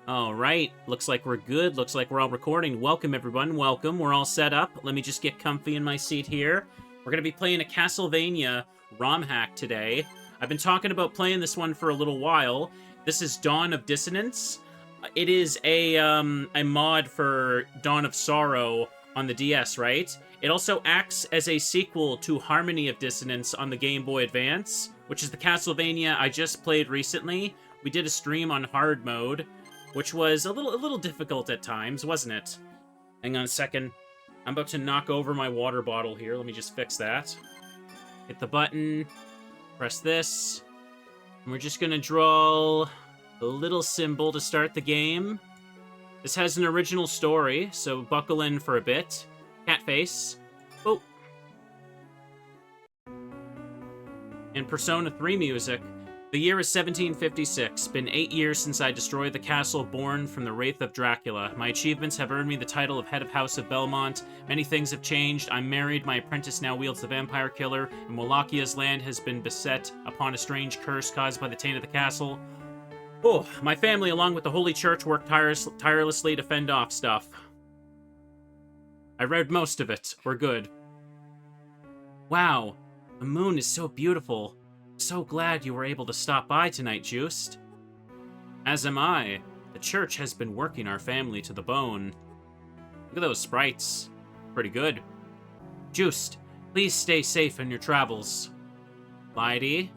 All right, looks like we're good. Looks like we're all recording. Welcome, everyone. Welcome. We're all set up. Let me just get comfy in my seat here. We're going to be playing a Castlevania ROM hack today. I've been talking about playing this one for a little while. This is Dawn of Dissonance. It is a mod for Dawn of Sorrow on the DS, right? It also acts as a sequel to Harmony of Dissonance on the Game Boy Advance, which is the Castlevania I just played recently. We did a stream on hard mode, which was a little difficult at times, wasn't it? Hang on a second. I'm about to knock over my water bottle here. Let me just fix that. Hit the button. Press this. And we're just gonna draw a little symbol to start the game. This has an original story, so buckle in for a bit. Cat face. Oh. And Persona 3 music. The year is 1756. Been 8 years since I destroyed the castle born from the Wraith of Dracula. My achievements have earned me the title of Head of House of Belmont. Many things have changed. I'm married, my apprentice now wields the vampire killer, and Wallachhia's land has been beset upon a strange curse caused by the taint of the castle. Oh, my family, along with the Holy Church, worked tirelessly to fend off stuff. I read most of it. We're good. Wow, the moon is so beautiful. So glad you were able to stop by tonight, Juste. As am I. The church has been working our family to the bone. Look at those sprites. Pretty good. Juste, please stay safe in your travels. Lydie,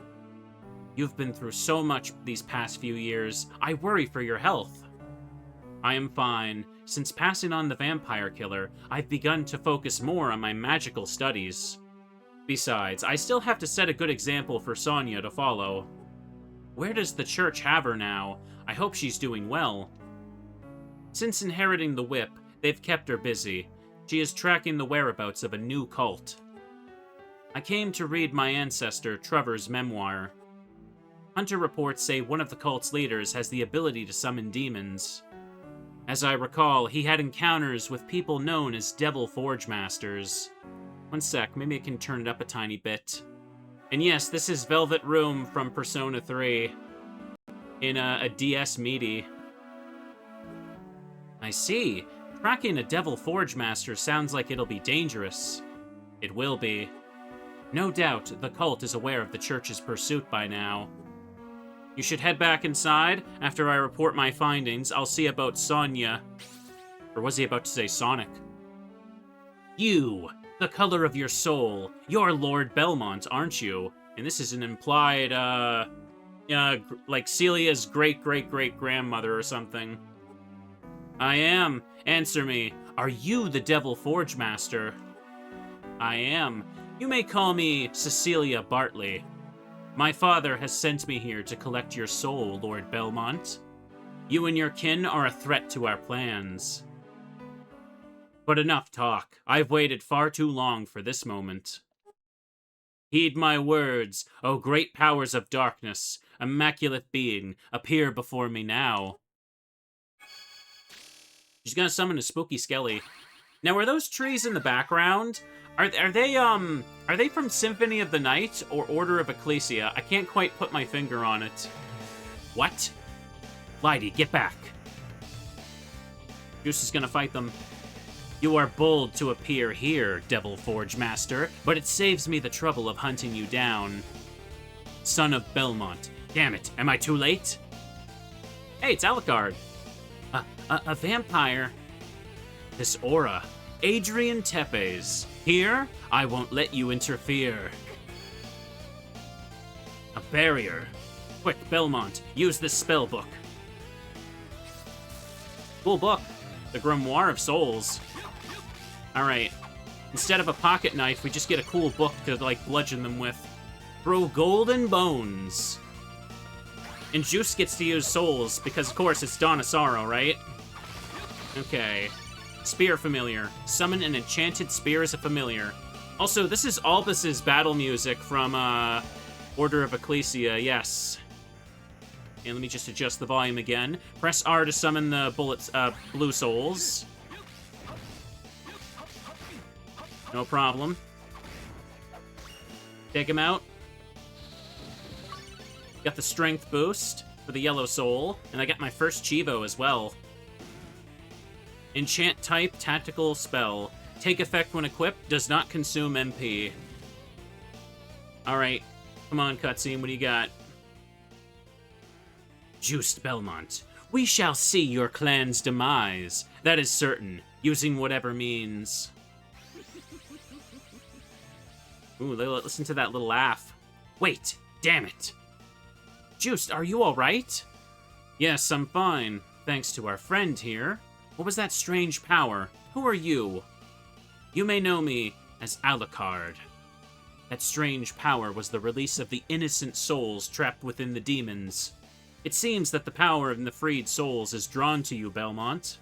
you've been through so much these past few years. I worry for your health. I am fine. Since passing on the vampire killer, I've begun to focus more on my magical studies. Besides, I still have to set a good example for Sonia to follow. Where does the church have her now? I hope she's doing well. Since inheriting the whip, they've kept her busy. She is tracking the whereabouts of a new cult. I came to read my ancestor, Trevor's memoir. Hunter reports say one of the cult's leaders has the ability to summon demons. As I recall, he had encounters with people known as Devil Forge Masters. One sec, maybe I can turn it up a tiny bit. And yes, this is Velvet Room from Persona 3 in a DS meaty. I see. Tracking a Devil Forge Master sounds like it'll be dangerous. It will be. No doubt, the cult is aware of the church's pursuit by now. You should head back inside. After I report my findings, I'll see about Sonia. Or was he about to say Sonic? You! The color of your soul. You're Lord Belmont, aren't you? And this is an implied, like Celia's great-great-great-grandmother or something. I am. Answer me. Are you the Devil Forge Master? I am. You may call me Cecilia Bartley. My father has sent me here to collect your soul, Lord Belmont. You and your kin are a threat to our plans. But enough talk. I've waited far too long for this moment. Heed my words, O great powers of darkness, immaculate being, appear before me now. She's gonna summon a spooky skelly. Now, are those trees in the background? Are they from Symphony of the Night or Order of Ecclesia? I can't quite put my finger on it. What? Lydie, get back. Juste is gonna fight them. You are bold to appear here, Devil Forge Master, but it saves me the trouble of hunting you down. Son of Belmont. Damn it, am I too late? Hey, it's Alucard. A vampire. This aura. Adrian Tepes. Here, I won't let you interfere. A barrier. Quick, Belmont, use this spell book. Cool book. The Grimoire of Souls. Alright. Instead of a pocket knife, we just get a cool book to, like, bludgeon them with. Throw golden bones. And Juste gets to use souls, because, of course, it's Dawn of Sorrow, right? Okay. Spear familiar. Summon an enchanted spear as a familiar. Also, this is Albus's battle music from, Order of Ecclesia, yes. And let me just adjust the volume again. Press R to summon the blue souls. No problem. Take him out. Got the strength boost. for the yellow soul, and I got my first Chivo as well. Enchant type tactical spell. Take effect when equipped, does not consume MP. Alright, come on, cutscene, what do you got? Juste Belmont. We shall see your clan's demise. That is certain, using whatever means. Ooh, listen to that little laugh. Wait, damn it. Juste, are you alright? Yes, I'm fine, thanks to our friend here. What was that strange power? Who are you? You may know me as Alucard. That strange power was the release of the innocent souls trapped within the demons. It seems that the power of the freed souls is drawn to you, Belmont.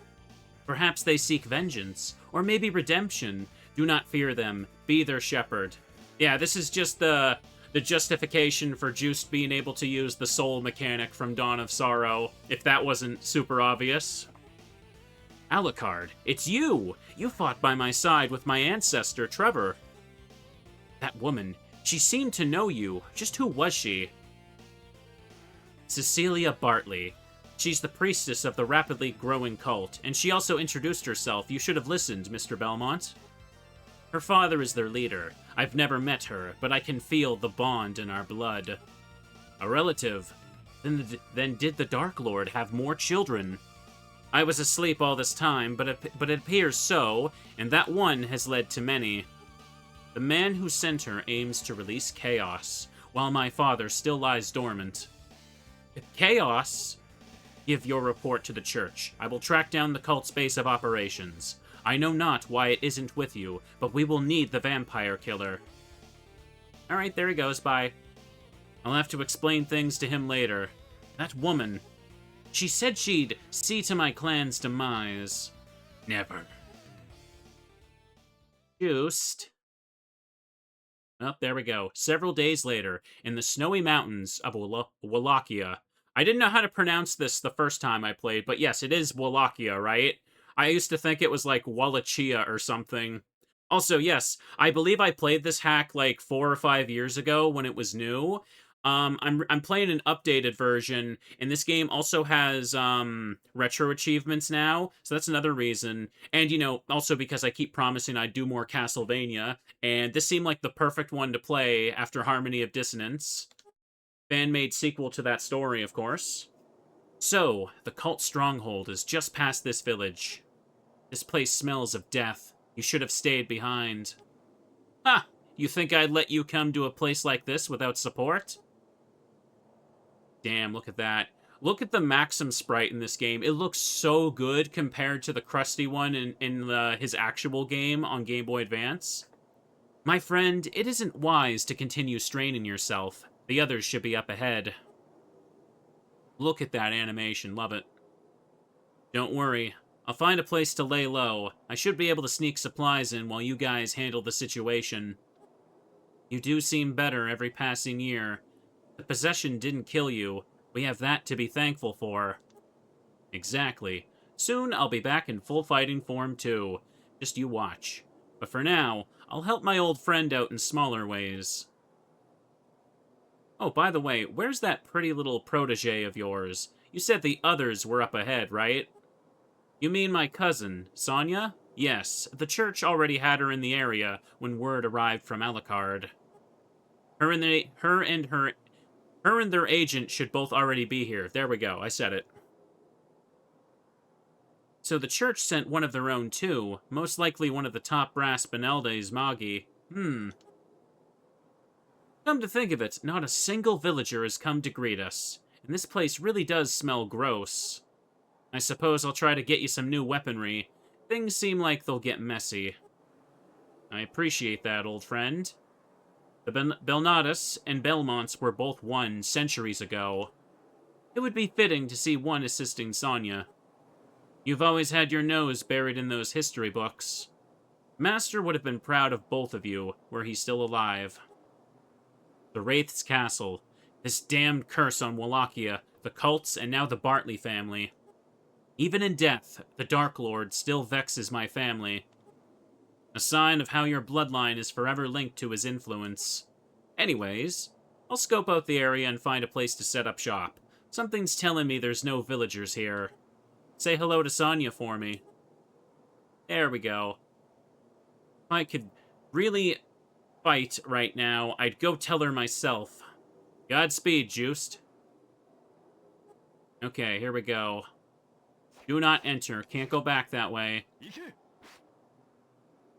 Perhaps they seek vengeance, or maybe redemption. Do not fear them. Be their shepherd. Yeah, this is just the justification for Juste being able to use the soul mechanic from Dawn of Sorrow, if that wasn't super obvious. Alucard, it's you! You fought by my side with my ancestor, Trevor. That woman, she seemed to know you. Just who was she? Cecilia Bartley. She's the priestess of the rapidly growing cult, and she also introduced herself. You should have listened, Mr. Belmont. Her father is their leader. I've never met her, but I can feel the bond in our blood. A relative? Then did the Dark Lord have more children? I was asleep all this time, but it appears so, and that one has led to many. The man who sent her aims to release chaos, while my father still lies dormant. If chaos, give your report to the church. I will track down the cult's base of operations. I know not why it isn't with you, but we will need the vampire killer. Alright, there he goes, bye. I'll have to explain things to him later. That woman, she said she'd see to my clan's demise. Never. Juste. Oh, there we go. Several days later, in the snowy mountains of Wallachia. I didn't know how to pronounce this the first time I played, but yes, it is Wallachia, right? I used to think it was like Wallachia or something. Also, yes, I believe I played this hack like 4 or 5 years ago when it was new. I'm playing an updated version, and this game also has retro achievements now, so that's another reason. And, you know, also because I keep promising I'd do more Castlevania, and this seemed like the perfect one to play after Harmony of Dissonance. Fan-made sequel to that story, of course. So, the cult stronghold is just past this village. This place smells of death. You should have stayed behind. Ha! You think I'd let you come to a place like this without support? Damn, look at that. Look at the Maxim sprite in this game. It looks so good compared to the crusty one in his actual game on Game Boy Advance. My friend, it isn't wise to continue straining yourself. The others should be up ahead. Look at that animation. Love it. Don't worry. I'll find a place to lay low. I should be able to sneak supplies in while you guys handle the situation. You do seem better every passing year. The possession didn't kill you. We have that to be thankful for. Exactly. Soon I'll be back in full fighting form too. Just you watch. But for now, I'll help my old friend out in smaller ways. Oh, by the way, where's that pretty little protege of yours? You said the others were up ahead, right? You mean my cousin, Sonia? Yes, the church already had her in the area when word arrived from Alucard. Her and their agent should both already be here. There we go, I said it. So the church sent one of their own too, most likely one of the top brass Benelde's Magi. Come to think of it, not a single villager has come to greet us, and this place really does smell gross. I suppose I'll try to get you some new weaponry. Things seem like they'll get messy. I appreciate that, old friend. The Belnatus and Belmonts were both one centuries ago. It would be fitting to see one assisting Sonia. You've always had your nose buried in those history books. Master would have been proud of both of you, were he still alive. The Wraith's castle. This damned curse on Wallachia, the cults, and now the Bartley family. Even in death, the Dark Lord still vexes my family. A sign of how your bloodline is forever linked to his influence. Anyways, I'll scope out the area and find a place to set up shop. Something's telling me there's no villagers here. Say hello to Sonya for me. There we go. If I could really fight right now, I'd go tell her myself. Godspeed, Juste. Okay, here we go. Do not enter. Can't go back that way.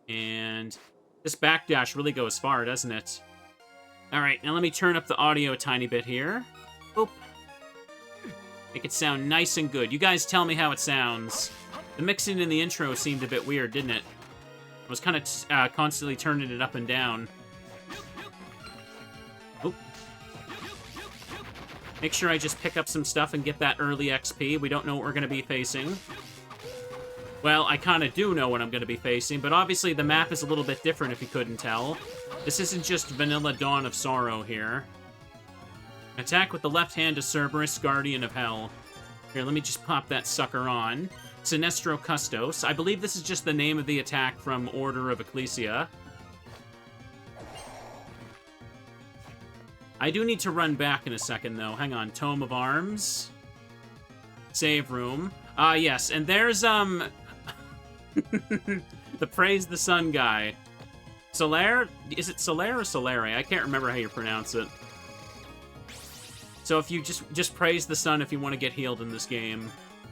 And this backdash really goes far, doesn't it? Alright, now let me turn up the audio a tiny bit here. Boop. Make it sound nice and good. You guys tell me how it sounds. The mixing in the intro seemed a bit weird, didn't it? I was kind of constantly turning it up and down. Oop. Make sure I just pick up some stuff and get that early XP. We don't know what we're going to be facing. Well, I kind of do know what I'm going to be facing, but obviously the map is a little bit different if you couldn't tell. This isn't just vanilla Dawn of Sorrow here. Attack with the left hand to Cerberus, Guardian of Hell. Here, let me just pop that sucker on. Sinestro Custos. I believe this is just the name of the attack from Order of Ecclesia. I do need to run back in a second, though. Hang on. Tome of Arms. Save room. Ah, yes. And there's, the Praise the Sun guy. Solaire? Is it Solaire or Solare? I can't remember how you pronounce it. So if you just praise the sun if you want to get healed in this game.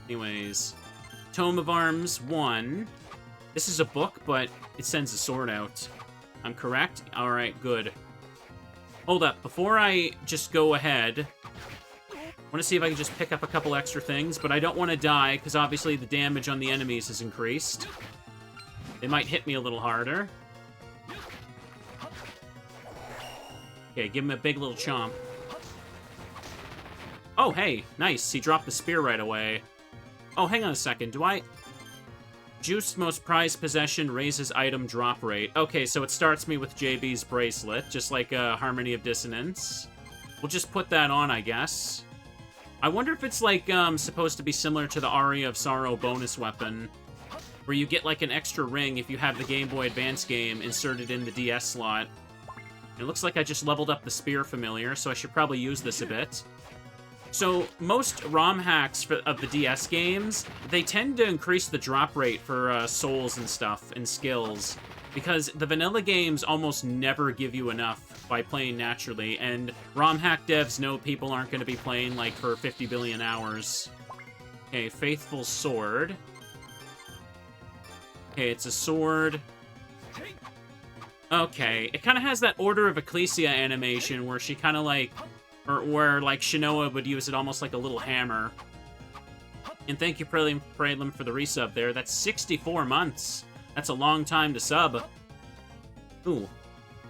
Anyways. Tome of Arms 1. This is a book, but it sends a sword out. I'm correct? Alright, good. Hold up. Before I just go ahead, I want to see if I can just pick up a couple extra things, but I don't want to die, because obviously the damage on the enemies has increased. They might hit me a little harder. Okay, give him a big little chomp. Oh, hey, nice. He dropped the spear right away. Oh, hang on a second. Do I... Juice most prized possession raises item drop rate. Okay, so it starts me with JB's bracelet, just like Harmony of Dissonance. We'll just put that on, I guess. I wonder if it's, like, supposed to be similar to the Aria of Sorrow bonus weapon, where you get, like, an extra ring if you have the Game Boy Advance game inserted in the DS slot. It looks like I just leveled up the Spear Familiar, so I should probably use this a bit. So, most ROM hacks of the DS games, they tend to increase the drop rate for souls and stuff, and skills, because the vanilla games almost never give you enough by playing naturally, and ROM hack devs know people aren't going to be playing, like, for 50 billion hours. Okay, Faithful Sword. Okay, it's a sword. Okay, it kind of has that Order of Ecclesia animation where she kind of, like... Or where, like, Shinoa would use it almost like a little hammer. And thank you, Prelim, for the resub there. That's 64 months. That's a long time to sub. Ooh.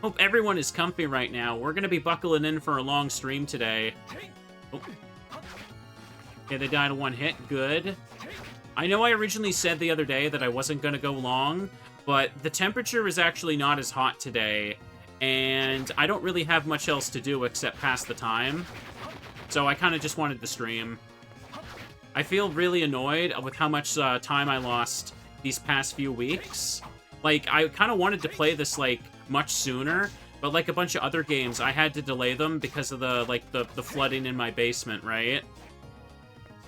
Hope everyone is comfy right now. We're going to be buckling in for a long stream today. Oh. Okay, they died to one hit. Good. I know I originally said the other day that I wasn't going to go long, but the temperature is actually not as hot today. And I don't really have much else to do except pass the time. So I kind of just wanted to stream. I feel really annoyed with how much time I lost these past few weeks. Like, I kind of wanted to play this, like, much sooner. But like a bunch of other games, I had to delay them because of the, like, the flooding in my basement, right?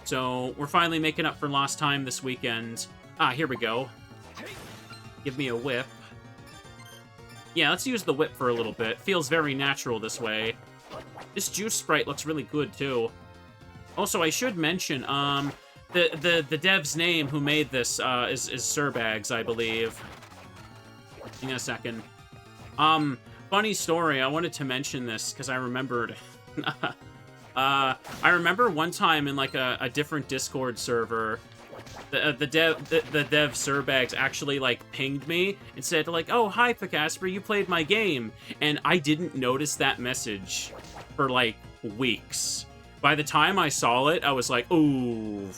So we're finally making up for lost time this weekend. Ah, here we go. Give me a whip. Yeah, let's use the whip for a little bit. Feels very natural this way. This juice sprite looks really good, too. Also, I should mention, the dev's name who made this, is Surbags, I believe. Hang on a second. Funny story, I wanted to mention this, because I remembered. I remember one time in, like, a different Discord server, the dev Surbags actually, like, pinged me and said, like, oh, hi, Picasper, you played my game. And I didn't notice that message for, like, weeks. By the time I saw it, I was like, ooh.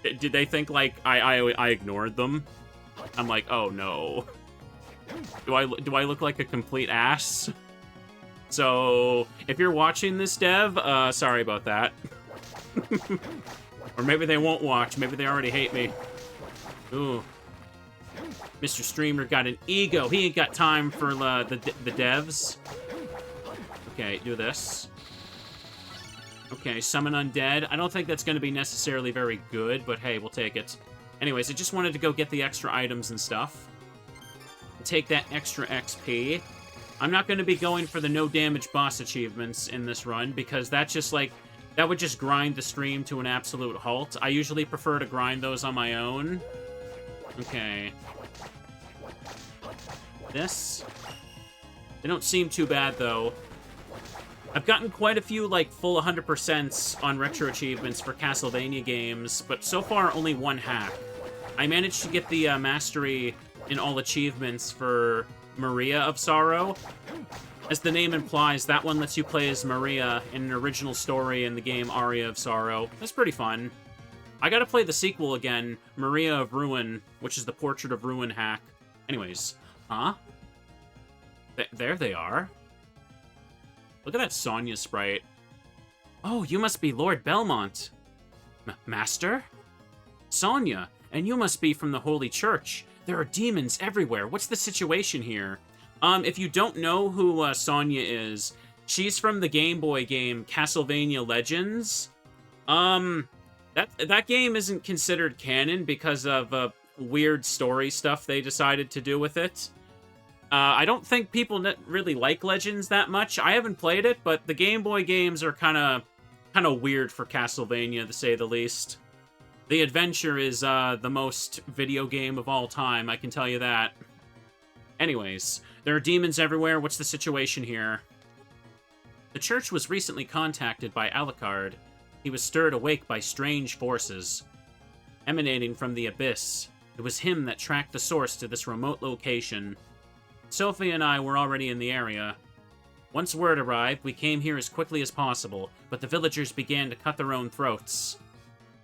Did they think, like, I ignored them? I'm like, oh, no. Do I look like a complete ass? So, if you're watching this, dev, sorry about that. Or maybe they won't watch. Maybe they already hate me. Ooh. Mr. Streamer got an ego. He ain't got time for the devs. Okay, do this. Okay, summon undead. I don't think that's going to be necessarily very good, but hey, we'll take it. Anyways, I just wanted to go get the extra items and stuff. Take that extra XP. I'm not going to be going for the no damage boss achievements in this run, because that's just like... that would just grind the stream to an absolute halt. I usually prefer to grind those on my own. Okay. This. They don't seem too bad, though. I've gotten quite a few, like, full 100% on retro achievements for Castlevania games, but so far only one hack. I managed to get the mastery in all achievements for Maria of Sorrow. As the name implies, that one lets you play as Maria in an original story in the game Aria of Sorrow. That's pretty fun. I gotta play the sequel again, Maria of Ruin, which is the Portrait of Ruin hack. Anyways, huh? There they are. Look at that Sonya sprite. Oh, you must be Lord Belmont. Master? Sonya, and you must be from the Holy Church. There are demons everywhere. What's the situation here? If you don't know who Sonya is, she's from the Game Boy game Castlevania Legends. That game isn't considered canon because of weird story stuff they decided to do with it. I don't think people really like Legends that much. I haven't played it, but the Game Boy games are kind of weird for Castlevania, to say the least. The Adventure is the most video game of all time, I can tell you that. Anyways, there are demons everywhere. What's the situation here? The church was recently contacted by Alucard. He was stirred awake by strange forces emanating from the abyss. It was him that tracked the source to this remote location. Sophie and I were already in the area. Once word arrived, we came here as quickly as possible, but the villagers began to cut their own throats.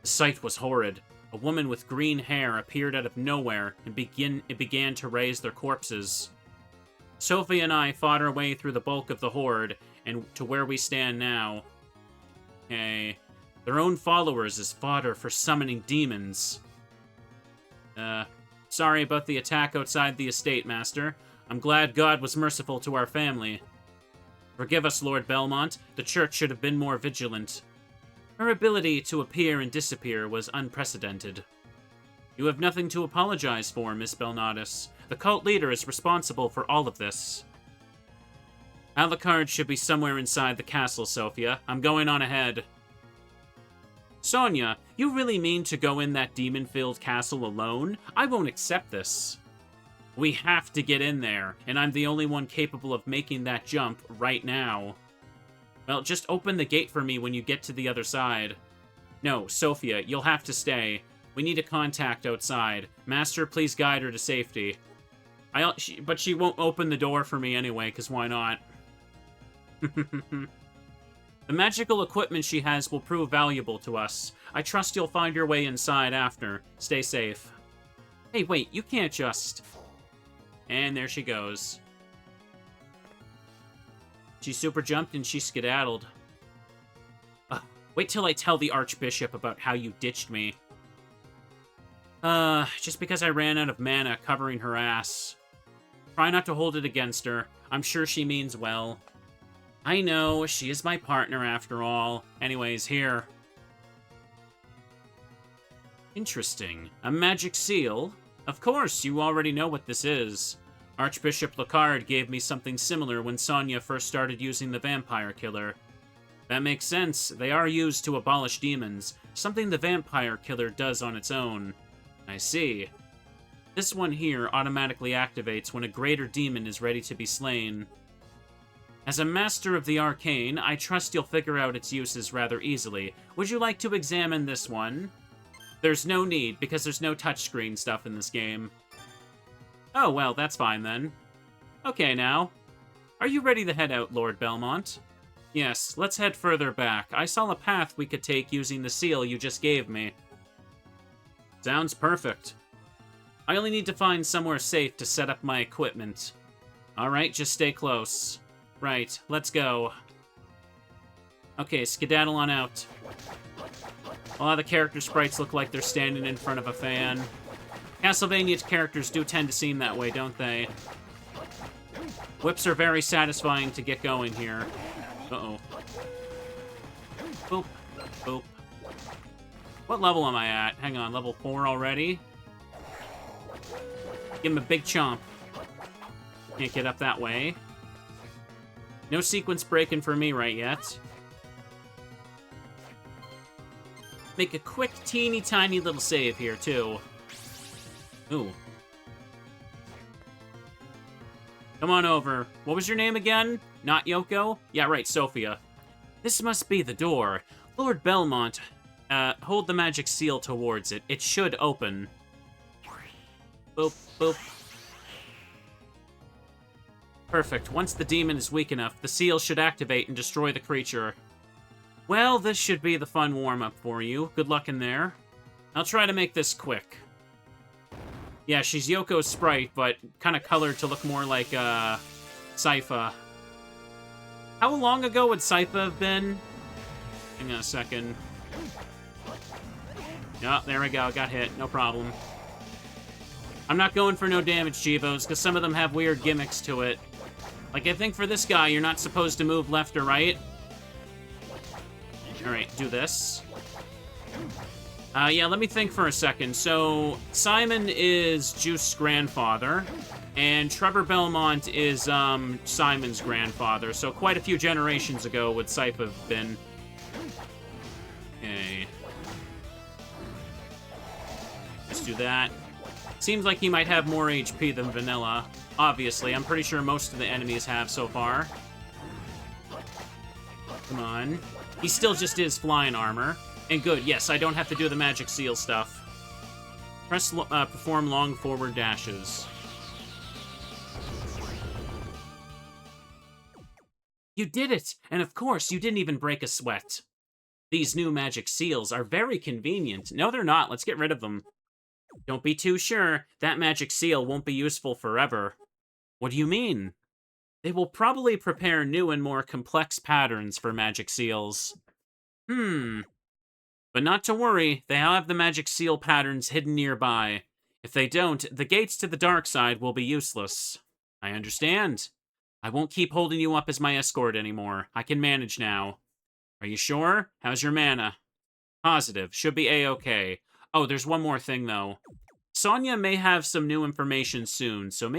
The sight was horrid. A woman with green hair appeared out of nowhere and began to raise their corpses. Sophie and I fought our way through the bulk of the horde and to where we stand now. Okay. Their own followers as fodder for summoning demons. Sorry about the attack outside the estate, Master. I'm glad God was merciful to our family. Forgive us, Lord Belmont. The church should have been more vigilant. Her ability to appear and disappear was unprecedented. You have nothing to apologize for, Miss Belnatus. The cult leader is responsible for all of this. Alucard should be somewhere inside the castle, Sophia. I'm going on ahead. Sonya, you really mean to go in that demon-filled castle alone? I won't accept this. We have to get in there, and I'm the only one capable of making that jump right now. Well, just open the gate for me when you get to the other side. No, Sophia, you'll have to stay. We need a contact outside. Master, please guide her to safety. But she won't open the door for me anyway, because why not? The magical equipment she has will prove valuable to us. I trust you'll find your way inside after. Stay safe. Hey, wait, you can't just... And there she goes. She super jumped and she skedaddled. Wait till I tell the Archbishop about how you ditched me. Just because I ran out of mana covering her ass. Try not to hold it against her. I'm sure she means well. I know, she is my partner after all. Anyways, here. Interesting. A magic seal? Of course, you already know what this is. Archbishop Locard gave me something similar when Sonya first started using the vampire killer. That makes sense. They are used to abolish demons, something the vampire killer does on its own. I see. This one here automatically activates when a greater demon is ready to be slain. As a master of the arcane, I trust you'll figure out its uses rather easily. Would you like to examine this one? There's no need, because there's no touchscreen stuff in this game. Oh, well, that's fine then. Okay, now. Are you ready to head out, Lord Belmont? Yes, let's head further back. I saw a path we could take using the seal you just gave me. Sounds perfect. I only need to find somewhere safe to set up my equipment. Alright, just stay close. Right, let's go. Okay, skedaddle on out. A lot of the character sprites look like they're standing in front of a fan. Castlevania characters do tend to seem that way, don't they? Whips are very satisfying to get going here. Uh-oh. Boop. Boop. What level am I at? Hang on, level 4 already? Give him a big chomp. Can't get up that way. No sequence breaking for me right yet. Make a quick, teeny tiny little save here, too. Ooh. Come on over. What was your name again? Not Yoko? Yeah, right, Sophia. This must be the door. Lord Belmont, hold the magic seal towards it. It should open. Boop, boop. Perfect. Once the demon is weak enough, the seal should activate and destroy the creature. Well, this should be the fun warm-up for you. Good luck in there. I'll try to make this quick. Yeah, she's Yoko's sprite, but kind of colored to look more like, Sypha. How long ago would Sypha have been? Hang on a second. Oh, there we go. Got hit. No problem. I'm not going for no damage, Chivos, because some of them have weird gimmicks to it. Like, I think for this guy, you're not supposed to move left or right. Alright, do this. Yeah, let me think for a second. So, Simon is Juste's grandfather, and Trevor Belmont is, Simon's grandfather. So, quite a few generations ago would Sypha have been. Okay. Let's do that. Seems like he might have more HP than Vanilla. Obviously, I'm pretty sure most of the enemies have so far. Come on. He still just is flying armor. And good, yes, I don't have to do the magic seal stuff. Perform long forward dashes. You did it! And of course, you didn't even break a sweat. These new magic seals are very convenient. No, they're not. Let's get rid of them. Don't be too sure. That magic seal won't be useful forever. What do you mean? They will probably prepare new and more complex patterns for magic seals. But not to worry, they have the magic seal patterns hidden nearby. If they don't, the gates to the dark side will be useless. I understand. I won't keep holding you up as my escort anymore. I can manage now. Are you sure? How's your mana? Positive. Should be A-okay. Oh, there's one more thing, though. Sonia may have some new information soon, so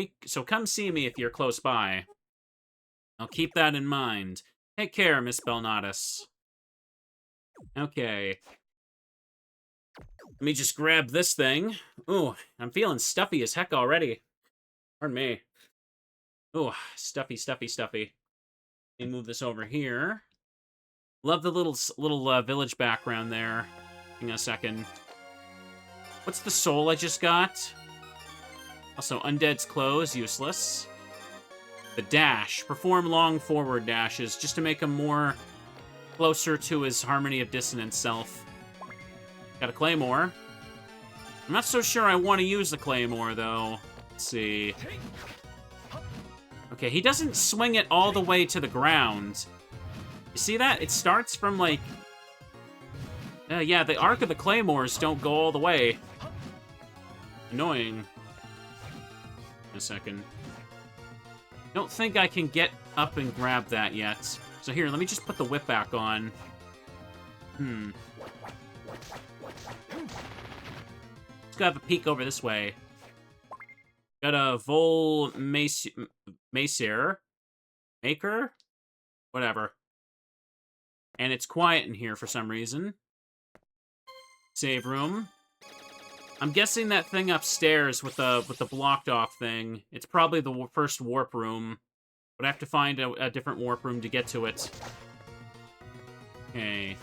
come see me if you're close by. I'll keep that in mind. Take care, Miss Belnatus. Okay. Let me just grab this thing. Ooh, I'm feeling stuffy as heck already. Pardon me. Ooh, stuffy, stuffy, stuffy. Let me move this over here. Love the little village background there. Hang on a second. What's the soul I just got? Also, Undead's Clothes, useless. The dash. Perform long forward dashes, just to make him more closer to his Harmony of Dissonance self. Got a Claymore. I'm not so sure I want to use the Claymore, though. Let's see. Okay, he doesn't swing it all the way to the ground. You see that? It starts from, like... yeah, the arc of the Claymores don't go all the way. Annoying. A second. Don't think I can get up and grab that yet. So here, let me just put the whip back on. Let's go have a peek over this way. Got a Vol Macer. Maker? Whatever. And it's quiet in here for some reason. Save room. I'm guessing that thing upstairs with the blocked off thing. It's probably the first warp room. But I have to find a different warp room to get to it. Okay.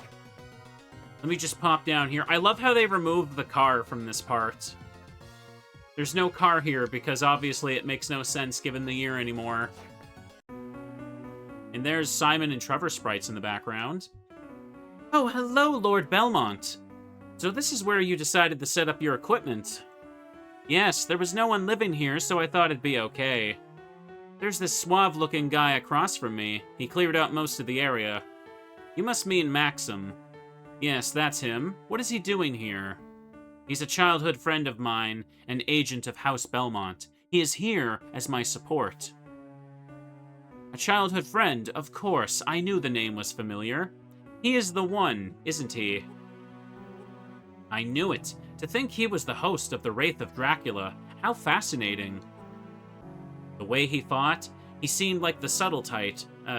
Let me just pop down here. I love how they removed the car from this part. There's no car here because obviously it makes no sense given the year anymore. And there's Simon and Trevor sprites in the background. Oh, hello, Lord Belmont. So this is where you decided to set up your equipment. Yes, there was no one living here, so I thought it'd be okay. There's this suave-looking guy across from me. He cleared out most of the area. You must mean Maxim. Yes, that's him. What is he doing here? He's a childhood friend of mine, an agent of House Belmont. He is here as my support. A childhood friend, of course. I knew the name was familiar. He is the one, isn't he? I knew it. To think he was the host of the Wraith of Dracula. How fascinating. The way he fought, he seemed like the subtle type, a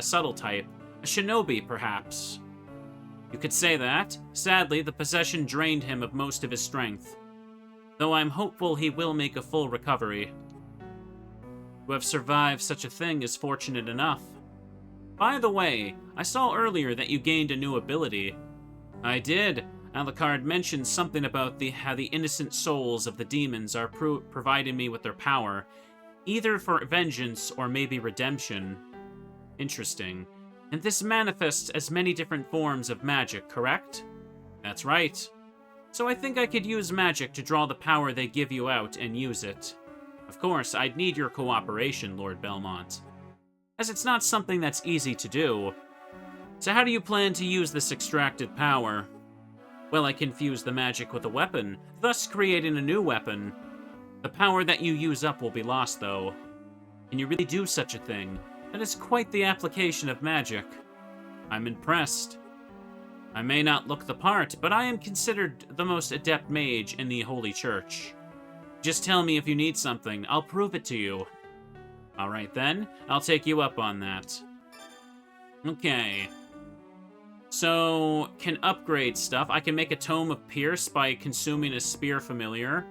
shinobi, perhaps. You could say that. Sadly, the possession drained him of most of his strength. Though I'm hopeful he will make a full recovery. To have survived such a thing is fortunate enough. By the way, I saw earlier that you gained a new ability. I did. Alucard mentioned something about how the innocent souls of the demons are providing me with their power, either for vengeance or maybe redemption. Interesting. And this manifests as many different forms of magic, correct? That's right. So I think I could use magic to draw the power they give you out and use it. Of course, I'd need your cooperation, Lord Belmont, as it's not something that's easy to do. So how do you plan to use this extracted power? Well, I can fuse the magic with a weapon, thus creating a new weapon. The power that you use up will be lost, though. Can you really do such a thing? That is quite the application of magic. I'm impressed. I may not look the part, but I am considered the most adept mage in the Holy Church. Just tell me if you need something, I'll prove it to you. Alright then, I'll take you up on that. Okay. So, can upgrade stuff. I can make a Tome of Pierce by consuming a Spear Familiar.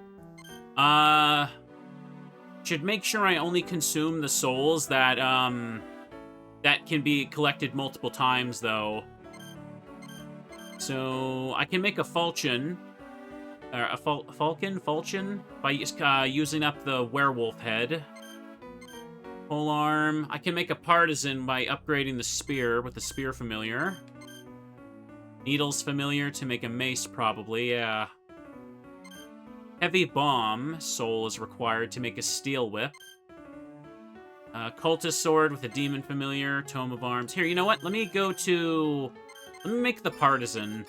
Should make sure I only consume the souls that can be collected multiple times, though. So, I can make a Falchion. Falchion? By using up the Werewolf Head. Polearm. I can make a Partisan by upgrading the Spear with the Spear Familiar. Needles Familiar to make a Mace, probably, yeah. Heavy Bomb Soul is required to make a Steel Whip. Cultist Sword with a Demon Familiar, Tome of Arms. Here, you know what? Let me make the Partisan.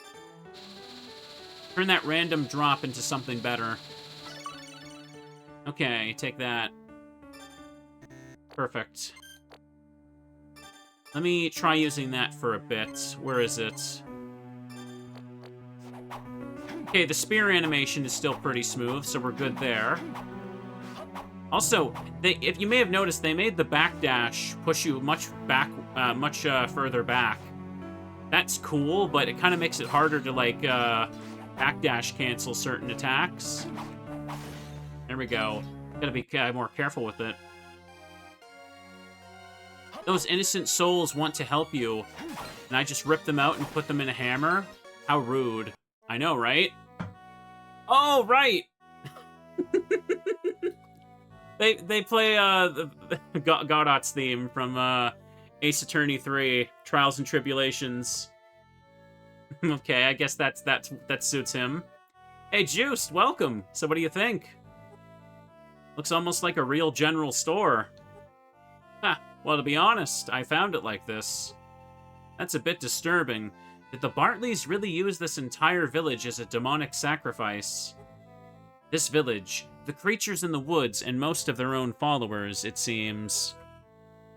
Turn that random drop into something better. Okay, take that. Perfect. Let me try using that for a bit. Where is it? Okay, the spear animation is still pretty smooth, so we're good there. Also, if you may have noticed, they made the backdash push you much further back. That's cool, but it kind of makes it harder to, like, backdash cancel certain attacks. There we go. Gotta be more careful with it. Those innocent souls want to help you, and I just rip them out and put them in a hammer? How rude. I know, right? Oh, right! they play the Godot's theme from Ace Attorney 3, Trials and Tribulations. Okay, I guess that suits him. Hey, Juste, welcome! So what do you think? Looks almost like a real general store. Ha, well, to be honest, I found it like this. That's a bit disturbing. Did the Bartleys really use this entire village as a demonic sacrifice? This village, the creatures in the woods, and most of their own followers, it seems.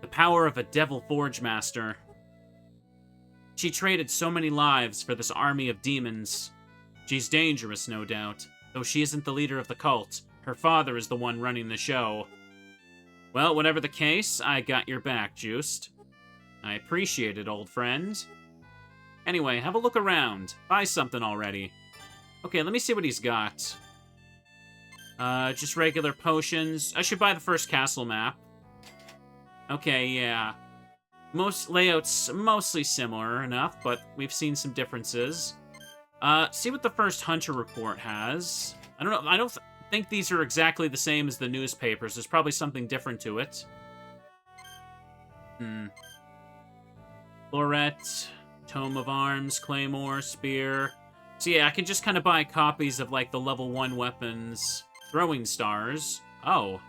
The power of a devil forge master. She traded so many lives for this army of demons. She's dangerous, no doubt, though she isn't the leader of the cult. Her father is the one running the show. Well, whatever the case, I got your back, Juste. I appreciate it, old friend. Anyway, have a look around. Buy something already. Okay, let me see what he's got. Just regular potions. I should buy the first castle map. Okay, yeah. Most layouts mostly similar enough, but we've seen some differences. See what the first Hunter report has. I don't know. I don't think these are exactly the same as the newspapers. There's probably something different to it. Lorette, Tome of Arms, Claymore, Spear. So yeah, I can just kind of buy copies of, like, the level 1 weapons. Throwing stars. Oh.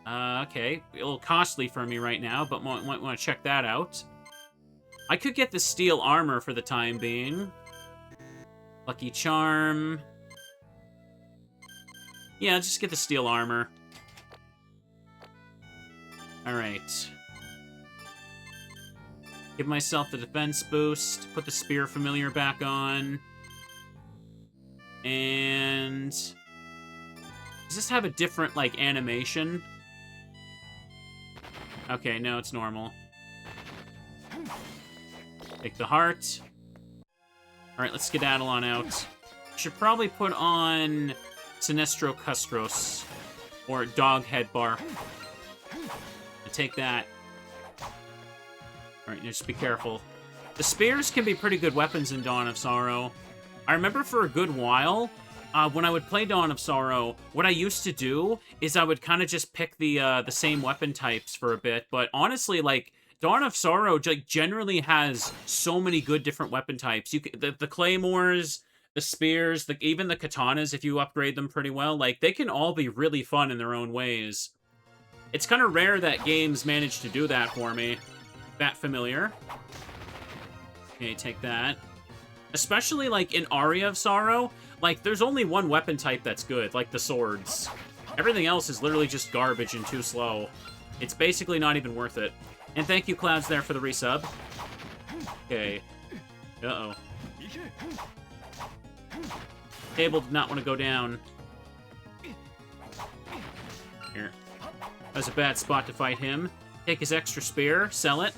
Okay. A little costly for me right now, but might want to check that out. I could get the steel armor for the time being. Lucky Charm. Yeah, just get the steel armor. Alright. Give myself the defense boost. Put the spear familiar back on. And... does this have a different, like, animation? Okay, no, it's normal. Take the heart. Alright, let's skedaddle on out. Should probably put on Sinestro Custros. Or Dog Head Bar. And take that. Alright, just be careful. The spears can be pretty good weapons in Dawn of Sorrow. I remember for a good while, when I would play Dawn of Sorrow, what I used to do is I would kind of just pick the same weapon types for a bit. But honestly, like, Dawn of Sorrow like, generally has so many good different weapon types. The claymores, the spears, even the katanas, if you upgrade them pretty well, like, they can all be really fun in their own ways. It's kind of rare that games manage to do that for me. That familiar. Okay, take that. Especially, like, in Aria of Sorrow, like, there's only one weapon type that's good, like the swords. Everything else is literally just garbage and too slow. It's basically not even worth it. And thank you, Clouds, there for the resub. Okay. Uh-oh. Table did not want to go down. Here. That was a bad spot to fight him. Take his extra spear, sell it.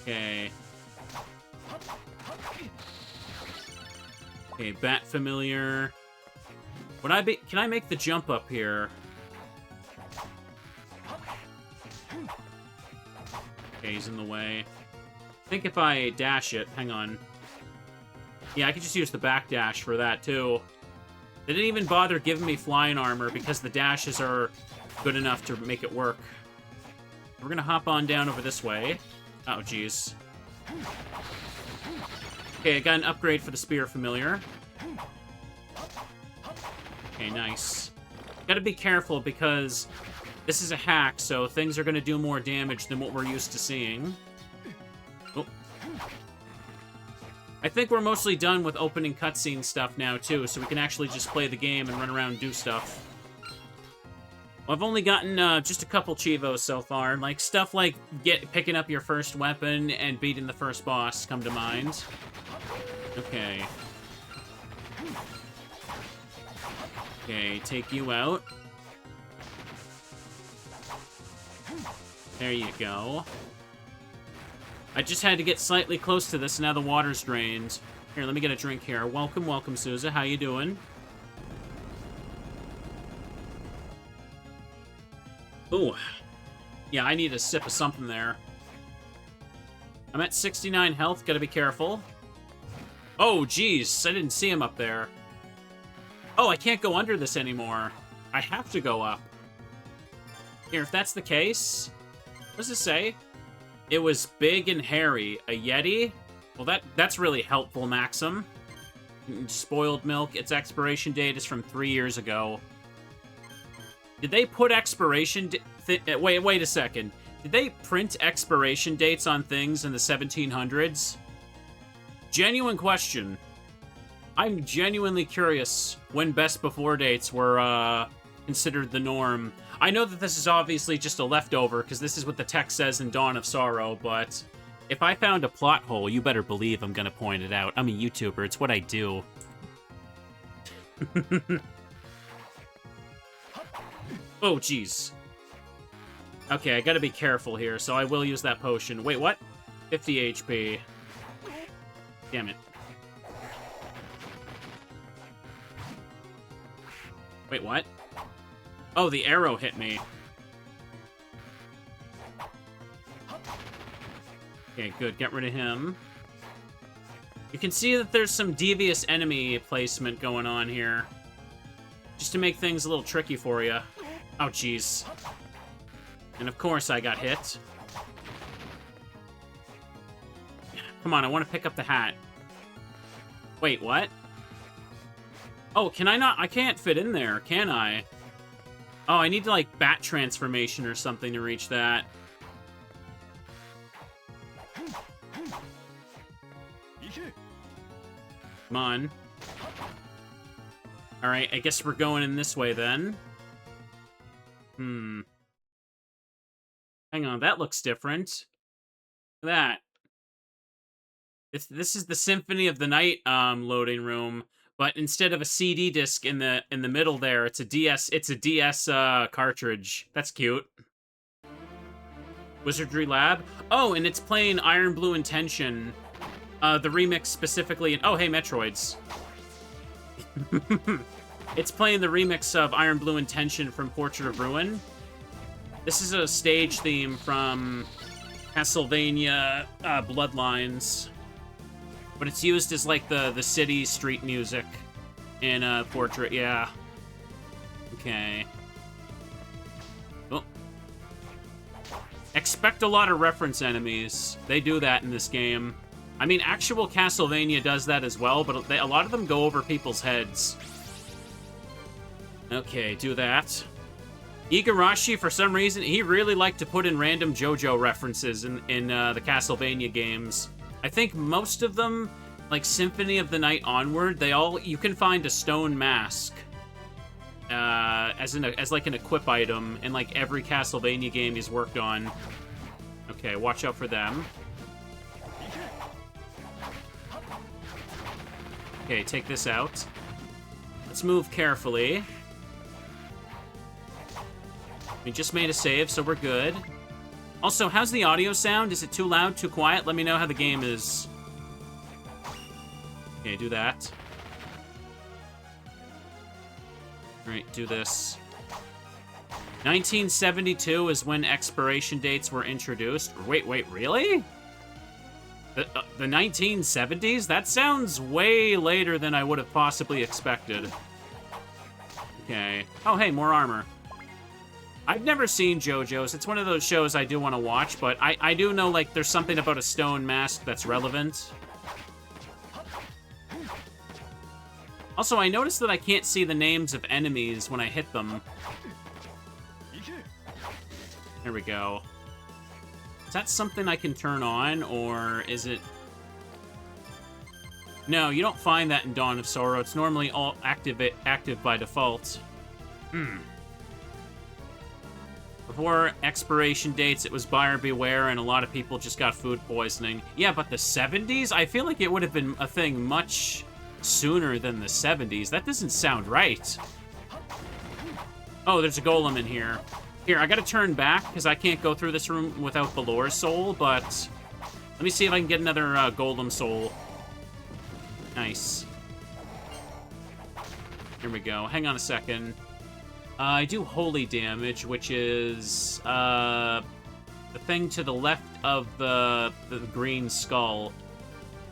Okay. Okay, Bat Familiar. Can I make the jump up here? Okay, he's in the way. I think if I dash it, hang on. Yeah, I could just use the back dash for that, too. They didn't even bother giving me flying armor because the dashes are good enough to make it work. We're gonna hop on down over this way. Oh, jeez. Okay, I got an upgrade for the Spear Familiar. Okay, nice. Gotta be careful because this is a hack, so things are gonna do more damage than what we're used to seeing. Oh. I think we're mostly done with opening cutscene stuff now, too, so we can actually just play the game and run around and do stuff. Well, I've only gotten just a couple Chivos so far. Like, stuff like picking up your first weapon and beating the first boss come to mind. Okay. Okay, take you out. There you go. I just had to get slightly close to this, and now the water's drained. Here, let me get a drink here. Welcome, welcome, Souza. How you doing? Ooh. Yeah, I need a sip of something there. I'm at 69 health. Gotta be careful. Oh, jeez. I didn't see him up there. Oh, I can't go under this anymore. I have to go up. Here, if that's the case... what does it say? It was big and hairy. A Yeti? Well, that's really helpful, Maxim. Spoiled milk. Its expiration date is from 3 years ago. Did they put expiration... wait a second. Did they print expiration dates on things in the 1700s? Genuine question. I'm genuinely curious when best before dates were considered the norm. I know that this is obviously just a leftover, because this is what the text says in Dawn of Sorrow, but if I found a plot hole, you better believe I'm gonna point it out. I'm a YouTuber, it's what I do. Oh, jeez. Okay, I gotta be careful here, so I will use that potion. Wait, what? 50 HP. Damn it. Wait, what? Oh, the arrow hit me. Okay, good. Get rid of him. You can see that there's some devious enemy placement going on here. Just to make things a little tricky for you. Oh, jeez. And of course I got hit. Come on, I want to pick up the hat. Wait, what? Oh, can I not? I can't fit in there, can I? Oh, I need to, like, bat transformation or something to reach that. Come on. Alright, I guess we're going in this way, then. Hang on, that looks different. Look at that. This is the Symphony of the Night loading room, but instead of a CD disc in the middle there, it's a DS cartridge. That's cute. Wizardry Lab. Oh, and it's playing Iron Blue Intention. The remix specifically. Oh, hey, Metroids. It's playing the remix of Iron Blue Intention from Portrait of Ruin. This is a stage theme from Castlevania Bloodlines. But it's used as, like, the city street music in Portrait, yeah. Okay. Oh. Expect a lot of reference enemies. They do that in this game. I mean, actual Castlevania does that as well, but a lot of them go over people's heads. Okay, do that. Igarashi, for some reason, he really liked to put in random JoJo references in the Castlevania games. I think most of them, like Symphony of the Night onward, you can find a stone mask as like an equip item in like every Castlevania game he's worked on. Okay, watch out for them. Okay, take this out. Let's move carefully. We just made a save, so we're good. Also, how's the audio sound? Is it too loud, too quiet? Let me know how the game is. Okay, do that. Alright, do this. 1972 is when expiration dates were introduced. Wait, really? The 1970s? That sounds way later than I would have possibly expected. Okay. Oh, hey, more armor. I've never seen JoJo's. It's one of those shows I do want to watch, but I do know, like, there's something about a stone mask that's relevant. Also, I noticed that I can't see the names of enemies when I hit them. There we go. Is that something I can turn on, or is it... No, you don't find that in Dawn of Sorrow. It's normally all active by default. Before expiration dates, it was buyer beware, and a lot of people just got food poisoning. Yeah, but the 70s? I feel like it would have been a thing much sooner than the 70s. That doesn't sound right. Oh, there's a golem in here. Here, I gotta turn back, because I can't go through this room without Balor's soul, but... Let me see if I can get another golem soul. Nice. Here we go. Hang on a second. I do holy damage, which is the thing to the left of the green skull.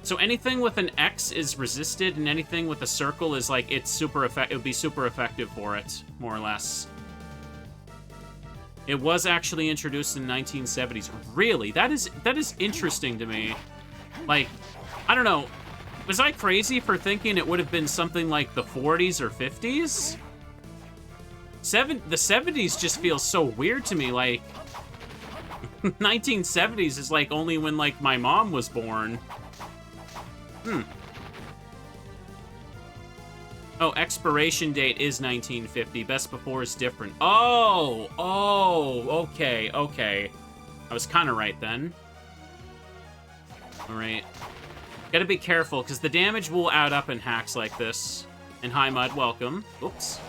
So anything with an X is resisted, and anything with a circle is like it would be super effective for it, more or less. It was actually introduced in the 1970s. Really? That is interesting to me. Like, I don't know. Was I crazy for thinking it would have been something like the 40s or 50s? The 70s just feels so weird to me, like... 1970s is like only when, like, my mom was born. Oh, expiration date is 1950. Best before is different. Oh, okay. I was kind of right then. All right. Gotta be careful, because the damage will add up in hacks like this. And hi, Mud, welcome. Oops.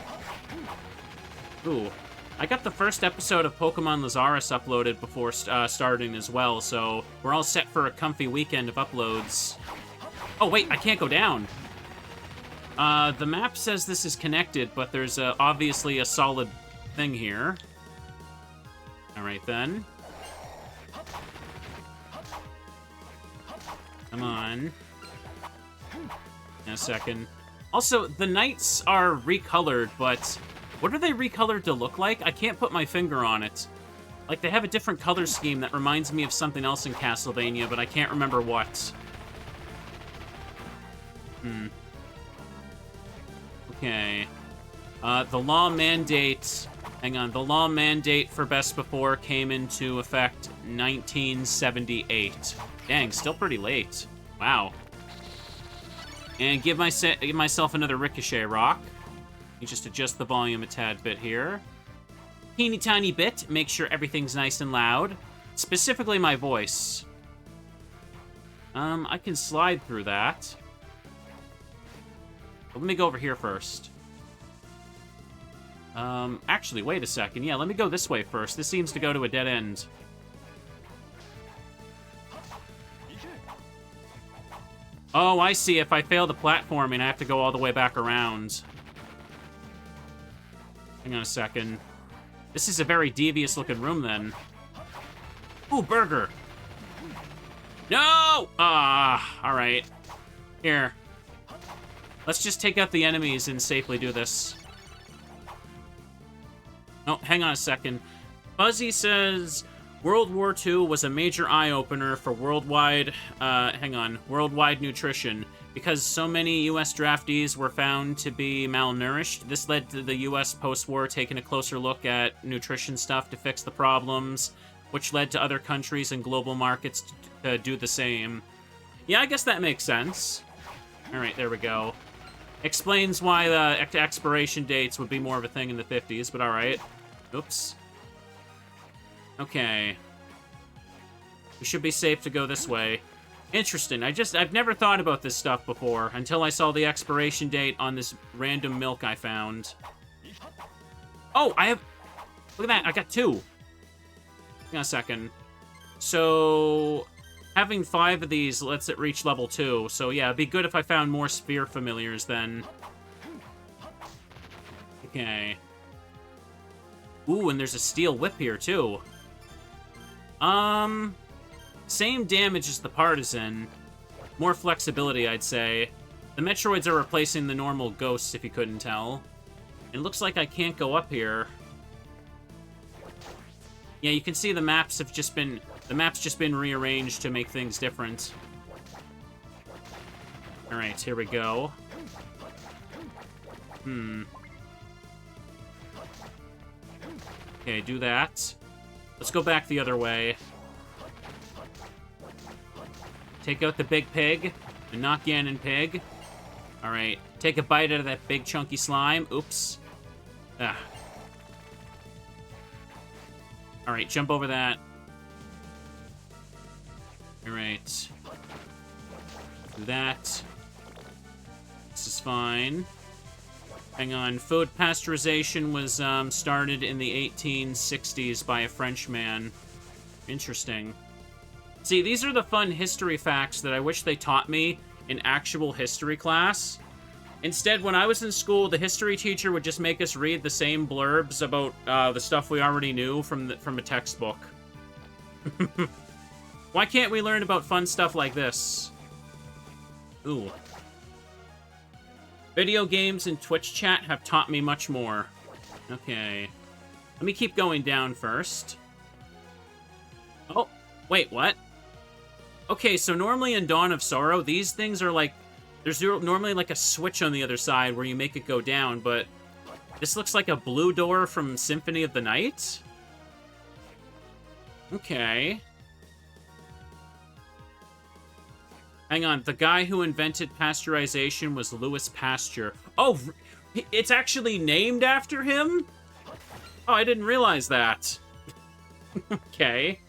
Ooh. I got the first episode of Pokemon Lazarus uploaded before starting as well, so we're all set for a comfy weekend of uploads. Oh, wait, I can't go down. The map says this is connected, but there's obviously a solid thing here. Alright, then. Come on. In a second. Also, the knights are recolored, but what are they recolored to look like? I can't put my finger on it. Like, they have a different color scheme that reminds me of something else in Castlevania, but I can't remember what. Okay. The law mandate... Hang on. The law mandate for Best Before came into effect 1978. Dang, still pretty late. Wow. And give myself another Ricochet Rock. You just adjust the volume a tad bit here. teeny tiny bit. Make sure everything's nice and loud. Specifically my voice. I can slide through that. But let me go over here first. Actually, wait a second. Yeah, let me go this way first. This seems to go to a dead end. Oh, I see. If I fail the platforming, I have to go all the way back around. Hang on a second. This is a very devious-looking room, then. Ooh, burger! No! Ah, alright. Here. Let's just take out the enemies and safely do this. Oh, hang on a second. Fuzzy says World War II was a major eye-opener for worldwide nutrition. Because so many U.S. draftees were found to be malnourished, this led to the U.S. post-war taking a closer look at nutrition stuff to fix the problems, which led to other countries and global markets to do the same. Yeah, I guess that makes sense. Alright, there we go. Explains why the expiration dates would be more of a thing in the 50s, but alright. Oops. Okay. We should be safe to go this way. Interesting. I've never thought about this stuff before until I saw the expiration date on this random milk I found. Oh, I have... Look at that. I got 2. Hang on a second. So... Having 5 of these lets it reach level 2. So yeah, it'd be good if I found more sphere familiars then. Okay. Ooh, and there's a steel whip here too. Same damage as the Partisan. More flexibility, I'd say. The Metroids are replacing the normal ghosts, if you couldn't tell. It looks like I can't go up here. Yeah, you can see the maps have just been... The map's just been rearranged to make things different. Alright, here we go. Okay, do that. Let's go back the other way. Take out the big pig. The not Ganon pig. Alright, take a bite out of that big chunky slime. Oops. Ah. Alright, jump over that. Alright. Do that. This is fine. Hang on. Food pasteurization was started in the 1860s by a Frenchman. Interesting. See, these are the fun history facts that I wish they taught me in actual history class. Instead, when I was in school, the history teacher would just make us read the same blurbs about the stuff we already knew from a textbook. Why can't we learn about fun stuff like this? Ooh. Video games and Twitch chat have taught me much more. Okay. Let me keep going down first. Oh, wait, what? Okay, so normally in Dawn of Sorrow, these things are like... There's normally like a switch on the other side where you make it go down, but... This looks like a blue door from Symphony of the Night? Okay. Hang on, the guy who invented pasteurization was Louis Pasteur. Oh, it's actually named after him? Oh, I didn't realize that. Okay.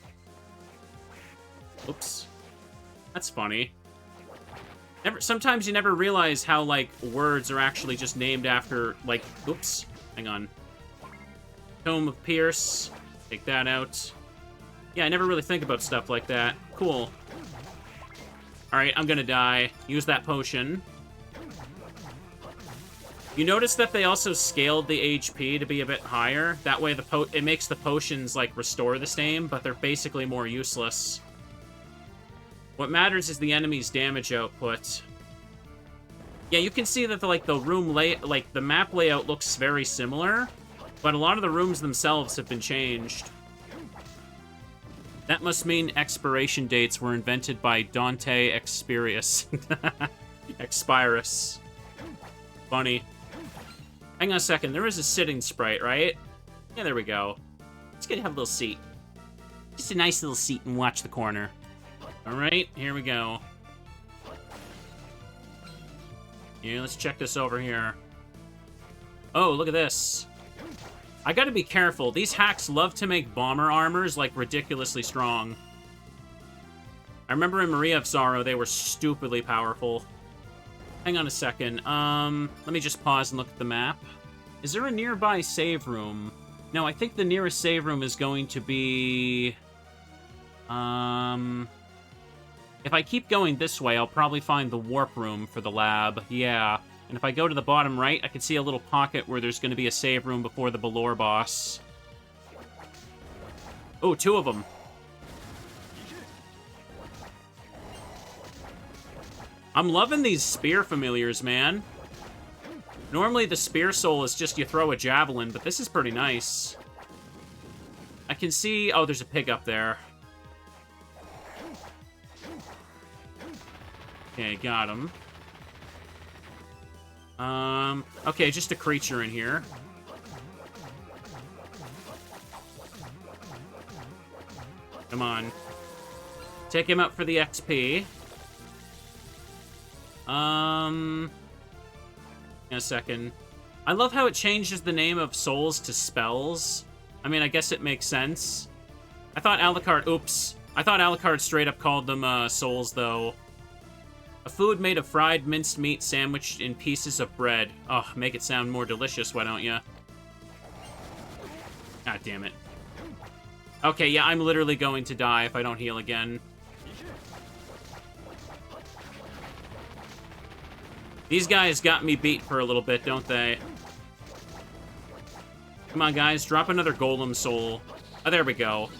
Oops. That's funny. Sometimes you never realize how, like, words are actually just named after, like... Oops. Hang on. Tome of Pierce. Take that out. Yeah, I never really think about stuff like that. Cool. Alright, I'm gonna die. Use that potion. You notice that they also scaled the HP to be a bit higher. That way it makes the potions, like, restore the same, but they're basically more useless. What matters is the enemy's damage output. Yeah, you can see that the map layout looks very similar, but a lot of the rooms themselves have been changed. That must mean expiration dates were invented by Dante Expirus. Expirus. Funny. Hang on a second, there is a sitting sprite, right? Yeah, there we go. Let's get have a little seat. Just a nice little seat and watch the corner. Alright, here we go. Yeah, let's check this over here. Oh, look at this. I gotta be careful. These hacks love to make bomber armors, like, ridiculously strong. I remember in Maria of Sorrow, they were stupidly powerful. Hang on a second. Let me just pause and look at the map. Is there a nearby save room? No, I think the nearest save room is going to be... If I keep going this way, I'll probably find the warp room for the lab. Yeah. And if I go to the bottom right, I can see a little pocket where there's going to be a save room before the Belor boss. Oh, 2 of them. I'm loving these spear familiars, man. Normally the spear soul is just you throw a javelin, but this is pretty nice. I can see... Oh, there's a pig up there. Okay, got him. Okay, just a creature in here. Come on. Take him out for the XP. In a second. I love how it changes the name of souls to spells. I mean, I guess it makes sense. I thought Alucard... Oops. I thought Alucard straight up called them, souls, though. A food made of fried minced meat sandwiched in pieces of bread. Oh, make it sound more delicious, why don't you? God damn it. Okay, yeah, I'm literally going to die if I don't heal again. These guys got me beat for a little bit, don't they? Come on, guys. Drop another golem soul. Oh, there we go.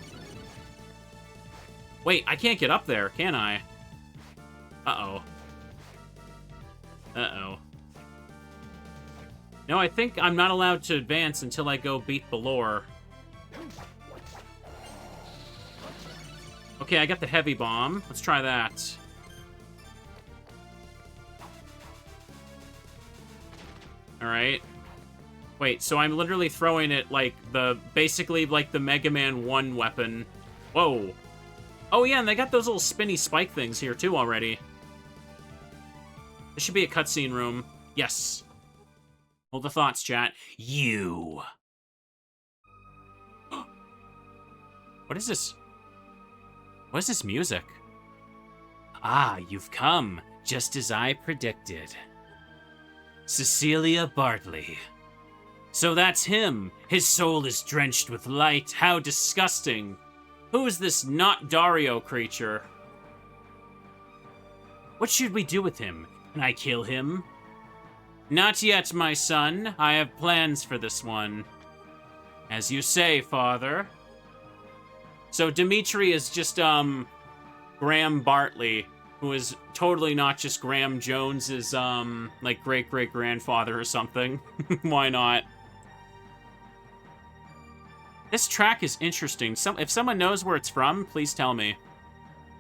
Wait, I can't get up there, can I? Uh-oh. Uh-oh. No, I think I'm not allowed to advance until I go beat Belor. Okay, I got the heavy bomb. Let's try that. Alright. Wait, so I'm literally throwing it like basically like the Mega Man 1 weapon. Whoa. Oh yeah, and they got those little spinny spike things here too already. This should be a cutscene room. Yes. Hold the thoughts, chat. You. What is this? What is this music? Ah, you've come, just as I predicted. Cecilia Bartley. So that's him. His soul is drenched with light. How disgusting. Who is this not Dario creature? What should we do with him? Can I kill him? Not yet, my son. I have plans for this one. As you say, father. So Dimitri is just, Graham Bartley, who is totally not just Graham Jones's, like, great-great-grandfather or something. Why not? This track is interesting. If someone knows where it's from, please tell me.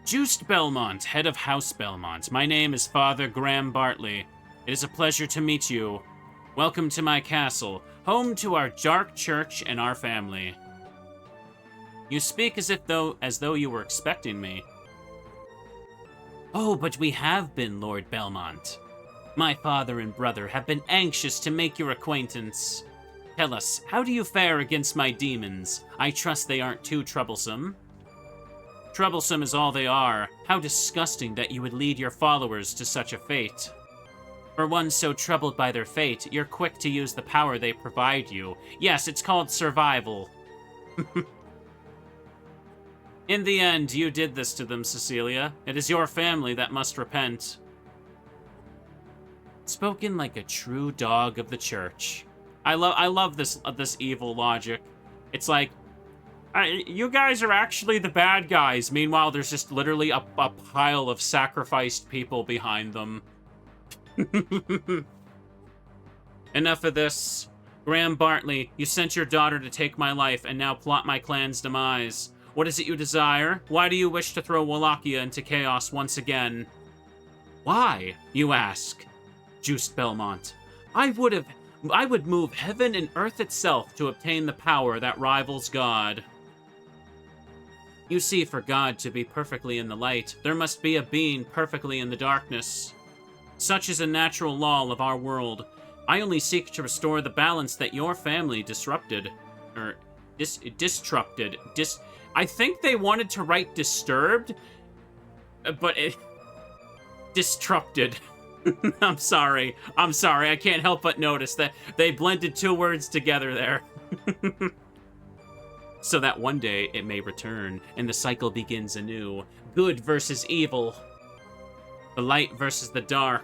Juste Belmont, head of House Belmont. My name is Father Graham Bartley. It is a pleasure to meet you. Welcome to my castle, home to our dark church and our family. You speak as though you were expecting me. Oh, but we have been, Lord Belmont. My father and brother have been anxious to make your acquaintance. Tell us, how do you fare against my demons? I trust they aren't too troublesome. Troublesome is all they are. How disgusting that you would lead your followers to such a fate. For one so troubled by their fate, you're quick to use the power they provide you. Yes, it's called survival. In the end, you did this to them, Cecilia. It is your family that must repent. Spoken like a true dog of the church. I love this evil logic. It's like, you guys are actually the bad guys. Meanwhile, there's just literally a pile of sacrificed people behind them. Enough of this. Graham Bartley, you sent your daughter to take my life and now plot my clan's demise. What is it you desire? Why do you wish to throw Wallachia into chaos once again? Why, you ask? Juste Belmont. I would move heaven and earth itself to obtain the power that rivals God. You see, for God to be perfectly in the light, there must be a being perfectly in the darkness. Such is a natural law of our world. I only seek to restore the balance that your family disrupted. Or disrupted. I think they wanted to write disturbed, but it disrupted. I'm sorry. I can't help but notice that they blended two words together there. So that one day it may return, and the cycle begins anew. Good versus evil. The light versus the dark.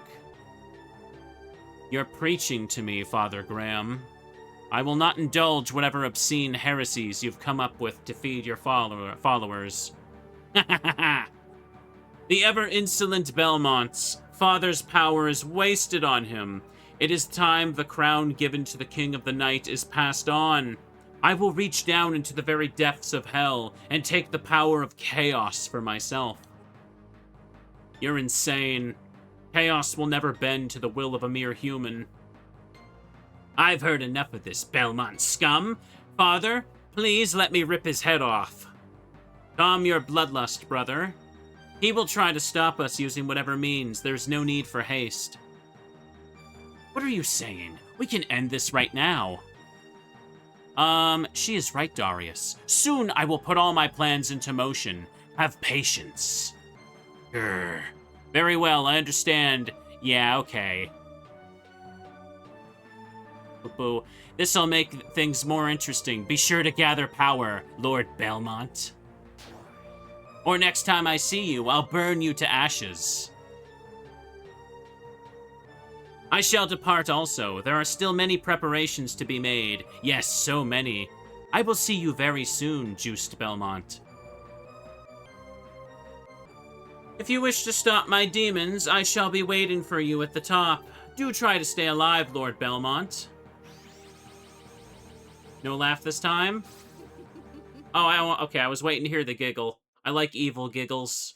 You're preaching to me, Father Graham. I will not indulge whatever obscene heresies you've come up with to feed your followers. The ever-insolent Belmont's father's power is wasted on him. It is time the crown given to the King of the Night is passed on. I will reach down into the very depths of hell and take the power of chaos for myself. You're insane. Chaos will never bend to the will of a mere human. I've heard enough of this Belmont scum. Father, please let me rip his head off. Calm your bloodlust, brother. He will try to stop us using whatever means. There's no need for haste. What are you saying? We can end this right now. She is right, Darius. Soon I will put all my plans into motion. Have patience. Grr. Very well, I understand. Yeah, okay. Boo-boo. This'll make things more interesting. Be sure to gather power, Lord Belmont. Or next time I see you, I'll burn you to ashes. I shall depart also. There are still many preparations to be made. Yes, so many. I will see you very soon, Juste Belmont. If you wish to stop my demons, I shall be waiting for you at the top. Do try to stay alive, Lord Belmont. No laugh this time? Oh, okay, I was waiting to hear the giggle. I like evil giggles.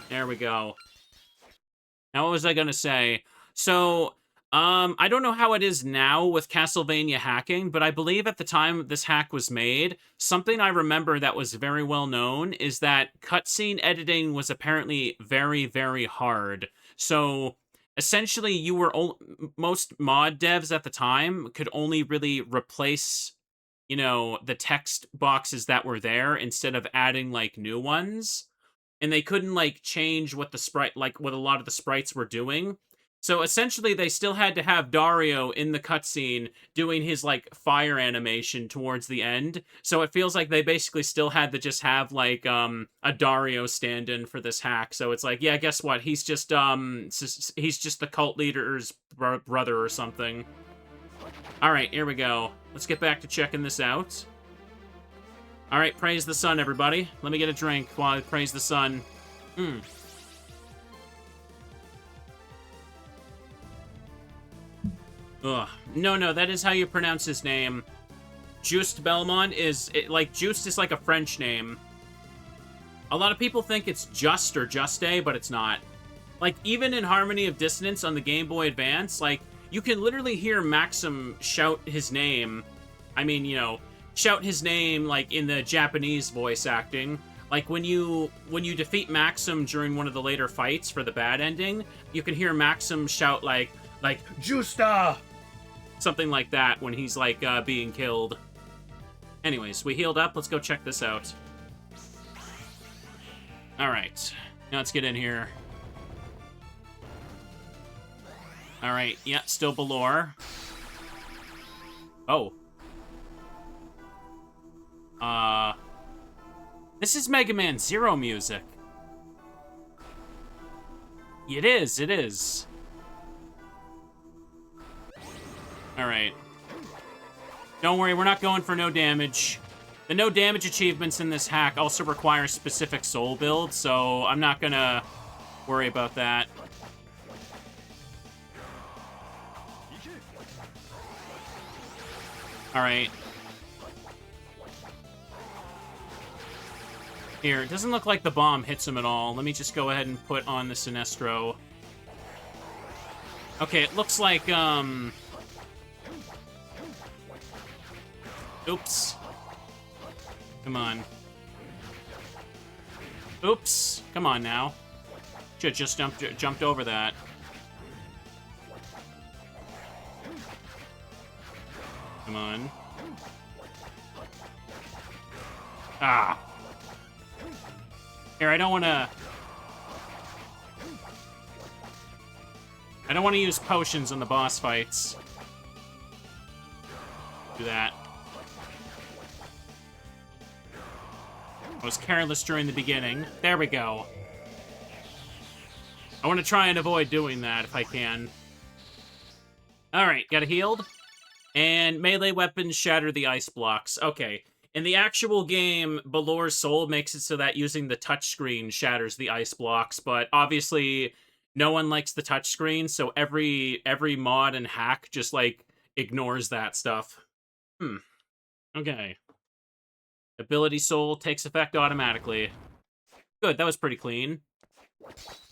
There we go. Now, what was I gonna say? So, I don't know how it is now with Castlevania hacking, but I believe at the time this hack was made, something I remember that was very well known is that cutscene editing was apparently very, very hard. So, essentially, most mod devs at the time could only really replace, you know, the text boxes that were there instead of adding, like, new ones. And they couldn't, like, change what what a lot of the sprites were doing. So essentially, they still had to have Dario in the cutscene doing his, like, fire animation towards the end. So it feels like they basically still had to just have, like, a Dario stand-in for this hack. So it's like, yeah, guess what? He's just the cult leader's brother or something. All right, here we go. Let's get back to checking this out. All right, praise the sun, everybody. Let me get a drink while I praise the sun. Ugh. No, that is how you pronounce his name. Juste Belmont Juste is like a French name. A lot of people think it's Just or Juste, but it's not. Like, even in Harmony of Dissonance on the Game Boy Advance, like, you can literally hear Maxim shout his name. I mean, you know, shout his name, like, in the Japanese voice acting. Like, when you defeat Maxim during one of the later fights for the bad ending, you can hear Maxim shout, like, Justa! Something like that when he's, like, being killed. Anyways, we healed up. Let's go check this out. Alright. Now let's get in here. Alright, yeah, still Belor. Oh. This is Mega Man Zero music. It is. Alright. Don't worry, we're not going for no damage. The no damage achievements in this hack also require specific soul builds, so I'm not gonna worry about that. Alright. Here, it doesn't look like the bomb hits him at all. Let me just go ahead and put on the Sinestro. Okay, it looks like, Oops. Come on. Oops. Come on now. Should've just jumped over that. Come on. Ah. Here, I don't want to use potions in the boss fights. Do that. I was careless during the beginning. There we go. I want to try and avoid doing that if I can. Alright, got it healed. And melee weapons shatter the ice blocks. Okay. In the actual game, Balor's Soul makes it so that using the touchscreen shatters the ice blocks, but obviously no one likes the touchscreen, so every mod and hack just, like, ignores that stuff. Okay. Ability Soul takes effect automatically. Good, that was pretty clean.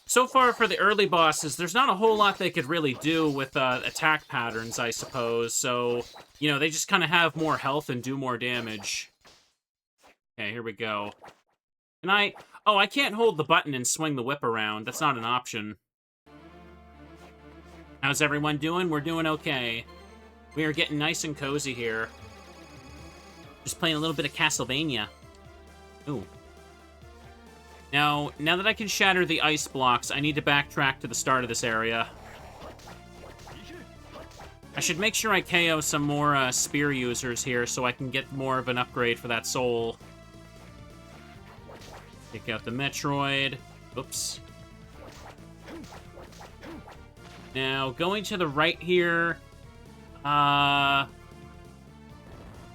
So far, for the early bosses, there's not a whole lot they could really do with attack patterns, I suppose. So, you know, they just kind of have more health and do more damage. Okay, here we go. Can I... Oh, I can't hold the button and swing the whip around. That's not an option. How's everyone doing? We're doing okay. We are getting nice and cozy here. Just playing a little bit of Castlevania. Ooh. Now that I can shatter the ice blocks, I need to backtrack to the start of this area. I should make sure I KO some more spear users here so I can get more of an upgrade for that soul. Take out the Metroid. Oops. Now, going to the right here... I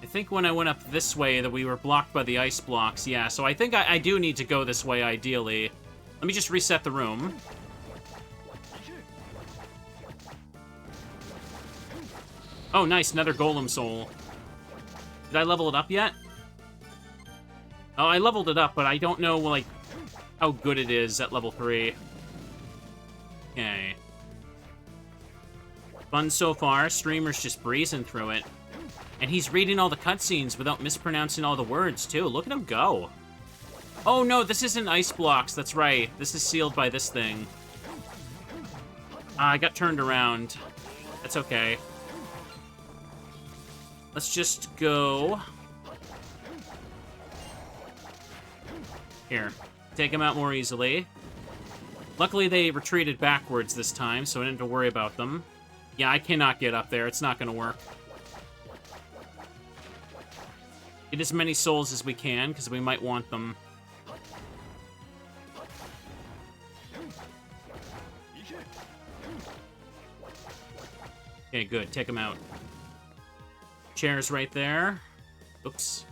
think when I went up this way that we were blocked by the ice blocks. Yeah, so I think I do need to go this way, ideally. Let me just reset the room. Oh, nice, another Golem Soul. Did I level it up yet? Oh, I leveled it up, but I don't know, like, how good it is at level 3. Okay. Fun so far. Streamer's just breezing through it. And he's reading all the cutscenes without mispronouncing all the words, too. Look at him go. Oh, no, this isn't ice blocks. That's right. This is sealed by this thing. I got turned around. That's okay. Let's just go... Here. Take him out more easily. Luckily, they retreated backwards this time, so I didn't have to worry about them. Yeah, I cannot get up there. It's not going to work. Get as many souls as we can, because we might want them. Okay, good. Take them out. Chair's right there. Oops.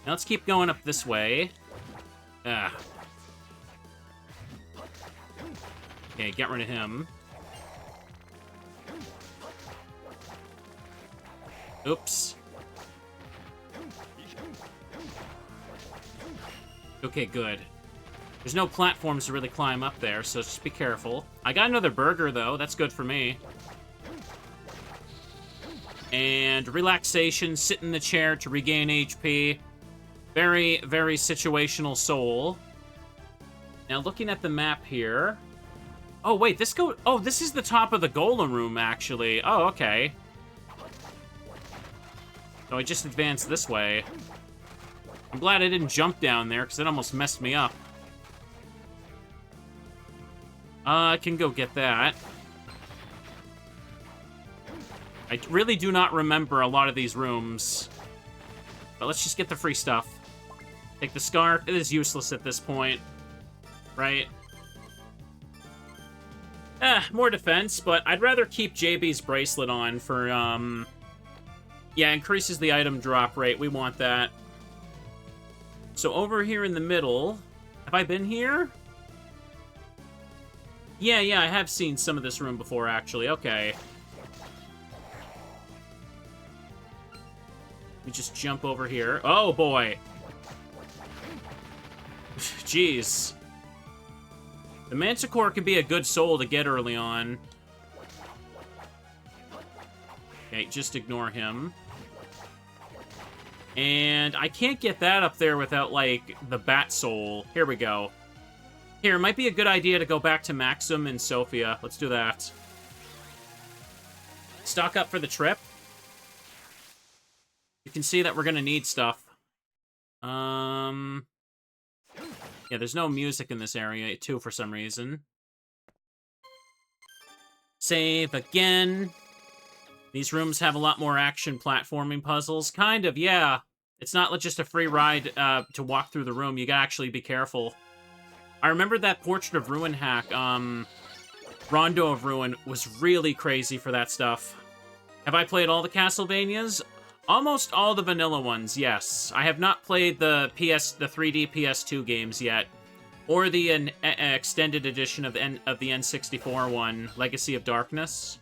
Now let's keep going up this way. Ah. Okay, get rid of him. Oops. Okay, good. There's no platforms to really climb up there, so just be careful. I got another burger, though. That's good for me. And relaxation, sit in the chair to regain HP. Very, very situational soul. Now, looking at the map here... Oh, wait, this is the top of the golem room, actually. Oh, okay. So I just advanced this way. I'm glad I didn't jump down there, because it almost messed me up. I can go get that. I really do not remember a lot of these rooms. But let's just get the free stuff. Take the scarf. It is useless at this point. Right? More defense, but I'd rather keep JB's bracelet on for, yeah, increases the item drop rate. We want that. So over here in the middle... Have I been here? Yeah, I have seen some of this room before, actually. Okay. We just jump over here. Oh, boy. Jeez. The Manticore can be a good soul to get early on. Okay, just ignore him. And I can't get that up there without, like, the Bat Soul. Here we go. Here, it might be a good idea to go back to Maxim and Sophia. Let's do that. Stock up for the trip. You can see that we're going to need stuff. Yeah, there's no music in this area, too, for some reason. Save again. These rooms have a lot more action platforming puzzles. Kind of, yeah. It's not just a free ride to walk through the room. You gotta actually be careful. I remember that Portrait of Ruin hack, Rondo of Ruin, was really crazy for that stuff. Have I played all the Castlevanias? Almost all the vanilla ones, yes. I have not played the 3D PS2 games yet, or the extended edition of the N64 one, Legacy of Darkness.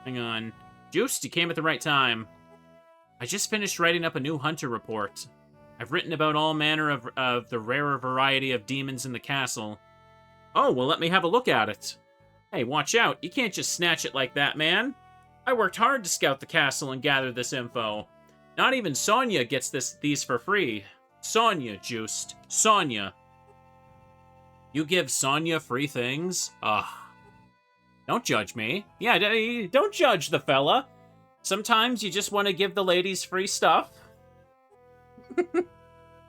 Hang on. Juste, you came at the right time. I just finished writing up a new Hunter report. I've written about all manner of the rarer variety of demons in the castle. Oh, well, let me have a look at it. Hey, watch out. You can't just snatch it like that, man. I worked hard to scout the castle and gather this info. Not even Sonia gets these for free. Sonia, Juste. Sonia. You give Sonia free things? Ugh. Don't judge me. Yeah, don't judge the fella. Sometimes you just want to give the ladies free stuff.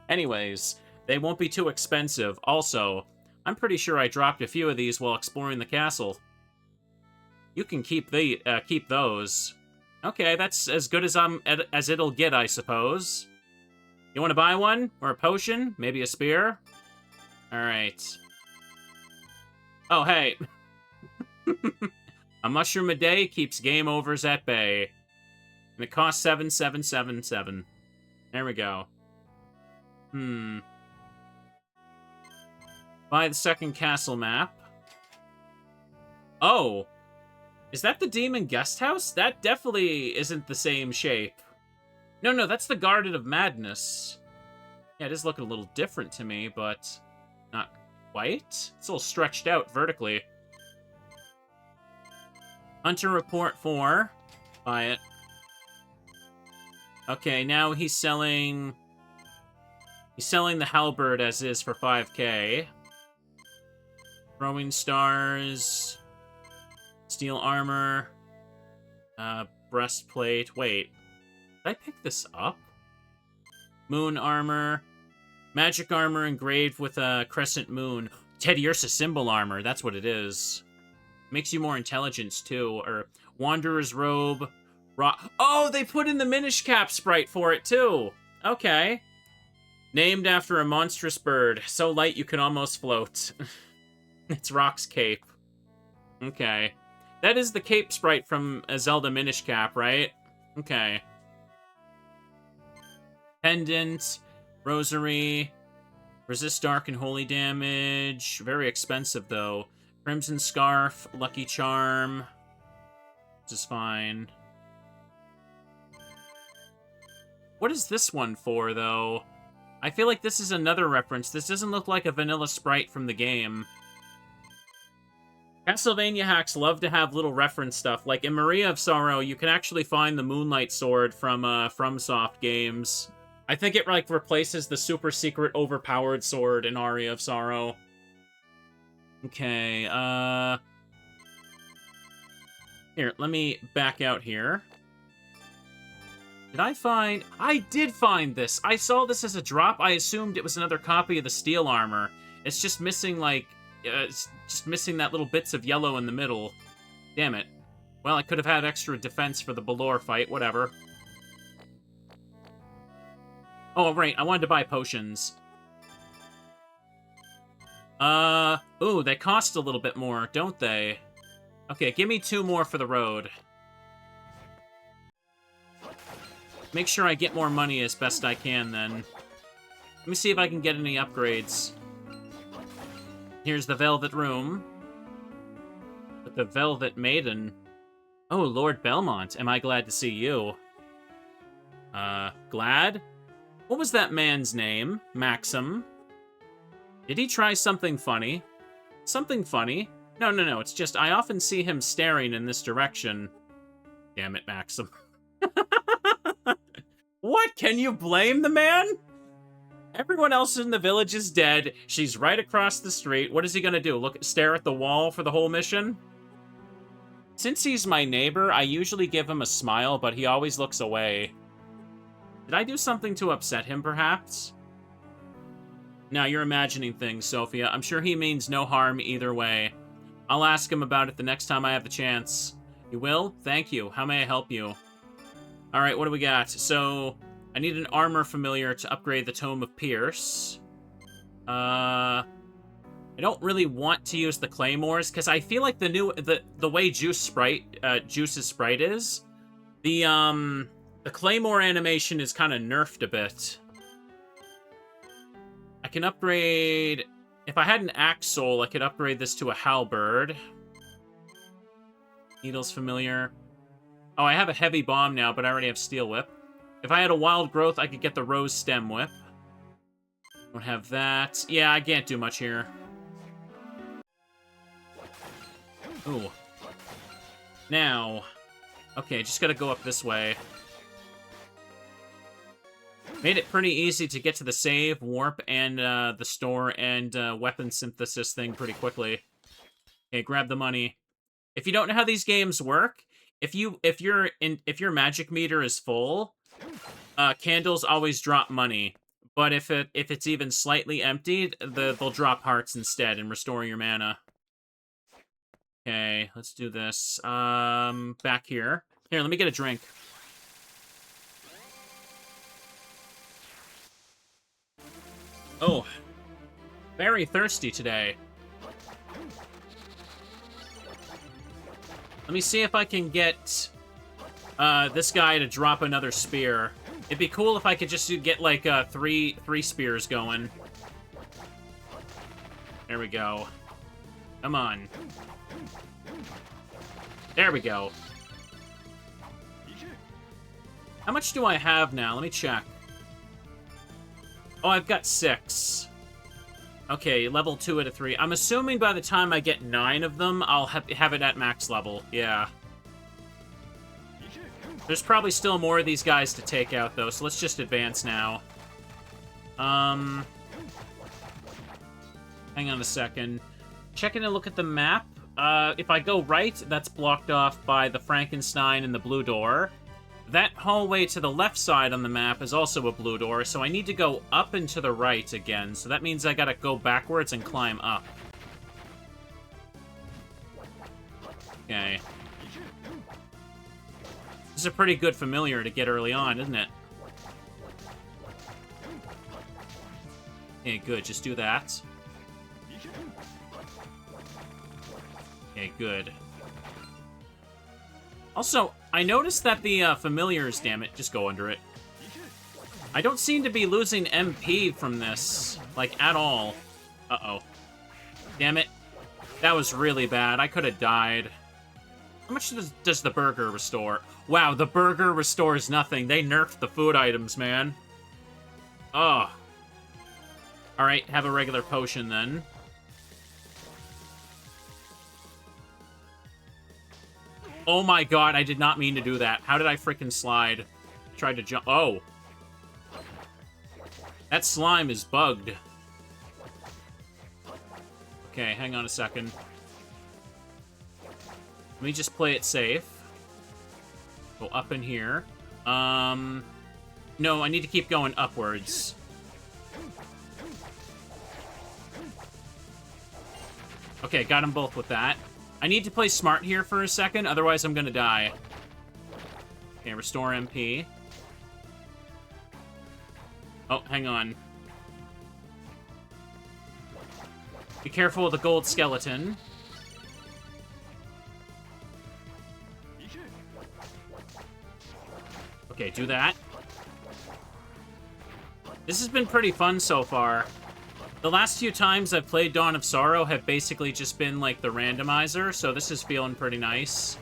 Anyways, they won't be too expensive. Also, I'm pretty sure I dropped a few of these while exploring the castle. You can keep those. Okay, that's as good as it'll get, I suppose. You want to buy one? Or a potion? Maybe a spear? Alright. Oh, hey. A mushroom a day keeps game overs at bay. And it costs 7,777. There we go. Buy the second castle map. Oh! Is that the Demon Guest House? That definitely isn't the same shape. No, that's the Garden of Madness. Yeah, it is looking a little different to me, but not quite. It's a little stretched out vertically. Hunter Report 4. Buy it. Okay, now he's selling... He's selling the halberd as is for 5k. Throwing stars... Steel armor. Breastplate. Wait. Did I pick this up? Moon armor. Magic armor engraved with a crescent moon. Teddy Ursa symbol armor. That's what it is. Makes you more intelligence, too. Or Wanderer's robe. Oh, they put in the Minish Cap sprite for it, too. Okay. Named after a monstrous bird. So light you can almost float. It's Rock's cape. Okay. That is the cape sprite from a Zelda Minish Cap, right? Okay. Pendant. Rosary. Resist dark and holy damage. Very expensive, though. Crimson Scarf. Lucky Charm. This is fine. What is this one for, though? I feel like this is another reference. This doesn't look like a vanilla sprite from the game. Castlevania hacks love to have little reference stuff. Like in Maria of Sorrow, you can actually find the Moonlight Sword from FromSoft games. I think it like replaces the super secret overpowered sword in Aria of Sorrow. Okay, here, let me back out here. Did I find... I did find this! I saw this as a drop. I assumed it was another copy of the steel armor. It's just missing, like... it's just missing that little bits of yellow in the middle. Damn it. Well, I could have had extra defense for the Balor fight. Whatever. Oh, right. I wanted to buy potions. Ooh, they cost a little bit more, don't they? Okay, give me 2 more for the road. Make sure I get more money as best I can, then. Let me see if I can get any upgrades. Here's the Velvet Room. With the Velvet Maiden. Oh, Lord Belmont, am I glad to see you. Glad? What was that man's name? Maxim? Did he try something funny? Something funny? No, it's just I often see him staring in this direction. Damn it, Maxim. What? Can you blame the man? Everyone else in the village is dead. She's right across the street. What is he gonna do? Stare at the wall for the whole mission? Since he's my neighbor, I usually give him a smile, but he always looks away. Did I do something to upset him, perhaps? Now you're imagining things, Sophia. I'm sure he means no harm either way. I'll ask him about it the next time I have the chance. You will? Thank you. How may I help you? Alright, what do we got? So, I need an armor familiar to upgrade the Tome of Pierce. I don't really want to use the Claymores, because I feel like the way Juice's sprite is, the Claymore animation is kind of nerfed a bit. I can upgrade... If I had an Axe Soul, I could upgrade this to a Halberd. Needles familiar. Oh, I have a Heavy Bomb now, but I already have Steel Whip. If I had a Wild Growth, I could get the Rose Stem Whip. Don't have that. Yeah, I can't do much here. Ooh. Now. Okay, just gotta go up this way. Made it pretty easy to get to the save, warp, and the store and weapon synthesis thing pretty quickly. Okay, grab the money. If you don't know how these games work, if your magic meter is full, candles always drop money. But if it's even slightly emptied, they'll drop hearts instead and restore your mana. Okay, let's do this. Back here. Here, let me get a drink. Oh, very thirsty today. Let me see if I can get this guy to drop another spear. It'd be cool if I could just get like three spears going. There we go. Come on. There we go. How much do I have now? Let me check. Oh, I've got 6. Okay, level 2 out of 3. I'm assuming by the time I get 9 of them, I'll have it at max level. Yeah. There's probably still more of these guys to take out, though, so let's just advance now. Hang on a second. Checking a look at the map. If I go right, that's blocked off by the Frankenstein and the blue door. That hallway to the left side on the map is also a blue door, so I need to go up and to the right again. So that means I gotta go backwards and climb up. Okay. This is a pretty good familiar to get early on, isn't it? Okay, good. Just do that. Okay, good. Also, I noticed that the familiars, damn it, just go under it. I don't seem to be losing MP from this, like, at all. Uh-oh. Damn it. That was really bad. I could have died. How much does the burger restore? Wow, the burger restores nothing. They nerfed the food items, man. Oh. Alright, have a regular potion then. Oh my god, I did not mean to do that. How did I freaking slide? Tried to jump. Oh. That slime is bugged. Okay, hang on a second. Let me just play it safe. Go up in here. No, I need to keep going upwards. Okay, got them both with that. I need to play smart here for a second, otherwise I'm gonna die. Okay, restore MP. Oh, hang on. Be careful of the gold skeleton. Okay, do that. This has been pretty fun so far. The last few times I've played Dawn of Sorrow have basically just been, like, the randomizer, so this is feeling pretty nice.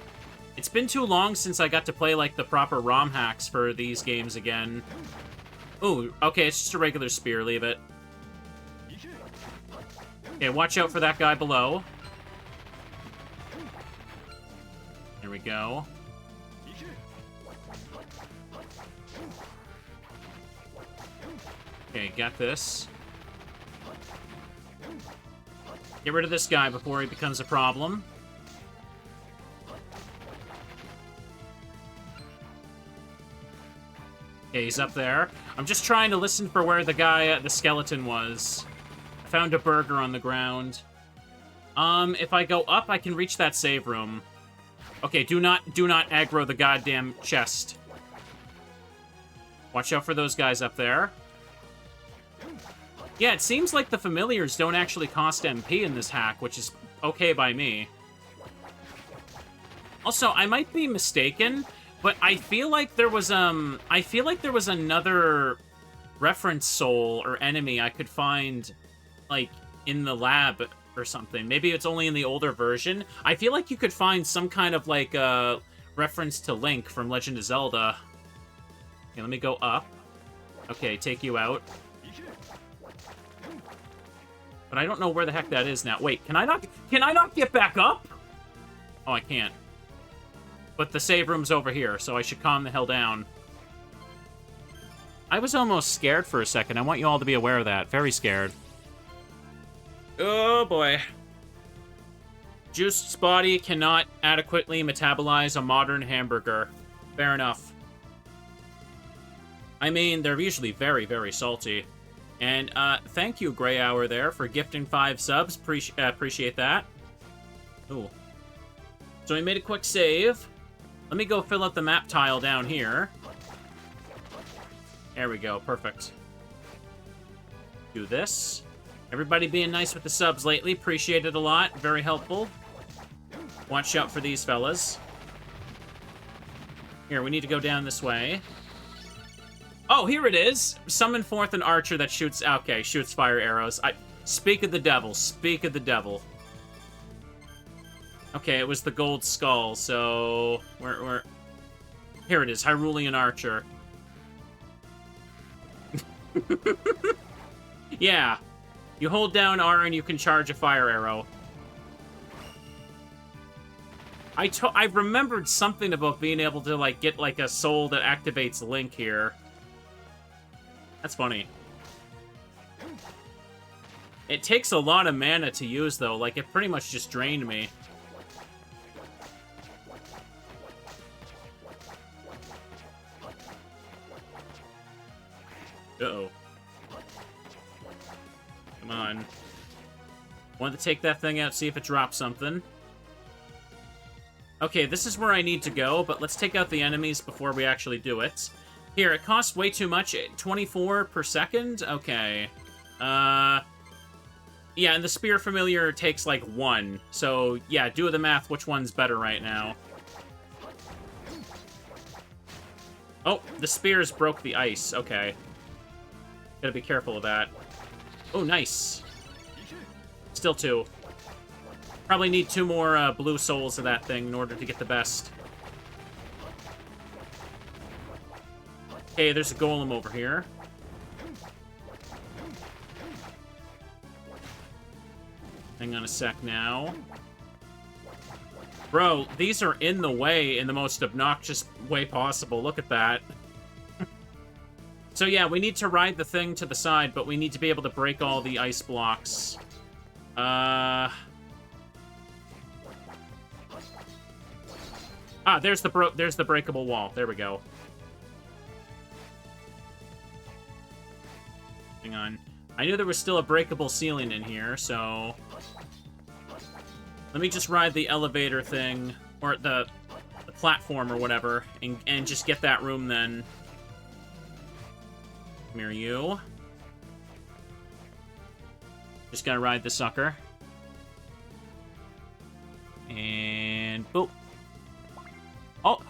It's been too long since I got to play, like, the proper ROM hacks for these games again. Ooh, okay, it's just a regular spear, leave it. Okay, watch out for that guy below. There we go. Okay, got this. Get rid of this guy before he becomes a problem. Okay, he's up there. I'm just trying to listen for where the guy, the skeleton was. I found a burger on the ground. If I go up, I can reach that save room. Okay, do not aggro the goddamn chest. Watch out for those guys up there. Yeah, it seems like the familiars don't actually cost MP in this hack, which is okay by me. Also, I might be mistaken, but I feel like there was another reference soul or enemy I could find, like, in the lab or something. Maybe it's only in the older version. I feel like you could find some kind of, like, reference to Link from Legend of Zelda. Okay, let me go up. Okay, take you out. But I don't know where the heck that is now. Wait, can I not get back up? Oh, I can't. But the save room's over here, so I should calm the hell down. I was almost scared for a second. I want you all to be aware of that. Very scared. Oh, boy. Juice's body cannot adequately metabolize a modern hamburger. Fair enough. I mean, they're usually very, very salty. And, thank you, Grey Hour, there, for gifting 5 subs. Appreciate that. Ooh. So we made a quick save. Let me go fill out the map tile down here. There we go. Perfect. Do this. Everybody being nice with the subs lately. Appreciate it a lot. Very helpful. Watch out for these fellas. Here, we need to go down this way. Oh, here it is. Summon forth an archer that shoots... Okay, shoots fire arrows. Speak of the devil. Speak of the devil. Okay, it was the gold skull, so... Where... Here it is. Hyrulean archer. Yeah. You hold down R and you can charge a fire arrow. I remembered something about being able to, like, get, like, a soul that activates Link here. That's funny. It takes a lot of mana to use, though. Like, it pretty much just drained me. Uh-oh. Come on. Want to take that thing out, see if it drops something. Okay, this is where I need to go, but let's take out the enemies before we actually do it. Here, it costs way too much. 24 per second? Okay. Yeah, and the Spear Familiar takes, like, 1. So, yeah, do the math which one's better right now. Oh, the spears broke the ice. Okay. Gotta be careful of that. Oh, nice. Still 2. Probably need 2 more blue souls of that thing in order to get the best. Okay, there's a golem over here. Hang on a sec now. Bro, these are in the way in the most obnoxious way possible. Look at that. So yeah, we need to ride the thing to the side, but we need to be able to break all the ice blocks. Ah, there's the breakable wall. There we go. Hang on. I knew there was still a breakable ceiling in here, so... Let me just ride the elevator thing, or the platform or whatever, and just get that room then. Come here, you. Just gotta ride the sucker. And boop. Oh,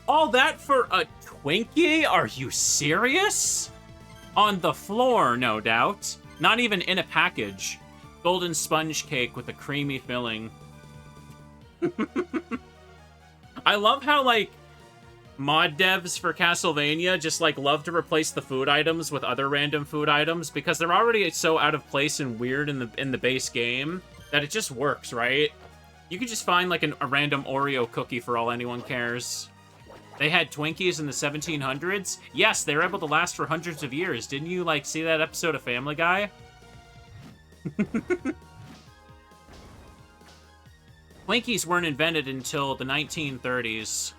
all that for a Twinkie? Are you serious? On the floor, no doubt. Not even in a package. Golden sponge cake with a creamy filling. I love how, like, mod devs for Castlevania just, like, love to replace the food items with other random food items because they're already so out of place and weird in the base game that it just works, right? You could just find, like, a random Oreo cookie for all anyone cares. They had Twinkies in the 1700s. Yes, they were able to last for hundreds of years. Didn't you, like, see that episode of Family Guy? Twinkies weren't invented until the 1930s.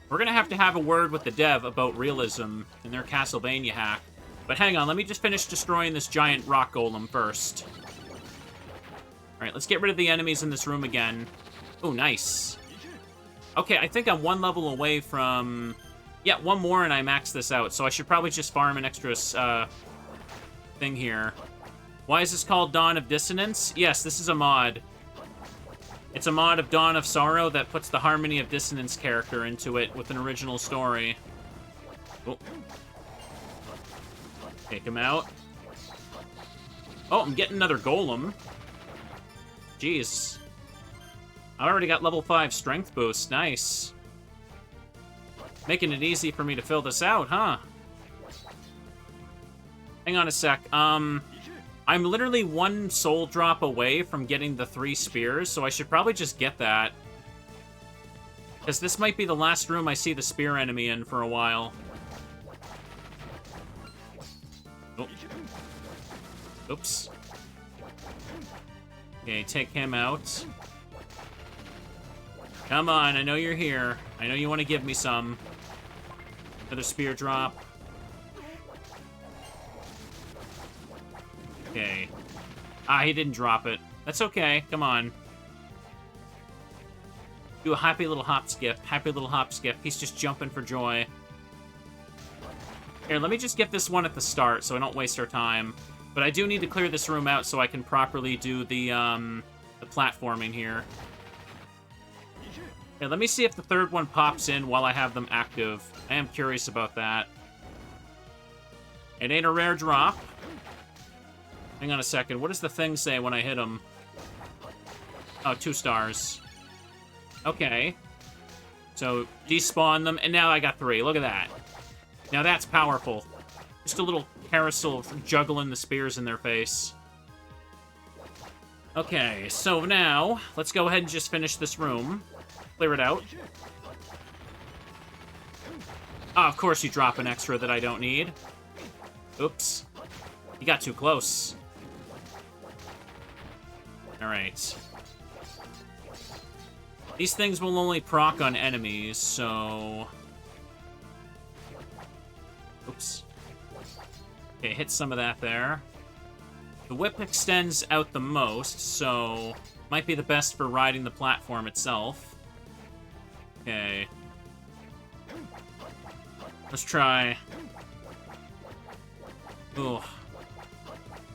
We're gonna have to have a word with the dev about realism in their Castlevania hack. But hang on, let me just finish destroying this giant rock golem first. Alright, let's get rid of the enemies in this room again. Oh, nice. Okay, I think I'm one level away from... Yeah, one more and I max this out, so I should probably just farm an extra thing here. Why is this called Dawn of Dissonance? Yes, this is a mod. It's a mod of Dawn of Sorrow that puts the Harmony of Dissonance character into it with an original story. Oh. Take him out. Oh, I'm getting another golem. Jeez. I already got level 5 strength boost. Nice. Making it easy for me to fill this out, huh? Hang on a sec. I'm literally one soul drop away from getting the 3 spears, so I should probably just get that. Because this might be the last room I see the spear enemy in for a while. Oh. Oops. Okay, take him out. Come on, I know you're here. I know you want to give me some. Another spear drop. Okay. Ah, he didn't drop it. That's okay. Come on. Do a happy little hop skip. Happy little hop skip. He's just jumping for joy. Here, let me just get this one at the start so I don't waste our time. But I do need to clear this room out so I can properly do the platforming here. Okay, let me see if the third one pops in while I have them active. I am curious about that. It ain't a rare drop. Hang on a second. What does the thing say when I hit him? Oh, 2 stars. Okay. So, despawn them, and now I got 3. Look at that. Now that's powerful. Just a little carousel juggling the spears in their face. Okay, so now, let's go ahead and just finish this room. Clear it out. Oh, of course you drop an extra that I don't need. Oops. You got too close. Alright. These things will only proc on enemies, so... Oops. Okay, hit some of that there. The whip extends out the most, so... Might be the best for riding the platform itself. Okay. Let's try... Ooh.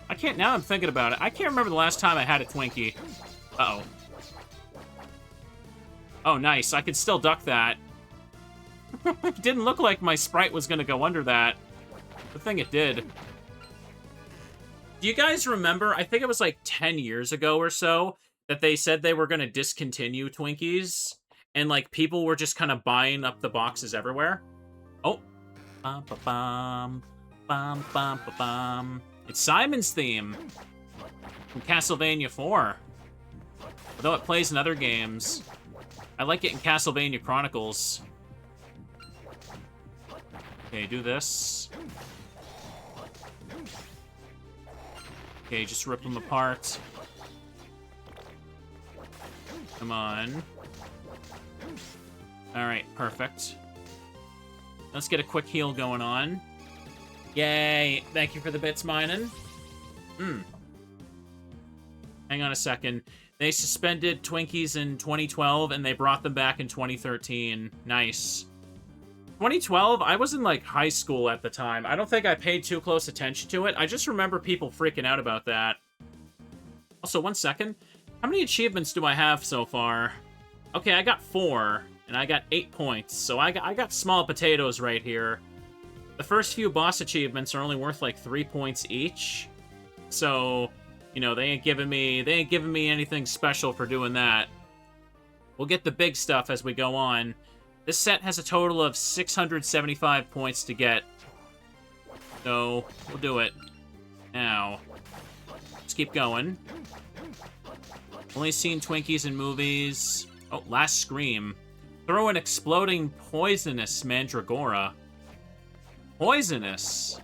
I can't... Now I'm thinking about it. I can't remember the last time I had a Twinkie. Uh-oh. Oh, nice. I could still duck that. It didn't look like my sprite was going to go under that. The thing it did. Do you guys remember, I think it was like 10 years ago or so, that they said they were going to discontinue Twinkies? And, like, people were just kind of buying up the boxes everywhere? Oh. Bum-ba-bum. Bum-bum-ba-bum. It's Simon's theme. From Castlevania 4. Although it plays in other games. I like it in Castlevania Chronicles. Okay, do this. Okay, just rip them apart. Come on. Alright, perfect. Let's get a quick heal going on. Yay! Thank you for the bits, mining. Hang on a second. They suspended Twinkies in 2012, and they brought them back in 2013. Nice. 2012, I was in, like, high school at the time. I don't think I paid too close attention to it. I just remember people freaking out about that. Also, 1 second. How many achievements do I have so far? Okay, I got 4, and I got 8 points, so I got small potatoes right here. The first few boss achievements are only worth, like, 3 points each. So... You know, they ain't giving me anything special for doing that. We'll get the big stuff as we go on. This set has a total of 675 points to get. So, we'll do it. Now, let's keep going. Only seen Twinkies in movies. Oh, Last Scream. Throw an exploding poisonous Mandragora. Poisonous?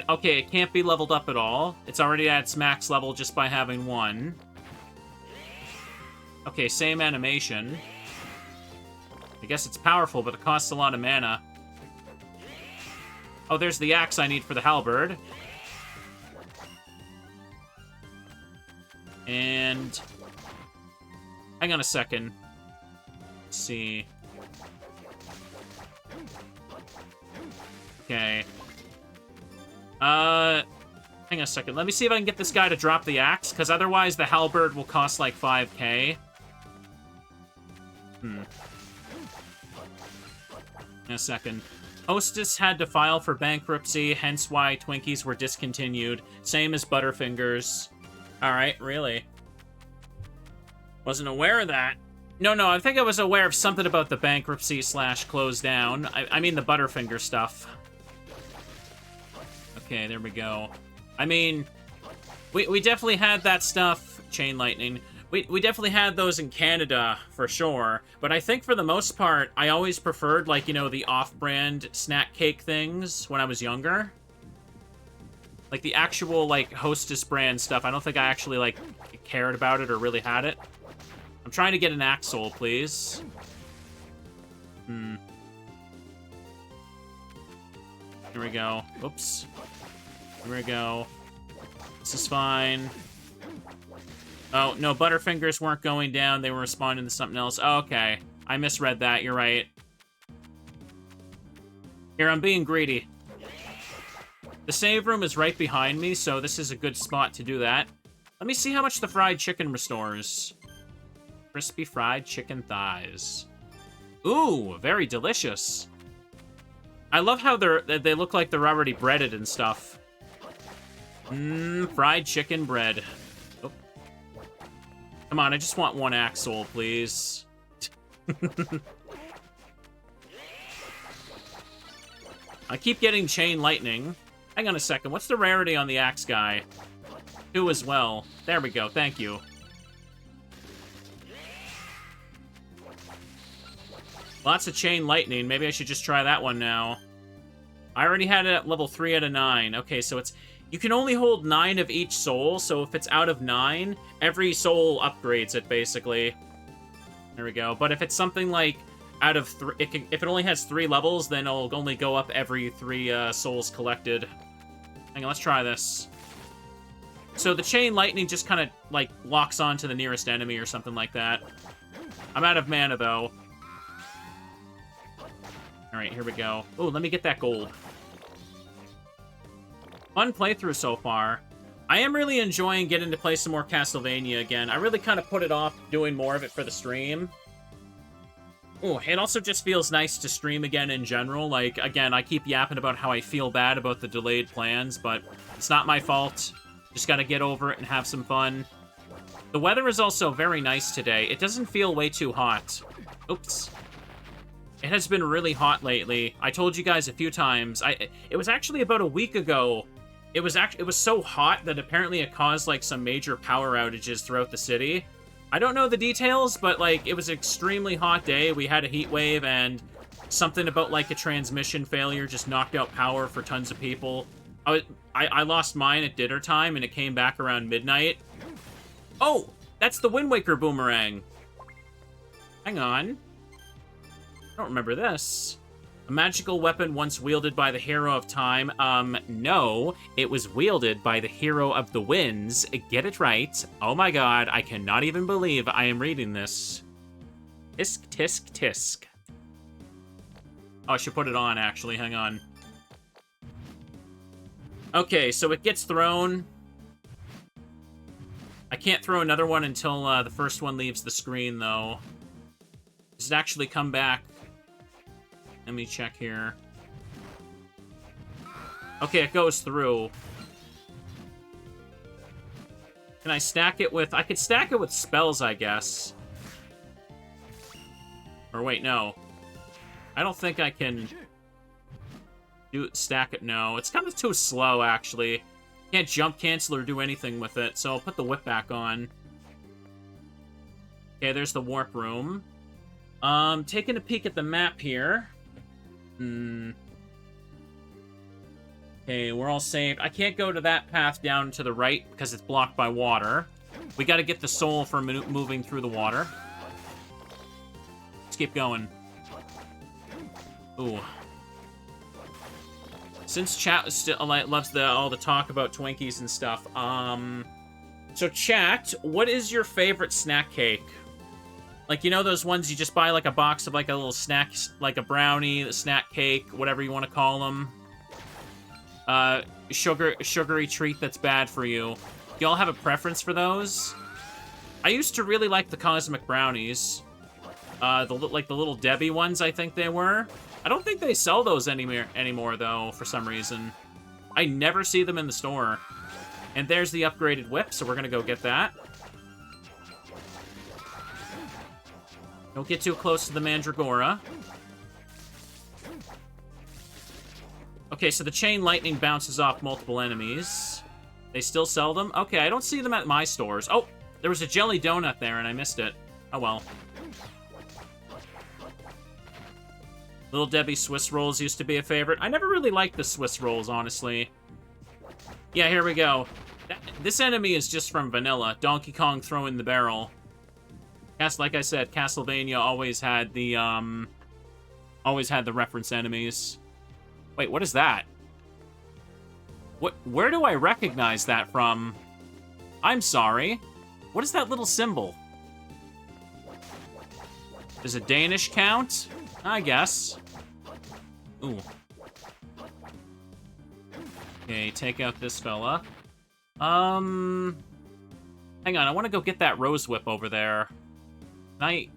Okay, it can't be leveled up at all. It's already at its max level just by having 1. Okay, same animation. I guess it's powerful, but it costs a lot of mana. Oh, there's the axe I need for the halberd. And... hang on a second. Let's see. Okay. Hang on a second. Let me see if I can get this guy to drop the axe, because otherwise the halberd will cost like 5k. In a second. Hostess had to file for bankruptcy, hence why Twinkies were discontinued. Same as Butterfingers. Alright, really? Wasn't aware of that. No, I think I was aware of something about the bankruptcy / close down. I mean the Butterfinger stuff. Okay, there we go. I mean, we definitely had that stuff, Chain Lightning. We definitely had those in Canada, for sure. But I think for the most part, I always preferred, like, you know, the off-brand snack cake things when I was younger. Like, the actual, like, Hostess brand stuff, I don't think I actually, like, cared about it or really had it. I'm trying to get an Axel, please. Here we go. Oops. Here we go. This is fine. Oh, no, Butterfingers weren't going down. They were responding to something else. Oh, okay. I misread that. You're right. Here, I'm being greedy. The save room is right behind me, so this is a good spot to do that. Let me see how much the fried chicken restores. Crispy fried chicken thighs. Ooh, very delicious. I love how they look like they're already breaded and stuff. Fried chicken bread. Oh. Come on, I just want one Axel, please. I keep getting Chain Lightning. Hang on a second, what's the rarity on the axe guy? 2 as well. There we go, thank you. Lots of Chain Lightning. Maybe I should just try that one now. I already had it at level 3 out of 9. Okay, so it's... you can only hold 9 of each soul, so if it's out of 9, every soul upgrades it, basically. There we go. But if it's something like out of 3... if it only has 3 levels, then it'll only go up every 3 souls collected. Hang on, let's try this. So the Chain Lightning just kind of, like, locks on to the nearest enemy or something like that. I'm out of mana, though. Alright, here we go. Oh, let me get that gold. Fun playthrough so far. I am really enjoying getting to play some more Castlevania again. I really kind of put it off doing more of it for the stream. Oh, it also just feels nice to stream again in general. Like, again, I keep yapping about how I feel bad about the delayed plans, but it's not my fault. Just gotta get over it and have some fun. The weather is also very nice today. It doesn't feel way too hot. Oops. It has been really hot lately. I told you guys a few times. It was actually about a week ago. It was so hot that apparently it caused like some major power outages throughout the city. I don't know the details, but like it was an extremely hot day. We had a heat wave and something about like a transmission failure just knocked out power for tons of people. I lost mine at dinner time and it came back around midnight. Oh, that's the Wind Waker boomerang. Hang on. I don't remember this. A magical weapon once wielded by the hero of time. No. It was wielded by the hero of the winds. Get it right. Oh my god, I cannot even believe I am reading this. Tisk, tisk, tisk. Oh, I should put it on, actually. Hang on. Okay, so it gets thrown. I can't throw another one until the first one leaves the screen, though. Does it actually come back? Let me check here. Okay, it goes through. Can I stack it with... I could stack it with spells, I guess. Or wait, no. I don't think I can... stack it, no. It's kind of too slow, actually. Can't jump cancel or do anything with it, so I'll put the whip back on. Okay, there's the warp room. Taking a peek at the map here. Okay, we're all saved. I can't go to that path down to the right because it's blocked by water. We gotta get the soul for moving through the water. Let's keep going. Ooh. Since chat still loves all the talk about Twinkies and stuff, so chat, what is your favorite snack cake? Like, you know those ones you just buy like a box of like a little snack, like a brownie, a snack cake, whatever you want to call them. Sugary treat that's bad for you. Do y'all have a preference for those? I used to really like the cosmic brownies. The little Debbie ones, I think they were. I don't think they sell those anymore though, for some reason. I never see them in the store. And there's the upgraded whip, so we're gonna go get that. Don't get too close to the Mandragora. Okay, so the chain lightning bounces off multiple enemies. They still sell them? Okay, I don't see them at my stores. Oh, there was a jelly donut there and I missed it. Oh well. Little Debbie Swiss rolls used to be a favorite. I never really liked the Swiss rolls, honestly. Yeah, here we go. This enemy is just from vanilla. Donkey Kong throwing the barrel. Like I said, Castlevania always had the reference enemies. Wait, what is that? Where do I recognize that from? I'm sorry. What is that little symbol? Does a Danish count? I guess. Ooh. Okay, take out this fella. Hang on, I want to go get that rose whip over there. I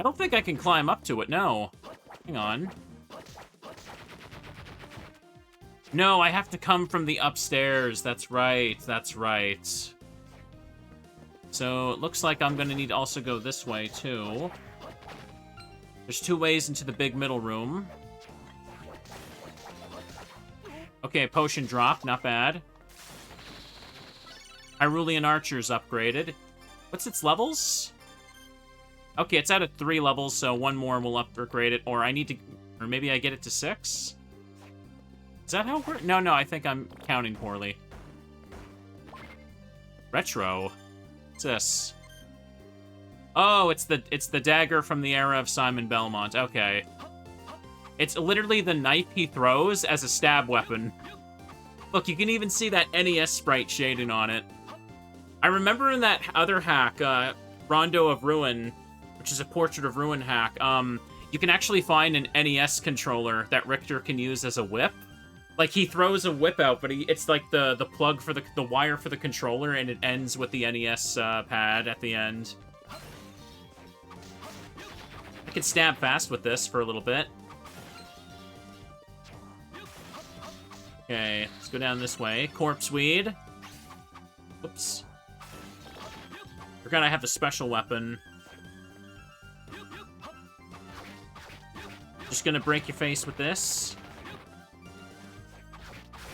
don't think I can climb up to it, no. Hang on. No, I have to come from the upstairs. That's right, that's right. So, it looks like I'm gonna need to also go this way, too. There's 2 ways into the big middle room. Okay, potion drop, not bad. Hyrulean Archer's upgraded. What's its levels? Okay, it's out of 3 levels, so 1 more will upgrade it, or maybe I get it to 6? Is that how it works? No, I think I'm counting poorly. Retro? What's this? Oh, it's the dagger from the era of Simon Belmont. Okay. It's literally the knife he throws as a stab weapon. Look, you can even see that NES sprite shading on it. I remember in that other hack, Rondo of Ruin, which is a Portrait of Ruin hack, you can actually find an NES controller that Richter can use as a whip. Like, he throws a whip out, but it's like the plug for the wire for the controller, and it ends with the NES pad at the end. I can stab fast with this for a little bit. Okay, let's go down this way. Corpse Weed. Oops. Forgot I have the special weapon. Just gonna break your face with this.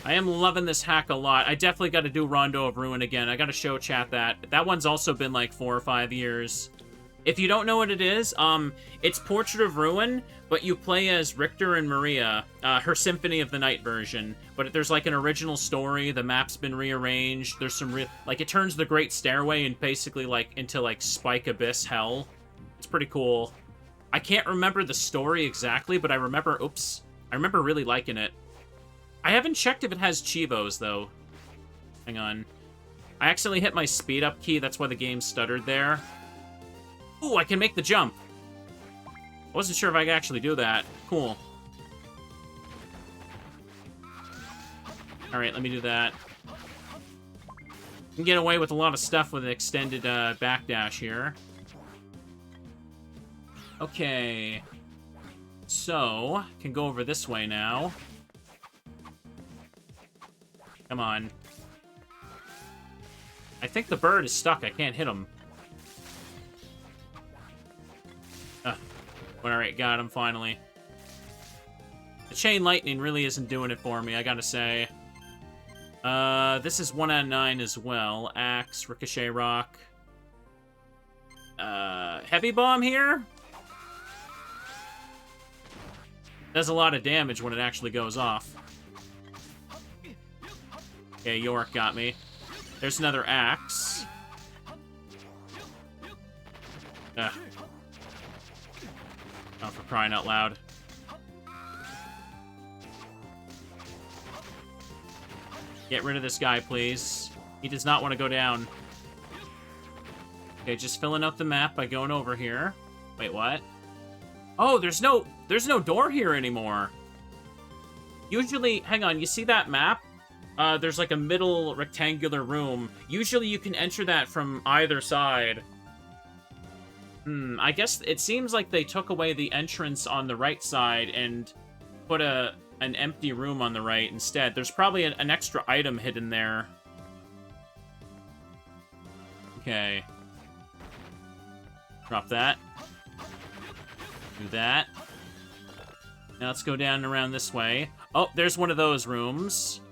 I am loving this hack a lot. I definitely got to do Rondo of Ruin again. I got to show chat that. That one's also been like 4 or 5 years. If you don't know what it is, it's Portrait of Ruin, but you play as Richter and Maria, her Symphony of the Night version. But there's like an original story. The map's been rearranged. There's some it turns the Great Stairway and basically into Spike Abyss Hell. It's pretty cool. I can't remember the story exactly, but I remember really liking it. I haven't checked if it has Chivos, though. Hang on. I accidentally hit my speed up key, that's why the game stuttered there. Ooh, I can make the jump. I wasn't sure if I could actually do that. Cool. Alright, let me do that. You can get away with a lot of stuff with an extended backdash here. Okay. So, can go over this way now. Come on. I think the bird is stuck. I can't hit him. Alright, got him finally. The chain lightning really isn't doing it for me, I gotta say. This is 1 out of 9 as well. Axe, Ricochet Rock. Heavy Bomb here? Does a lot of damage when it actually goes off. Okay, York got me. There's another axe. Ugh. Oh, for crying out loud. Get rid of this guy, please. He does not want to go down. Okay, just filling out the map by going over here. Wait, what? Oh, there's no door here anymore. Usually, hang on, you see that map? There's like a middle rectangular room. Usually you can enter that from either side. I guess it seems like they took away the entrance on the right side and put an empty room on the right instead. There's probably an extra item hidden there. Okay. Drop that. Do that. Now let's go down and around this way. Oh, there's one of those rooms.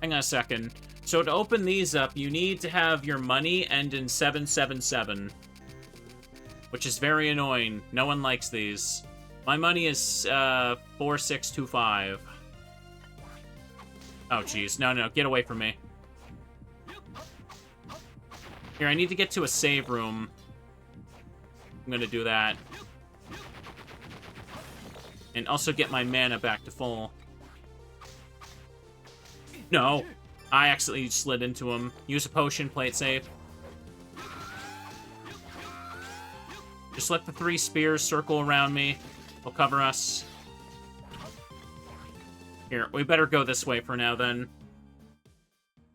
Hang on a second. So to open these up, you need to have your money end in 777. Which is very annoying. No one likes these. My money is 4625. Oh, jeez. No, get away from me. Here, I need to get to a save room. I'm gonna do that. And also get my mana back to full. No. I accidentally slid into him. Use a potion, play it safe. Just let the 3 spears circle around me. They'll cover us. Here, we better go this way for now, then.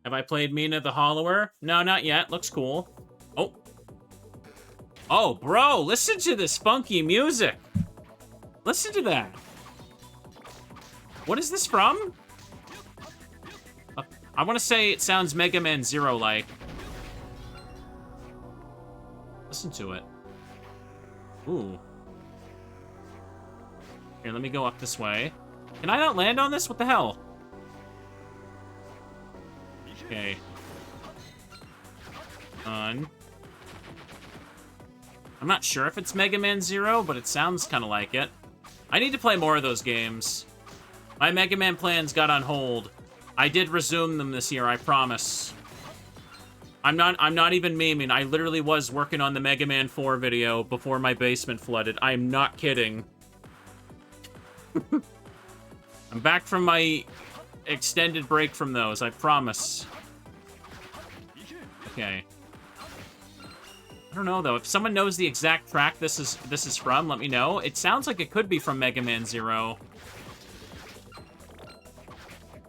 Have I played Mina the Hollower? No, not yet. Looks cool. Oh. Oh, bro, listen to this funky music. Listen to that. What is this from? I want to say it sounds Mega Man Zero-like. Listen to it. Ooh. Here, let me go up this way. Can I not land on this? What the hell? Okay. I'm not sure if it's Mega Man Zero, but it sounds kind of like it. I need to play more of those games. My Mega Man plans got on hold. I did resume them this year, I promise. I'm not even memeing. I literally was working on the Mega Man 4 video before my basement flooded. I'm not kidding. I'm back from my extended break from those, I promise. Okay. I don't know though. If someone knows the exact track this is from, let me know. It sounds like it could be from Mega Man Zero.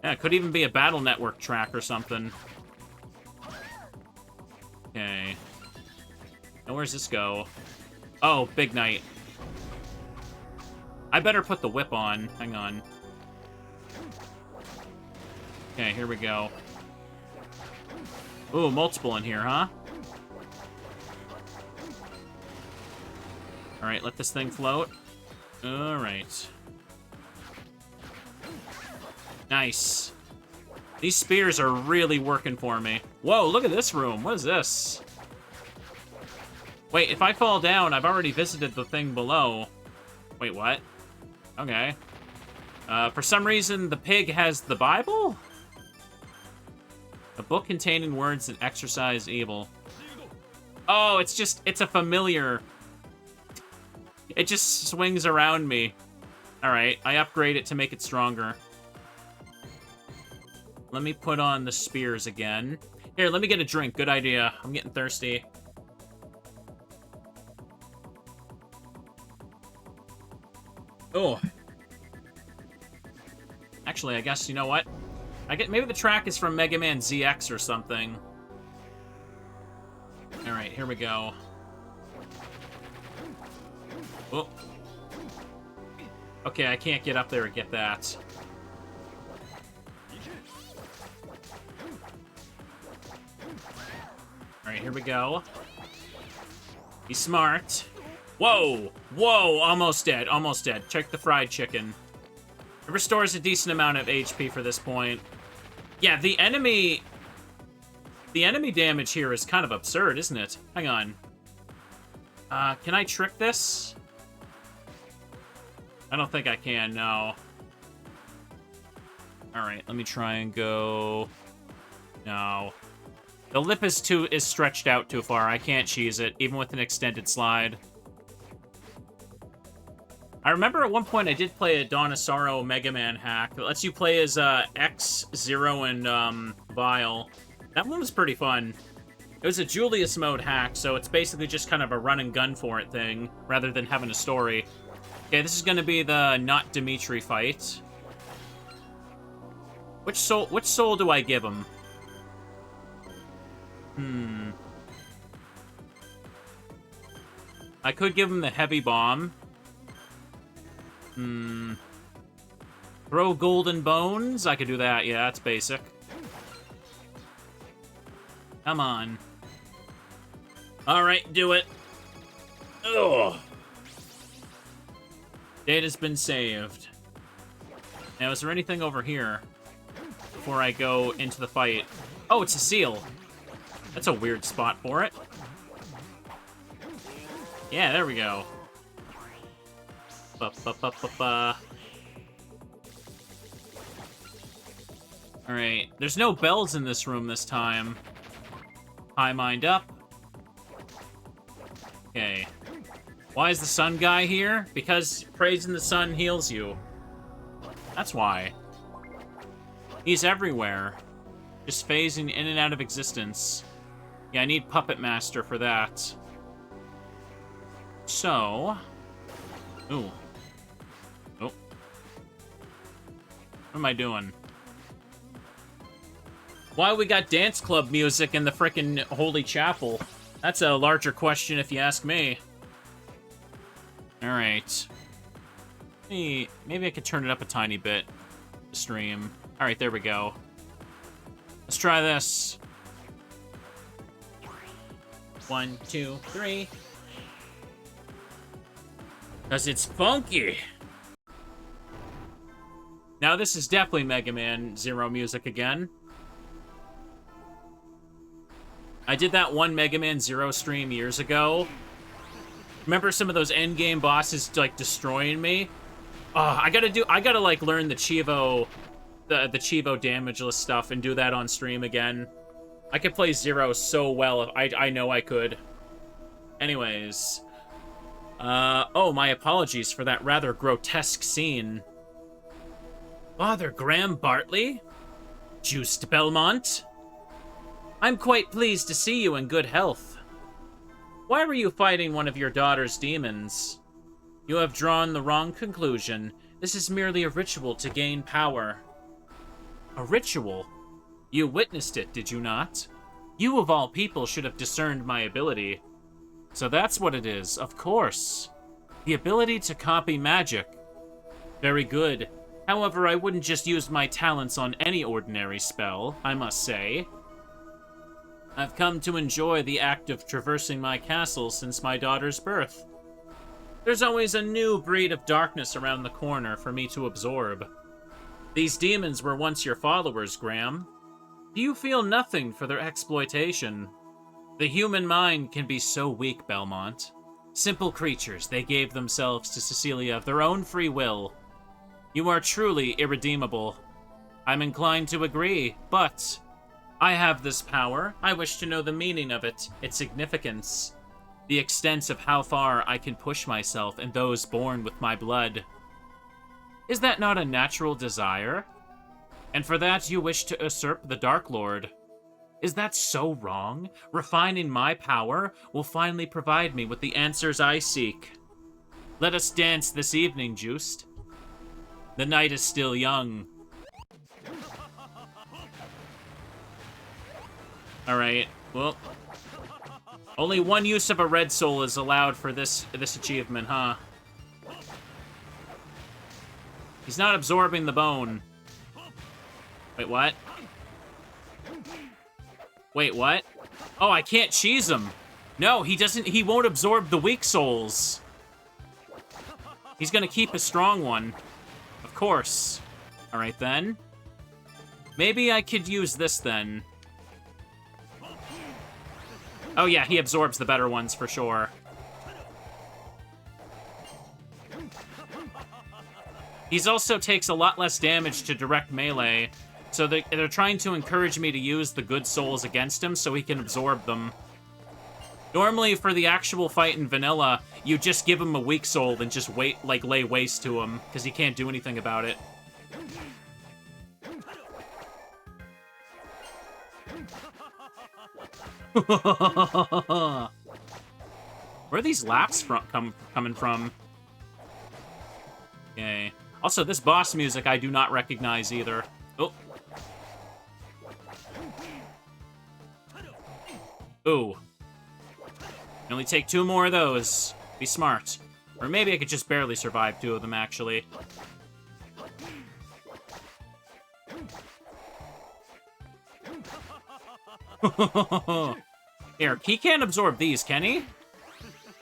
Yeah, it could even be a Battle Network track or something. Okay. Now where's this go? Oh, Big Night. I better put the whip on. Hang on. Okay, here we go. Ooh, multiple in here, huh? Alright, let this thing float. Alright. Nice. These spears are really working for me. Whoa, look at this room. What is this? Wait, if I fall down, I've already visited the thing below. Wait, what? Okay. For some reason, the pig has the Bible? A book containing words that exorcise evil. Oh, it's a familiar. It just swings around me. Alright, I upgrade it to make it stronger. Let me put on the spears again. Here, let me get a drink. Good idea. I'm getting thirsty. Oh. Actually, I guess, you know what? Maybe the track is from Mega Man ZX or something. Alright, here we go. Oh. Okay, I can't get up there and get that. Alright, here we go. Be smart. Whoa! Whoa! Almost dead. Almost dead. Check the fried chicken. It restores a decent amount of HP for this point. Yeah, the enemy damage here is kind of absurd, isn't it? Hang on. Can I trick this? I don't think I can, no. Alright, let me try and go... No. The lip is stretched out too far. I can't cheese it, even with an extended slide. I remember at one point I did play a Donisaro Mega Man hack that lets you play as X, Zero, and Vile. That one was pretty fun. It was a Julius mode hack, so it's basically just kind of a run and gun for it thing, rather than having a story. Okay, this is gonna be the not Dimitri fight. Which soul do I give him? I could give him the heavy bomb. Throw golden bones? I could do that, yeah, that's basic. Come on. Alright, do it. Ugh. Data's been saved. Now, is there anything over here before I go into the fight? Oh, it's a seal. That's a weird spot for it. Yeah, there we go. Alright, there's no bells in this room this time. High mind up. Okay. Why is the sun guy here? Because praising the sun heals you. That's why. He's everywhere. Just phasing in and out of existence. Yeah, I need Puppet Master for that. So... Ooh. Oh. What am I doing? Why we got dance club music in the frickin' Holy Chapel? That's a larger question if you ask me. Alright. Maybe I could turn it up a tiny bit. The stream. Alright, there we go. Let's try this. 1, 2, 3. 'Cause it's funky. Now this is definitely Mega Man Zero music again. I did that one Mega Man Zero stream years ago. Remember some of those endgame bosses like destroying me? Oh, I gotta like learn the Chivo, the Chivo damageless stuff and do that on stream again. I could play Zero so well if I know I could. Anyways, oh, my apologies for that rather grotesque scene. Father Graham Bartley? Juste Belmont? I'm quite pleased to see you in good health. Why were you fighting one of your daughter's demons? You have drawn the wrong conclusion. This is merely a ritual to gain power. A ritual? You witnessed it, did you not? You of all people should have discerned my ability. So that's what it is, of course. The ability to copy magic. Very good. However, I wouldn't just use my talents on any ordinary spell, I must say. I've come to enjoy the act of traversing my castle since my daughter's birth. There's always a new breed of darkness around the corner for me to absorb. These demons were once your followers, Graham. Do you feel nothing for their exploitation? The human mind can be so weak, Belmont. Simple creatures, they gave themselves to Cecilia of their own free will. You are truly irredeemable. I'm inclined to agree, but... I have this power. I wish to know the meaning of it, its significance, the extent of how far I can push myself and those born with my blood. Is that not a natural desire? And for that you wish to usurp the Dark Lord. Is that so wrong? Refining my power will finally provide me with the answers I seek. Let us dance this evening, Juste. The night is still young. Alright, well, only one use of a red soul is allowed for this achievement, huh? He's not absorbing the bone. Wait, what? Wait, what? Oh, I can't cheese him. No, he won't absorb the weak souls. He's gonna keep a strong one. Of course. Alright then. Maybe I could use this then. Oh yeah, he absorbs the better ones for sure. He's also takes a lot less damage to direct melee, so they're trying to encourage me to use the good souls against him so he can absorb them. Normally, for the actual fight in vanilla, you just give him a weak soul and just lay waste to him, because he can't do anything about it. Where are these laughs coming from? Okay. Also, this boss music I do not recognize either. Oh. Ooh. Can only take 2 more of those. Be smart. Or maybe I could just barely survive 2 of them, actually. Here, he can't absorb these, can he?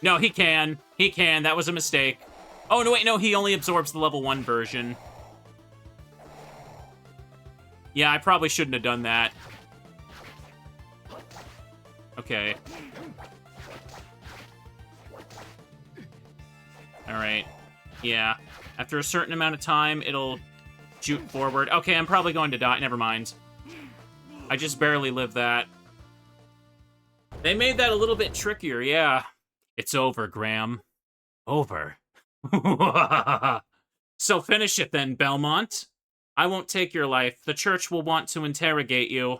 No, he can. He can. That was a mistake. Oh, no, wait, no, he only absorbs the level 1 version. Yeah, I probably shouldn't have done that. Okay. Alright. Yeah. After a certain amount of time, it'll shoot forward. Okay, I'm probably going to die. Never mind. I just barely lived that. They made that a little bit trickier, yeah. It's over, Graham. Over. So finish it then, Belmont. I won't take your life. The church will want to interrogate you.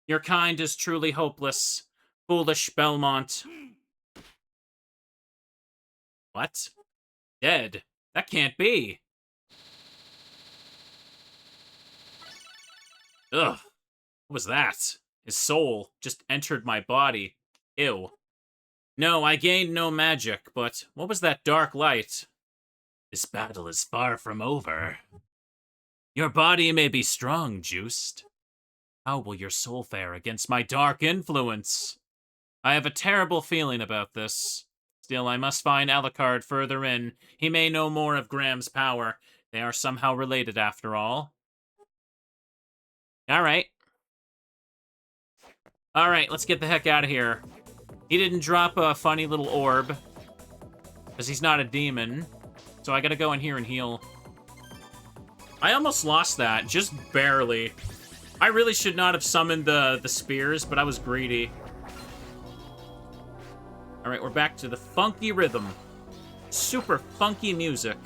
Your kind is truly hopeless. Foolish Belmont. What? Dead? That can't be. Ugh. What was that? His soul just entered my body. Ew. No, I gained no magic, but what was that dark light? This battle is far from over. Your body may be strong, Juste. How will your soul fare against my dark influence? I have a terrible feeling about this. Still, I must find Alucard further in. He may know more of Graham's power. They are somehow related, after all. Alright. Alright, let's get the heck out of here. He didn't drop a funny little orb, because he's not a demon. So I gotta go in here and heal. I almost lost that, just barely. I really should not have summoned the spears, but I was greedy. Alright, we're back to the funky rhythm. Super funky music.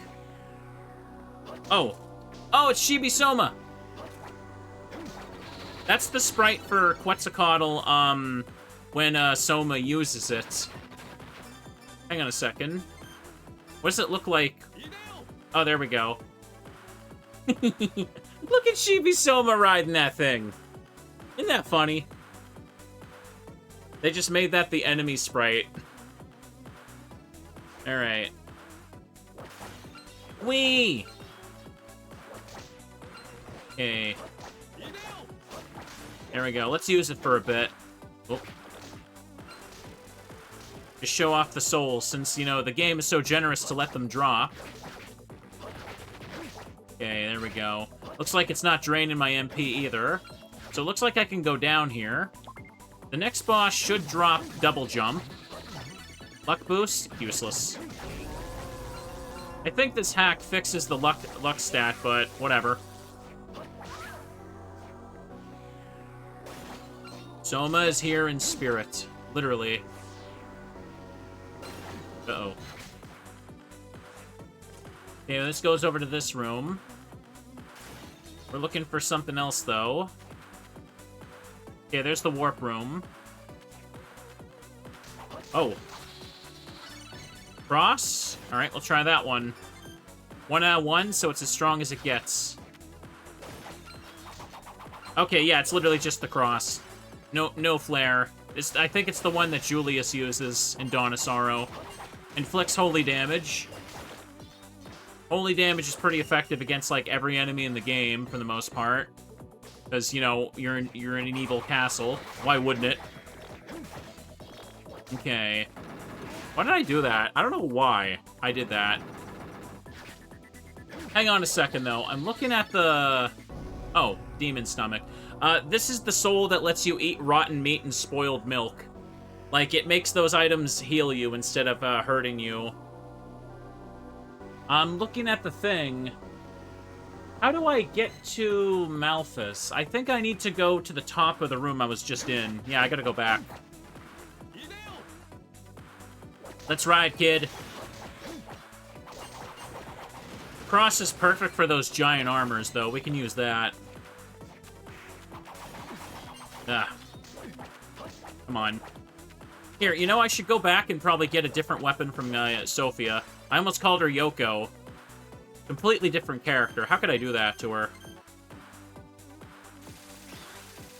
Oh. Oh, it's Chibi Soma! That's the sprite for Quetzalcoatl, when Soma uses it. Hang on a second. What does it look like? Oh, there we go. Look at Chibi Soma riding that thing. Isn't that funny? They just made that the enemy sprite. Alright. Whee! Okay. There we go. Let's use it for a bit. Oh. Just show off the souls, since, you know, the game is so generous to let them drop. Okay, there we go. Looks like it's not draining my MP either. So it looks like I can go down here. The next boss should drop double jump. Luck boost? Useless. I think this hack fixes the luck stat, but whatever. Soma is here in spirit. Literally. Uh-oh. Okay, this goes over to this room. We're looking for something else, though. Okay, there's the warp room. Oh. Cross? Alright, we'll try that one. 1 out of 1, so it's as strong as it gets. Okay, yeah, it's literally just the cross. No flare. I think it's the one that Julius uses in Dawn of Sorrow. Inflicts holy damage. Holy damage is pretty effective against, like, every enemy in the game, for the most part. Because, you know, you're in an evil castle. Why wouldn't it? Okay. Why did I do that? I don't know why I did that. Hang on a second, though. I'm looking at the... Oh, demon stomach. This is the soul that lets you eat rotten meat and spoiled milk. Like, it makes those items heal you instead of hurting you. I'm looking at the thing. How do I get to Malthus? I think I need to go to the top of the room I was just in. Yeah, I gotta go back. Let's ride, kid. Cross is perfect for those giant armors, though. We can use that. Ah. Come on. Here, you know, I should go back and probably get a different weapon from Sophia. I almost called her Yoko. Completely different character. How could I do that to her?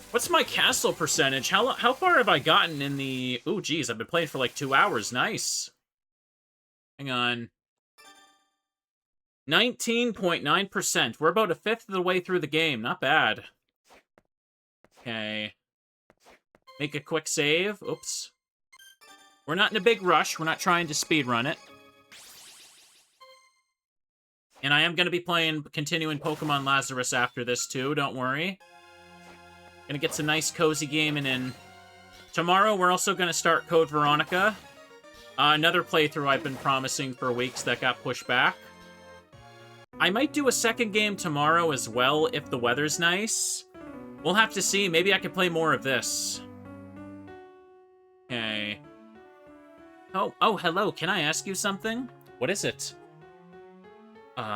What's my castle percentage? How far have I gotten in the... Ooh, geez, I've been playing for like 2 hours. Nice. Hang on. 19.9%. We're about a fifth of the way through the game. Not bad. Okay. Make a quick save. Oops. We're not in a big rush. We're not trying to speedrun it. And I am going to be continuing Pokemon Lazarus after this, too. Don't worry. Gonna get some nice, cozy gaming in. Tomorrow, we're also going to start Code Veronica. Another playthrough I've been promising for weeks that got pushed back. I might do a second game tomorrow as well, if the weather's nice. We'll have to see. Maybe I could play more of this. Okay. Oh, hello. Can I ask you something? What is it?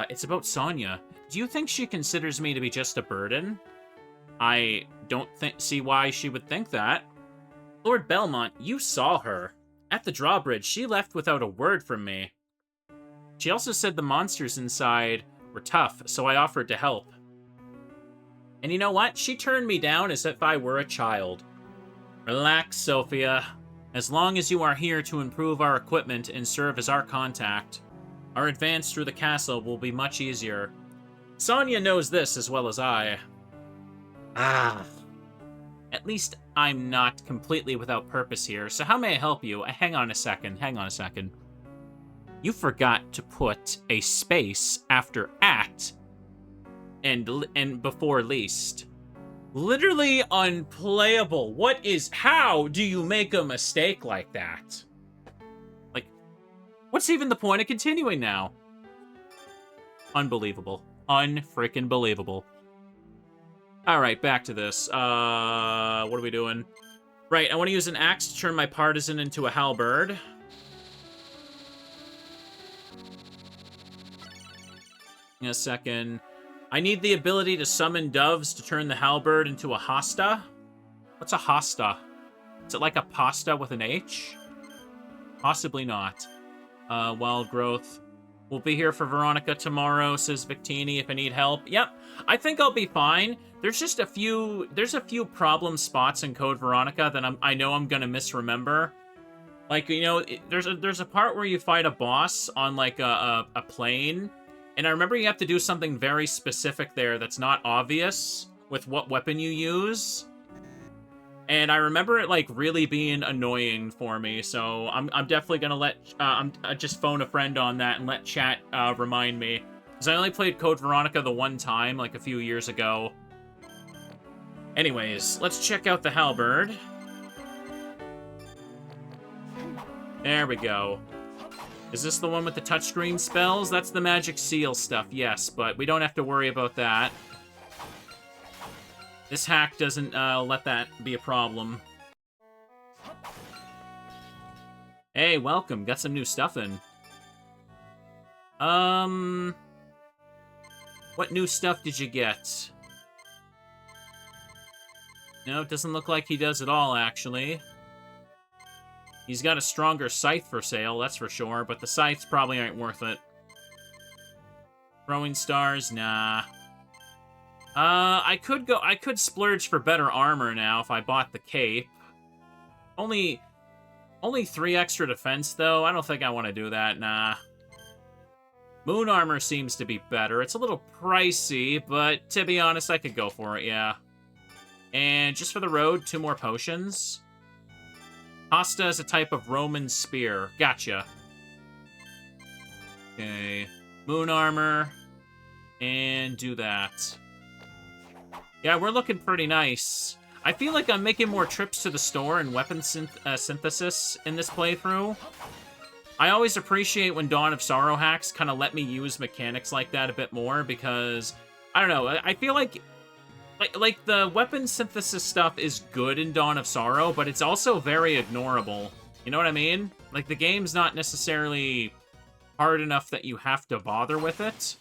It's about Sonia. Do you think she considers me to be just a burden? I don't see why she would think that. Lord Belmont, you saw her. At the drawbridge, she left without a word from me. She also said the monsters inside were tough, so I offered to help. And you know what? She turned me down as if I were a child. Relax, Sophia. As long as you are here to improve our equipment and serve as our contact, our advance through the castle will be much easier. Sonia knows this as well as I. At least I'm not completely without purpose here, so how may I help you? Hang on a second. You forgot to put a space after at and before least. Literally unplayable. How do you make a mistake like that? Like, what's even the point of continuing now? Unbelievable. Unfreaking believable. Alright, back to this. What are we doing? Right, I want to use an axe to turn my partisan into a halberd. In a second. I need the ability to summon doves to turn the halberd into a hosta. What's a hosta? Is it like a pasta with an H? Possibly not. Wild growth. We'll be here for Veronica tomorrow, says Victini, if I need help. Yep, I think I'll be fine. There's just a few problem spots in Code Veronica that I know I'm gonna misremember. Like, you know, there's a part where you fight a boss on like a plane, and I remember you have to do something very specific there that's not obvious with what weapon you use. And I remember it, like, really being annoying for me, so I'm definitely gonna just phone a friend on that and let chat remind me. Because I only played Code Veronica the one time, like, a few years ago. Anyways, let's check out the halberd. There we go. Is this the one with the touchscreen spells? That's the magic seal stuff, yes, but we don't have to worry about that. This hack doesn't let that be a problem. Hey, welcome. Got some new stuff in. What new stuff did you get? No, it doesn't look like he does at all, actually. He's got a stronger scythe for sale, that's for sure, but the scythes probably aren't worth it. Throwing stars? Nah. I could splurge for better armor now if I bought the cape. Only 3 extra defense, though. I don't think I want to do that, nah. Moon armor seems to be better. It's a little pricey, but to be honest, I could go for it, yeah. And just for the road, 2 more potions. Hosta is a type of Roman spear. Gotcha. Okay. Moon armor. And do that. Yeah, we're looking pretty nice. I feel like I'm making more trips to the store and weapon synthesis in this playthrough. I always appreciate when Dawn of Sorrow hacks kind of let me use mechanics like that a bit more because, I don't know, I feel like the weapon synthesis stuff is good in Dawn of Sorrow, but it's also very ignorable. You know what I mean? Like, the game's not necessarily hard enough that you have to bother with it.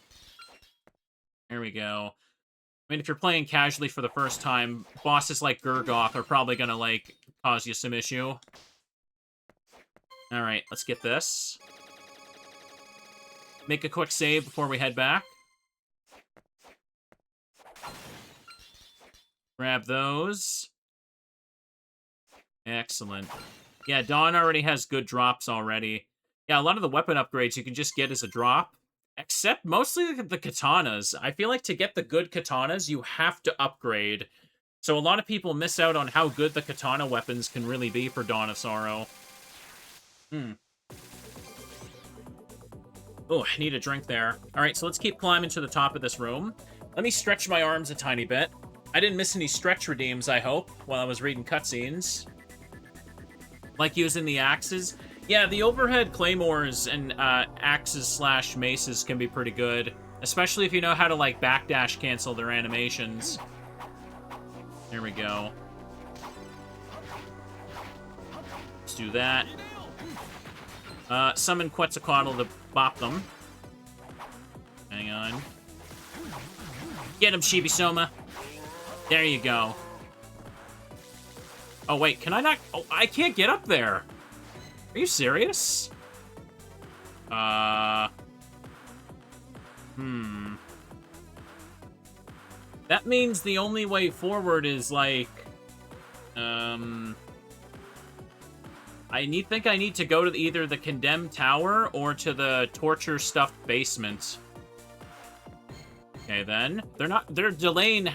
There we go. I mean, if you're playing casually for the first time, bosses like Gurgoth are probably gonna, like, cause you some issue. Alright, let's get this. Make a quick save before we head back. Grab those. Excellent. Yeah, Dawn already has good drops already. Yeah, a lot of the weapon upgrades you can just get as a drop. Except mostly the katanas. I feel like to get the good katanas, you have to upgrade. So a lot of people miss out on how good the katana weapons can really be for Dawn of Sorrow. Oh, I need a drink there. Alright, so let's keep climbing to the top of this room. Let me stretch my arms a tiny bit. I didn't miss any stretch redeems, I hope, while I was reading cutscenes. Like using the axes. Yeah, the overhead claymores and axes slash maces can be pretty good. Especially if you know how to, like, backdash cancel their animations. There we go. Let's do that. Summon Quetzalcoatl to bop them. Hang on. Get him, Shibisoma. There you go. Oh, wait, can I not? Oh, I can't get up there. Are you serious? That means the only way forward is, like, I think I need to go to either the Condemned Tower or to the torture-stuffed basement. Okay, then. They're delaying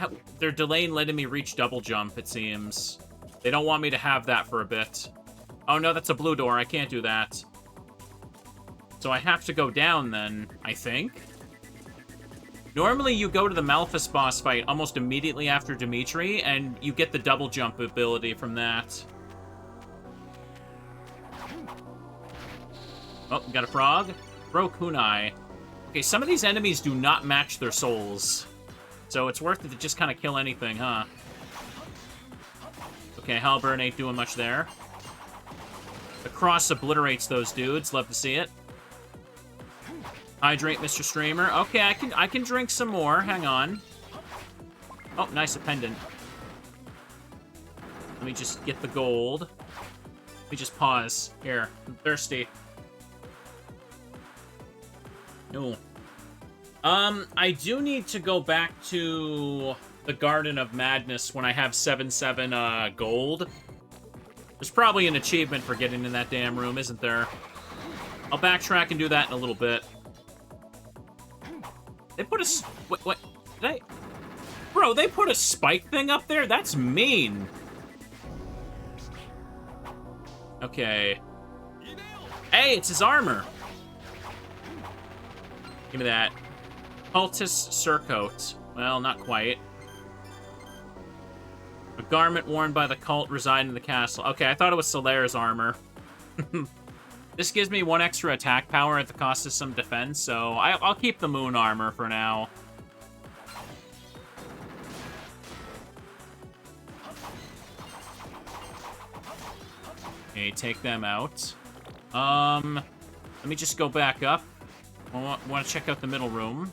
letting me reach double jump, it seems. They don't want me to have that for a bit. Oh, no, that's a blue door. I can't do that. So I have to go down, then, I think. Normally, you go to the Malphas boss fight almost immediately after Dimitri, and you get the double jump ability from that. Oh, we got a frog. Throw kunai. Okay, some of these enemies do not match their souls. So it's worth it to just kind of kill anything, huh? Okay, Halberd ain't doing much there. The cross obliterates those dudes. Love to see it. Hydrate, Mr. Streamer. Okay, I can drink some more. Hang on. Oh, nice, a pendant. Let me just get the gold. Let me just pause. Here, I'm thirsty. No. I do need to go back to the Garden of Madness when I have 7/7 gold. There's probably an achievement for getting in that damn room, isn't there? I'll backtrack and do that in a little bit. They put a... What? Did I... Bro, they put a spike thing up there? That's mean. Okay. Hey, it's his armor. Give me that. Cultist surcoat. Well, not quite. A garment worn by the cult residing in the castle. Okay, I thought it was Solaire's armor. This gives me 1 extra attack power at the cost of some defense, so I'll keep the moon armor for now. Okay, take them out. Let me just go back up. I want to check out the middle room.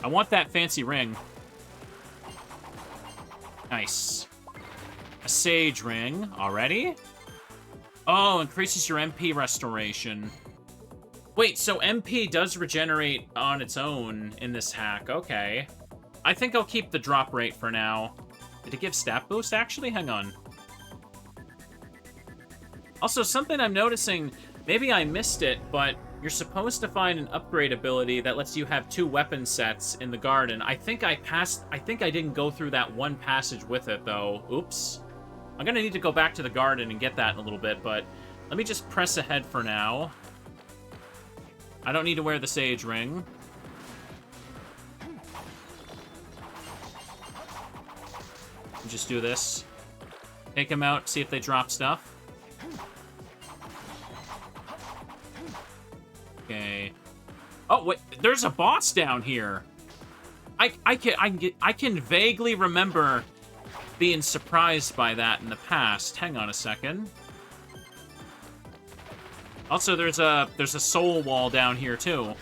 I want that fancy ring. Nice. A sage ring already? Oh, increases your MP restoration. Wait, so MP does regenerate on its own in this hack. Okay. I think I'll keep the drop rate for now. Did it give stat boost, actually? Hang on. Also, something I'm noticing, maybe I missed it, but you're supposed to find an upgrade ability that lets you have 2 weapon sets in the garden. I think I didn't go through that one passage with it, though. Oops. I'm gonna need to go back to the garden and get that in a little bit, but let me just press ahead for now. I don't need to wear the sage ring. Just do this. Take them out, see if they drop stuff. Okay. Oh, wait, there's a boss down here. I can vaguely remember being surprised by that in the past. Hang on a second. Also, there's a soul wall down here too.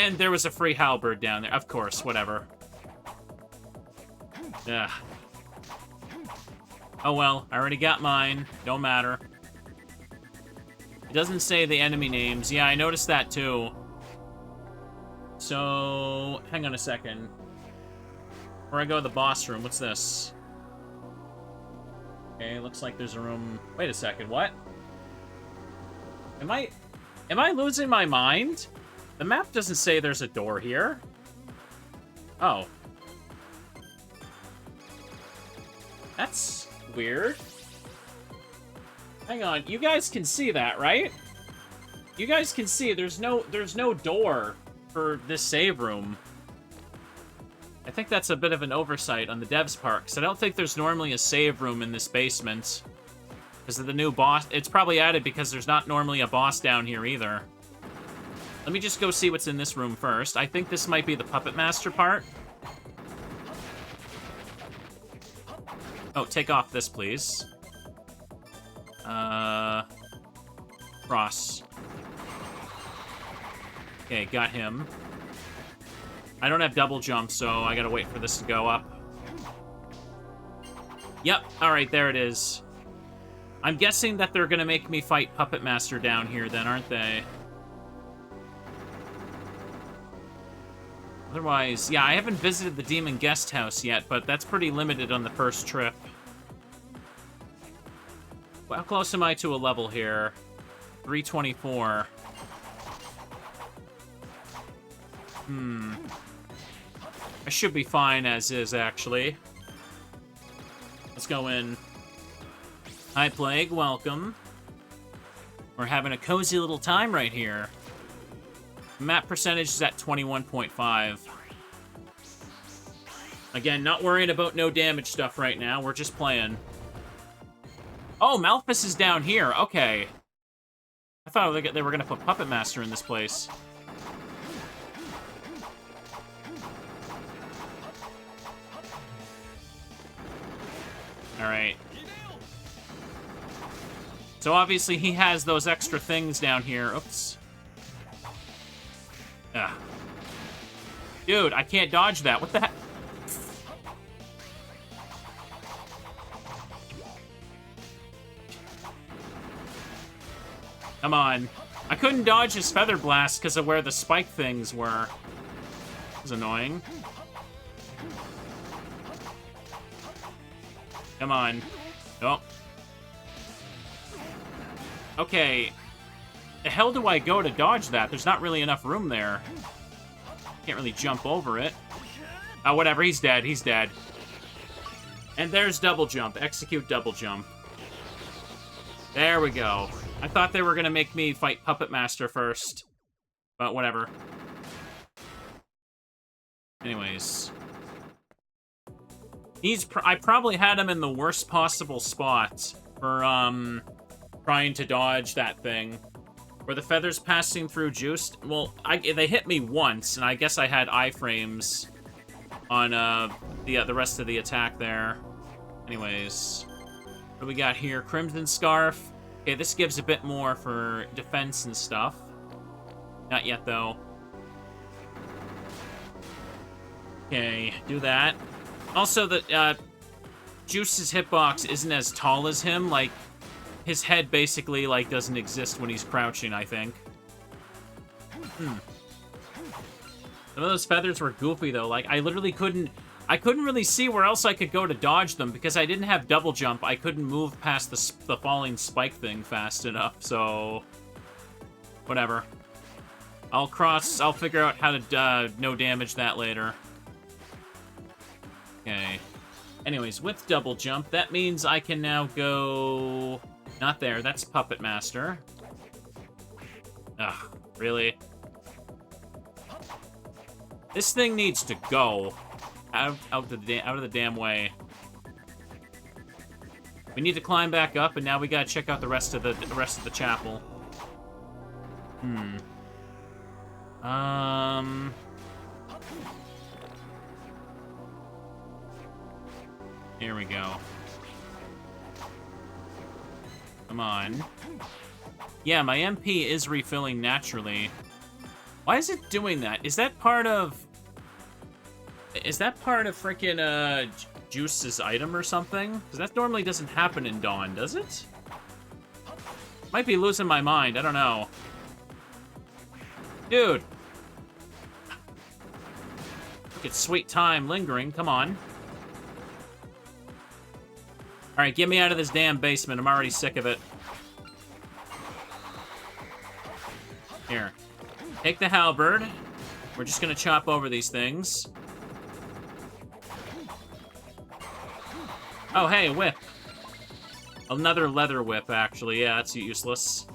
And there was a free halberd down there. Of course, whatever. Ugh. Oh well, I already got mine. Don't matter. It doesn't say the enemy names. Yeah, I noticed that too. So, hang on a second. Before I go to the boss room, what's this? Okay, looks like there's a room... Wait a second, what? Am I losing my mind? The map doesn't say there's a door here. Oh. That's weird. Hang on, you guys can see that, right? You guys can see there's no door for this save room. I think that's a bit of an oversight on the devs' part, because I don't think there's normally a save room in this basement. Because of the new boss. It's probably added because there's not normally a boss down here either. Let me just go see what's in this room first. I think this might be the Puppet Master part. Oh, take off this, please. Cross. Okay, got him. I don't have double jump, so I gotta wait for this to go up. Yep, alright, there it is. I'm guessing that they're gonna make me fight Puppet Master down here then, aren't they? Otherwise, yeah, I haven't visited the Demon Guest House yet, but that's pretty limited on the first trip. How close am I to a level here? 324. I should be fine as is, actually. Let's go in. Hi, Plague. Welcome. We're having a cozy little time right here. Map percentage is at 21.5. Again, not worrying about no damage stuff right now. We're just playing. Oh, Malphus is down here. Okay. I thought they were going to put Puppet Master in this place. Alright. So obviously he has those extra things down here. Oops. Ugh. Dude, I can't dodge that. What the heck? Come on. I couldn't dodge his Feather Blast because of where the spike things were. It was annoying. Come on. Oh. Okay. The hell do I go to dodge that? There's not really enough room there. Can't really jump over it. Oh, whatever. He's dead. He's dead. And there's double jump. Execute double jump. There we go. I thought they were going to make me fight Puppet Master first. But whatever. Anyways. I probably had him in the worst possible spot for, trying to dodge that thing. Were the feathers passing through Juste? Well, they hit me once, and I guess I had iframes on, the rest of the attack there. Anyways. What do we got here? Crimson Scarf. Okay, this gives a bit more for defense and stuff. Not yet, though. Okay, do that. Also, Juice's hitbox isn't as tall as him. Like, his head basically, like, doesn't exist when he's crouching, I think. Some of those feathers were goofy, though. Like, I literally couldn't really see where else I could go to dodge them because I didn't have double jump. I couldn't move past the falling spike thing fast enough, so... Whatever. I'll figure out how to, no damage that later. Okay. Anyways, with double jump, that means I can now go... Not there, that's Puppet Master. Ugh, really? This thing needs to go. Out of the damn way. We need to climb back up, and now we gotta check out the rest of the chapel. Here we go. Come on. Yeah, my MP is refilling naturally. Why is it doing that? Is that part of... Is that part of freaking, Juice's item or something? Because that normally doesn't happen in Dawn, does it? Might be losing my mind. I don't know. Dude. Look at sweet time lingering. Come on. Alright, get me out of this damn basement. I'm already sick of it. Here. Take the halberd. We're just gonna chop over these things. Oh, hey, a whip. Another leather whip, actually. Yeah, that's useless.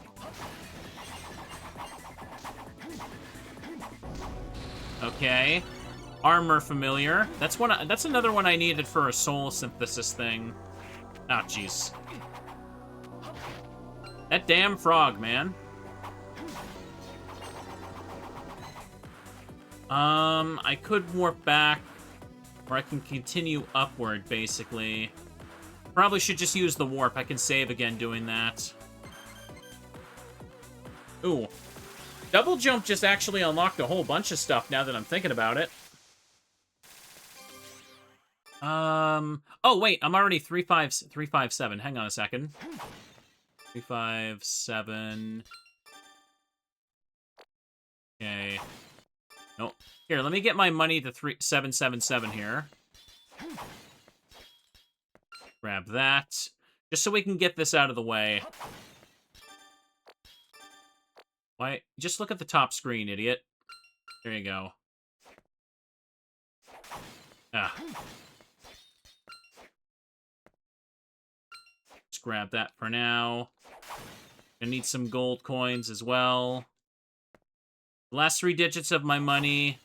Okay. Armor familiar. That's one. That's another one I needed for a soul synthesis thing. Ah, jeez. That damn frog, man. I could warp back, or I can continue upward, basically. Probably should just use the warp. I can save again doing that. Ooh. Double jump just actually unlocked a whole bunch of stuff now that I'm thinking about it. Oh, wait, I'm already 357. Hang on a second. 357. Okay. Nope. Here, let me get my money to 777 here. Grab that. Just so we can get this out of the way. Why? Just look at the top screen, idiot. There you go. Ah. Just grab that for now. Gonna need some gold coins as well. The last 3 digits of my money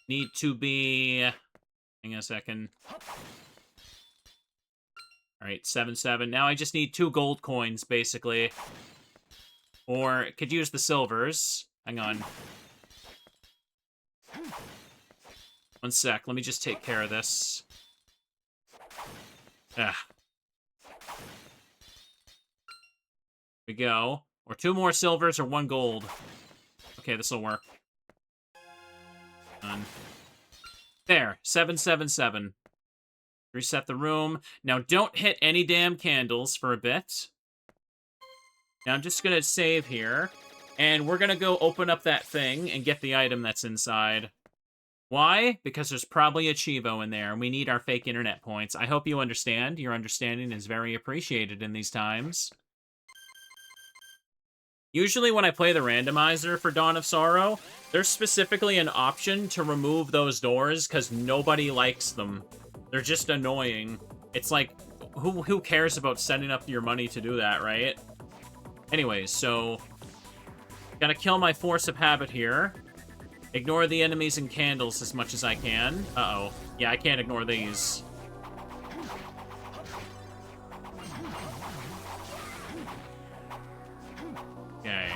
need to be... Hang on a second. Alright, 77. Now I just need 2 gold coins, basically. Or could use the silvers. Hang on. One sec. Let me just take care of this. Ah. Here we go. Or 2 more silvers or 1 gold. Okay, this will work. Done. There. 777. Reset the room. Now, don't hit any damn candles for a bit. Now, I'm just going to save here. And we're going to go open up that thing and get the item that's inside. Why? Because there's probably a Chivo in there, and we need our fake internet points. I hope you understand. Your understanding is very appreciated in these times. Usually when I play the randomizer for Dawn of Sorrow, there's specifically an option to remove those doors because nobody likes them. They're just annoying. It's like, who cares about setting up your money to do that, right? Anyways, so... Gotta kill my force of habit here. Ignore the enemies and candles as much as I can. Uh-oh. Yeah, I can't ignore these. Okay.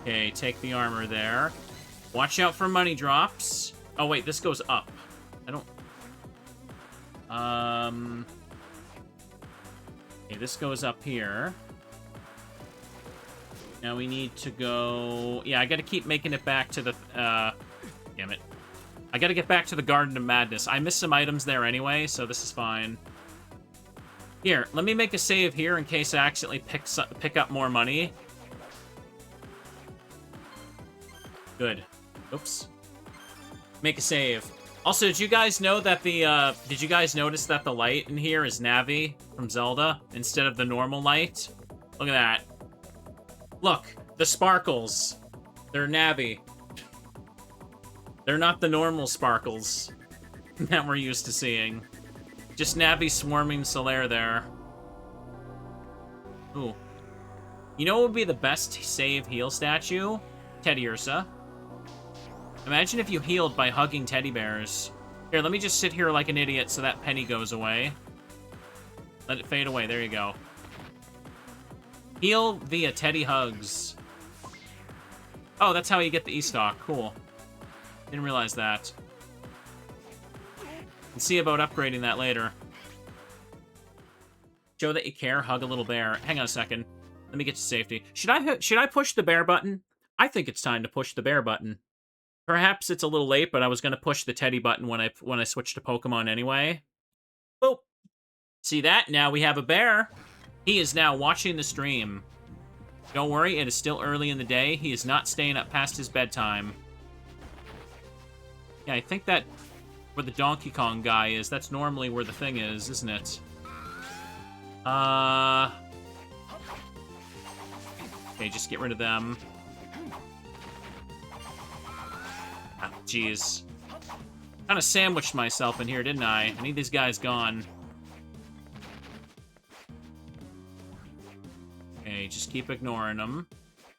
Okay, take the armor there. Watch out for money drops. Oh, wait, this goes up. I don't... Okay, this goes up here. Now we need to go... Yeah, I gotta keep making it back to the... Damn it. I gotta get back to the Garden of Madness. I missed some items there anyway, so this is fine. Here, let me make a save here in case I accidentally pick up more money. Good. Oops. Make a save. Also, did you guys know that the, did you guys notice that the light in here is Navi from Zelda instead of the normal light? Look at that. Look, the sparkles. They're Navi. They're not the normal sparkles that we're used to seeing. Just Navi swarming Solaire there. Ooh. You know what would be the best save heal statue? Teddy Ursa. Imagine if you healed by hugging teddy bears. Here, let me just sit here like an idiot so that penny goes away. Let it fade away. There you go. Heal via teddy hugs. Oh, that's how you get the E-stock. Cool. Didn't realize that. Can see about upgrading that later. Show that you care. Hug a little bear. Hang on a second. Let me get to safety. Should I push the bear button? I think it's time to push the bear button. Perhaps it's a little late, but I was going to push the Teddy button when I switched to Pokemon anyway. Boop. See that? Now we have a bear. He is now watching the stream. Don't worry, it is still early in the day. He is not staying up past his bedtime. Yeah, I think that where the Donkey Kong guy is, that's normally where the thing is, isn't it? Okay, just get rid of them. Ah, jeez. Kind of sandwiched myself in here, didn't I? I need these guys gone. Okay, just keep ignoring them.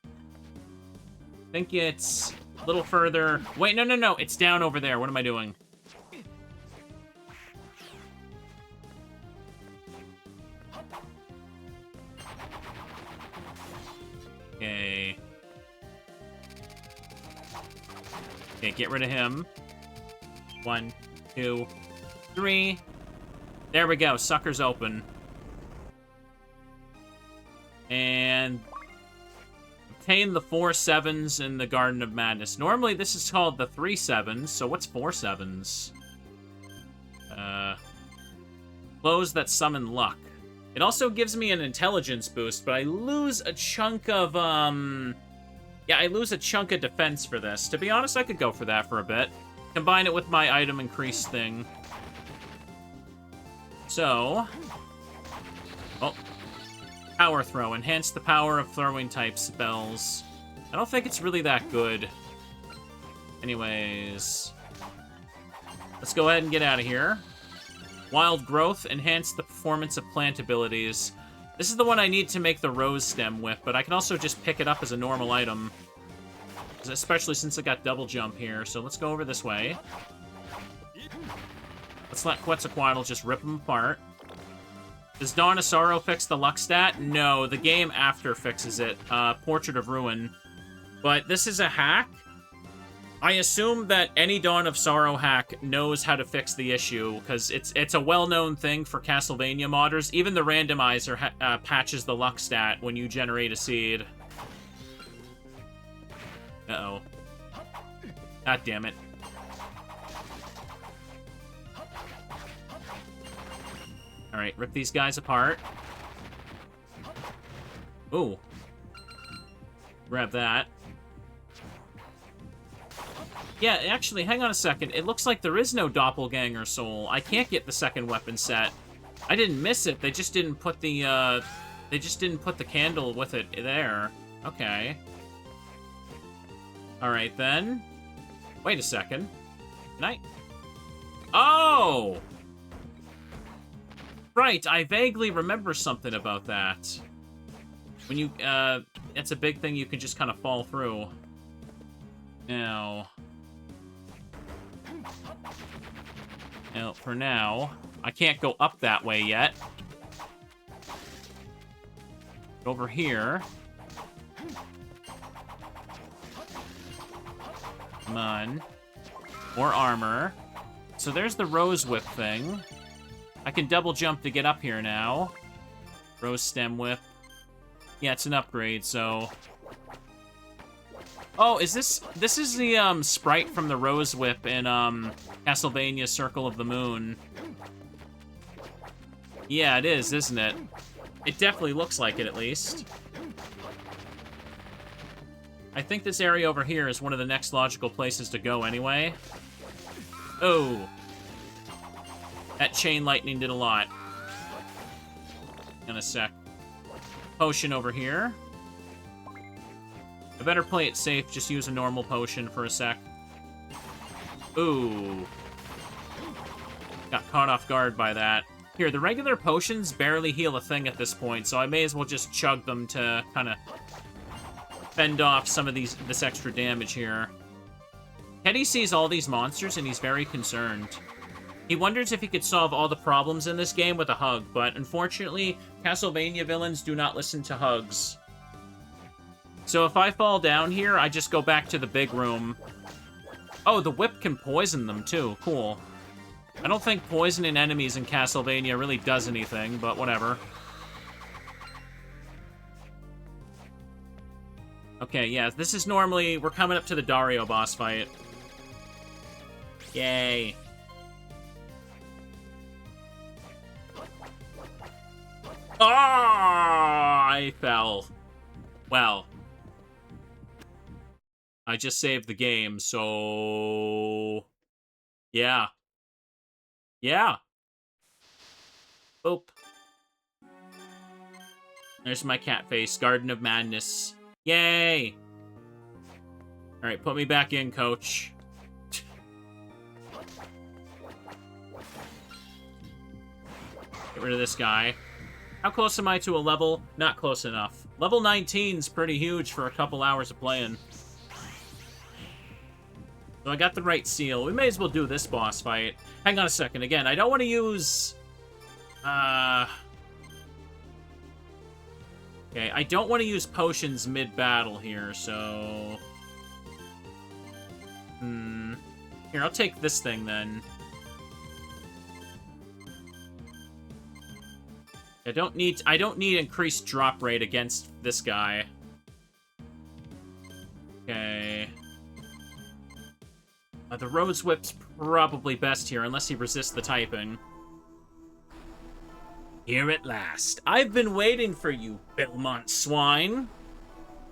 I think it's a little further. Wait, no. It's down over there. What am I doing? Okay. Okay, get rid of him. 1, 2, 3. There we go. Sucker's open. And obtain the 4 sevens in the Garden of Madness. Normally, this is called the 3 sevens. So what's 4 sevens? Clothes that summon luck. It also gives me an intelligence boost, but I lose a chunk of, yeah, I lose a chunk of defense for this. To be honest, I could go for that for a bit. Combine it with my item increase thing. So... Oh. Power Throw. Enhance the power of throwing type spells. I don't think it's really that good. Anyways. Let's go ahead and get out of here. Wild Growth. Enhance the performance of plant abilities. This is the one I need to make the rose stem with, but I can also just pick it up as a normal item. Especially since it got double jump here. So let's go over this way. Let's let Quetzalcoatl just rip them apart. Does Dawn of Sorrow fix the luck stat? No, the game after fixes it. Portrait of Ruin. But this is a hack. I assume that any Dawn of Sorrow hack knows how to fix the issue, because it's a well-known thing for Castlevania modders. Even the randomizer patches the luck stat when you generate a seed. Uh-oh. God damn it. Alright, rip these guys apart. Ooh. Grab that. Yeah, actually, hang on a second. It looks like there is no doppelganger soul. I can't get the second weapon set. I didn't miss it. They just didn't put the, they just didn't put the candle with it there. Okay. Alright, then. Wait a second. Can I... Oh! Right, I vaguely remember something about that. When you, it's a big thing you can just kind of fall through. Now... Now, for now, I can't go up that way yet. Over here. Come on. More armor. So there's the Rose Whip thing. I can double jump to get up here now. Rose Stem Whip. Yeah, it's an upgrade, so... Oh, is this... This is the, sprite from the Rose Whip in, Castlevania Circle of the Moon. Yeah, it is, isn't it? It definitely looks like it, at least. I think this area over here is one of the next logical places to go anyway. Oh. That chain lightning did a lot. In a sec. Potion over here. I better play it safe, just use a normal potion for a sec. Ooh. Got caught off guard by that. Here, the regular potions barely heal a thing at this point, so I may as well just chug them to kind of fend off some of this extra damage here. Teddy sees all these monsters and he's very concerned. He wonders if he could solve all the problems in this game with a hug, but unfortunately, Castlevania villains do not listen to hugs. So if I fall down here, I just go back to the big room. Oh, the whip can poison them too. Cool. I don't think poisoning enemies in Castlevania really does anything, but whatever. Okay, yeah, this is normally... We're coming up to the Dario boss fight. Yay. Ah! I fell. Well. I just saved the game, so... Yeah. Yeah. Boop. There's my cat face. Garden of Madness. Yay! Alright, put me back in, coach. Get rid of this guy. How close am I to a level? Not close enough. Level 19's pretty huge for a couple hours of playing. So I got the right seal. We may as well do this boss fight. Hang on a second. Again, I don't want to use... Okay, I don't want to use potions mid-battle here, so... Here, I'll take this thing, then. I don't need increased drop rate against this guy. Okay. The Rose Whip's probably best here, unless he resists the typing. Here at last. I've been waiting for you, Belmont swine.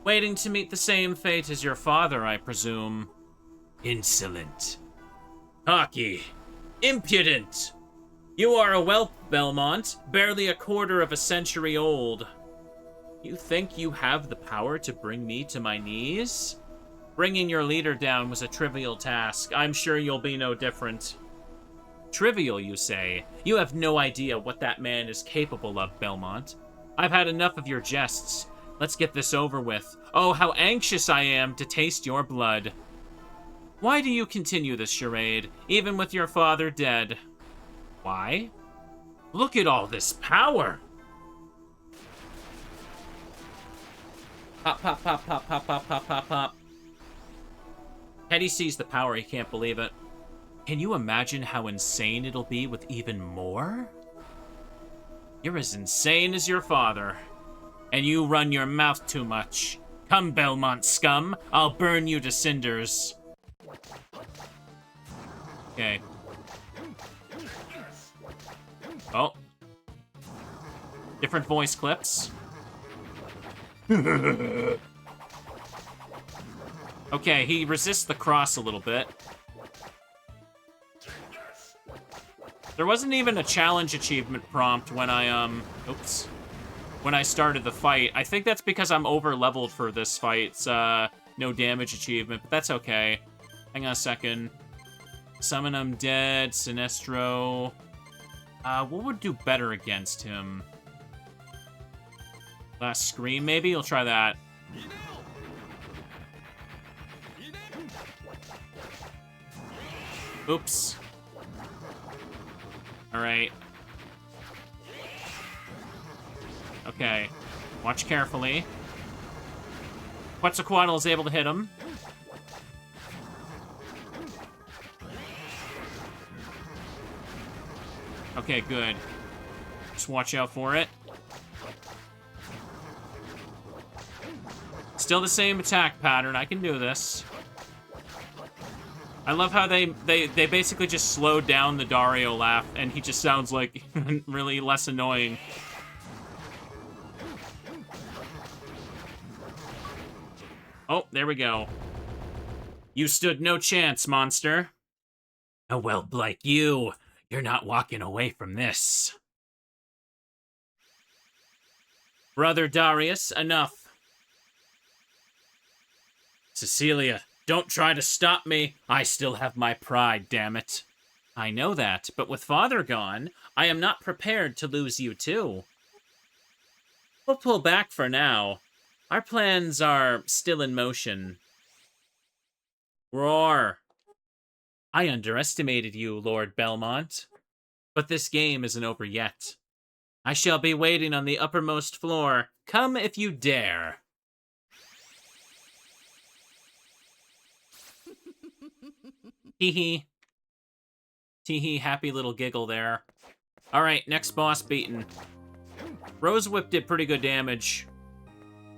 Waiting to meet the same fate as your father, I presume. Insolent. Cocky. Impudent. You are a whelp, Belmont, barely a quarter of a century old. You think you have the power to bring me to my knees? Bringing your leader down was a trivial task. I'm sure you'll be no different. Trivial, you say? You have no idea what that man is capable of, Belmont. I've had enough of your jests. Let's get this over with. Oh, how anxious I am to taste your blood. Why do you continue this charade, even with your father dead? Why? Look at all this power! Pop, pop, pop, pop, pop, pop, pop, pop, pop. Teddy sees the power, he can't believe it. Can you imagine how insane it'll be with even more? You're as insane as your father. And you run your mouth too much. Come, Belmont scum, I'll burn you to cinders. Okay. Oh. Different voice clips. Okay, he resists the cross a little bit. There wasn't even a challenge achievement prompt when I, oops. When I started the fight. I think that's because I'm over-leveled for this fight. It's, no damage achievement, but that's okay. Hang on a second. Summon Undead, Sinestro. What would do better against him? Last Scream, maybe? I'll try that. Oops. Alright. Okay. Watch carefully. Quetzalcoatl is able to hit him. Okay, good. Just watch out for it. Still the same attack pattern. I can do this. I love how they basically just slowed down the Dario laugh, and he just sounds like really less annoying. Oh, there we go. You stood no chance, monster. A whelp like you. You're not walking away from this. Brother Darius, enough. Cecilia, don't try to stop me. I still have my pride, damn it. I know that, but with Father gone, I am not prepared to lose you too. We'll pull back for now. Our plans are still in motion. Roar. I underestimated you, Lord Belmont. But this game isn't over yet. I shall be waiting on the uppermost floor. Come if you dare. Hee-hee. Tee-hee, happy little giggle there. Alright, next boss beaten. Rose Whip did pretty good damage.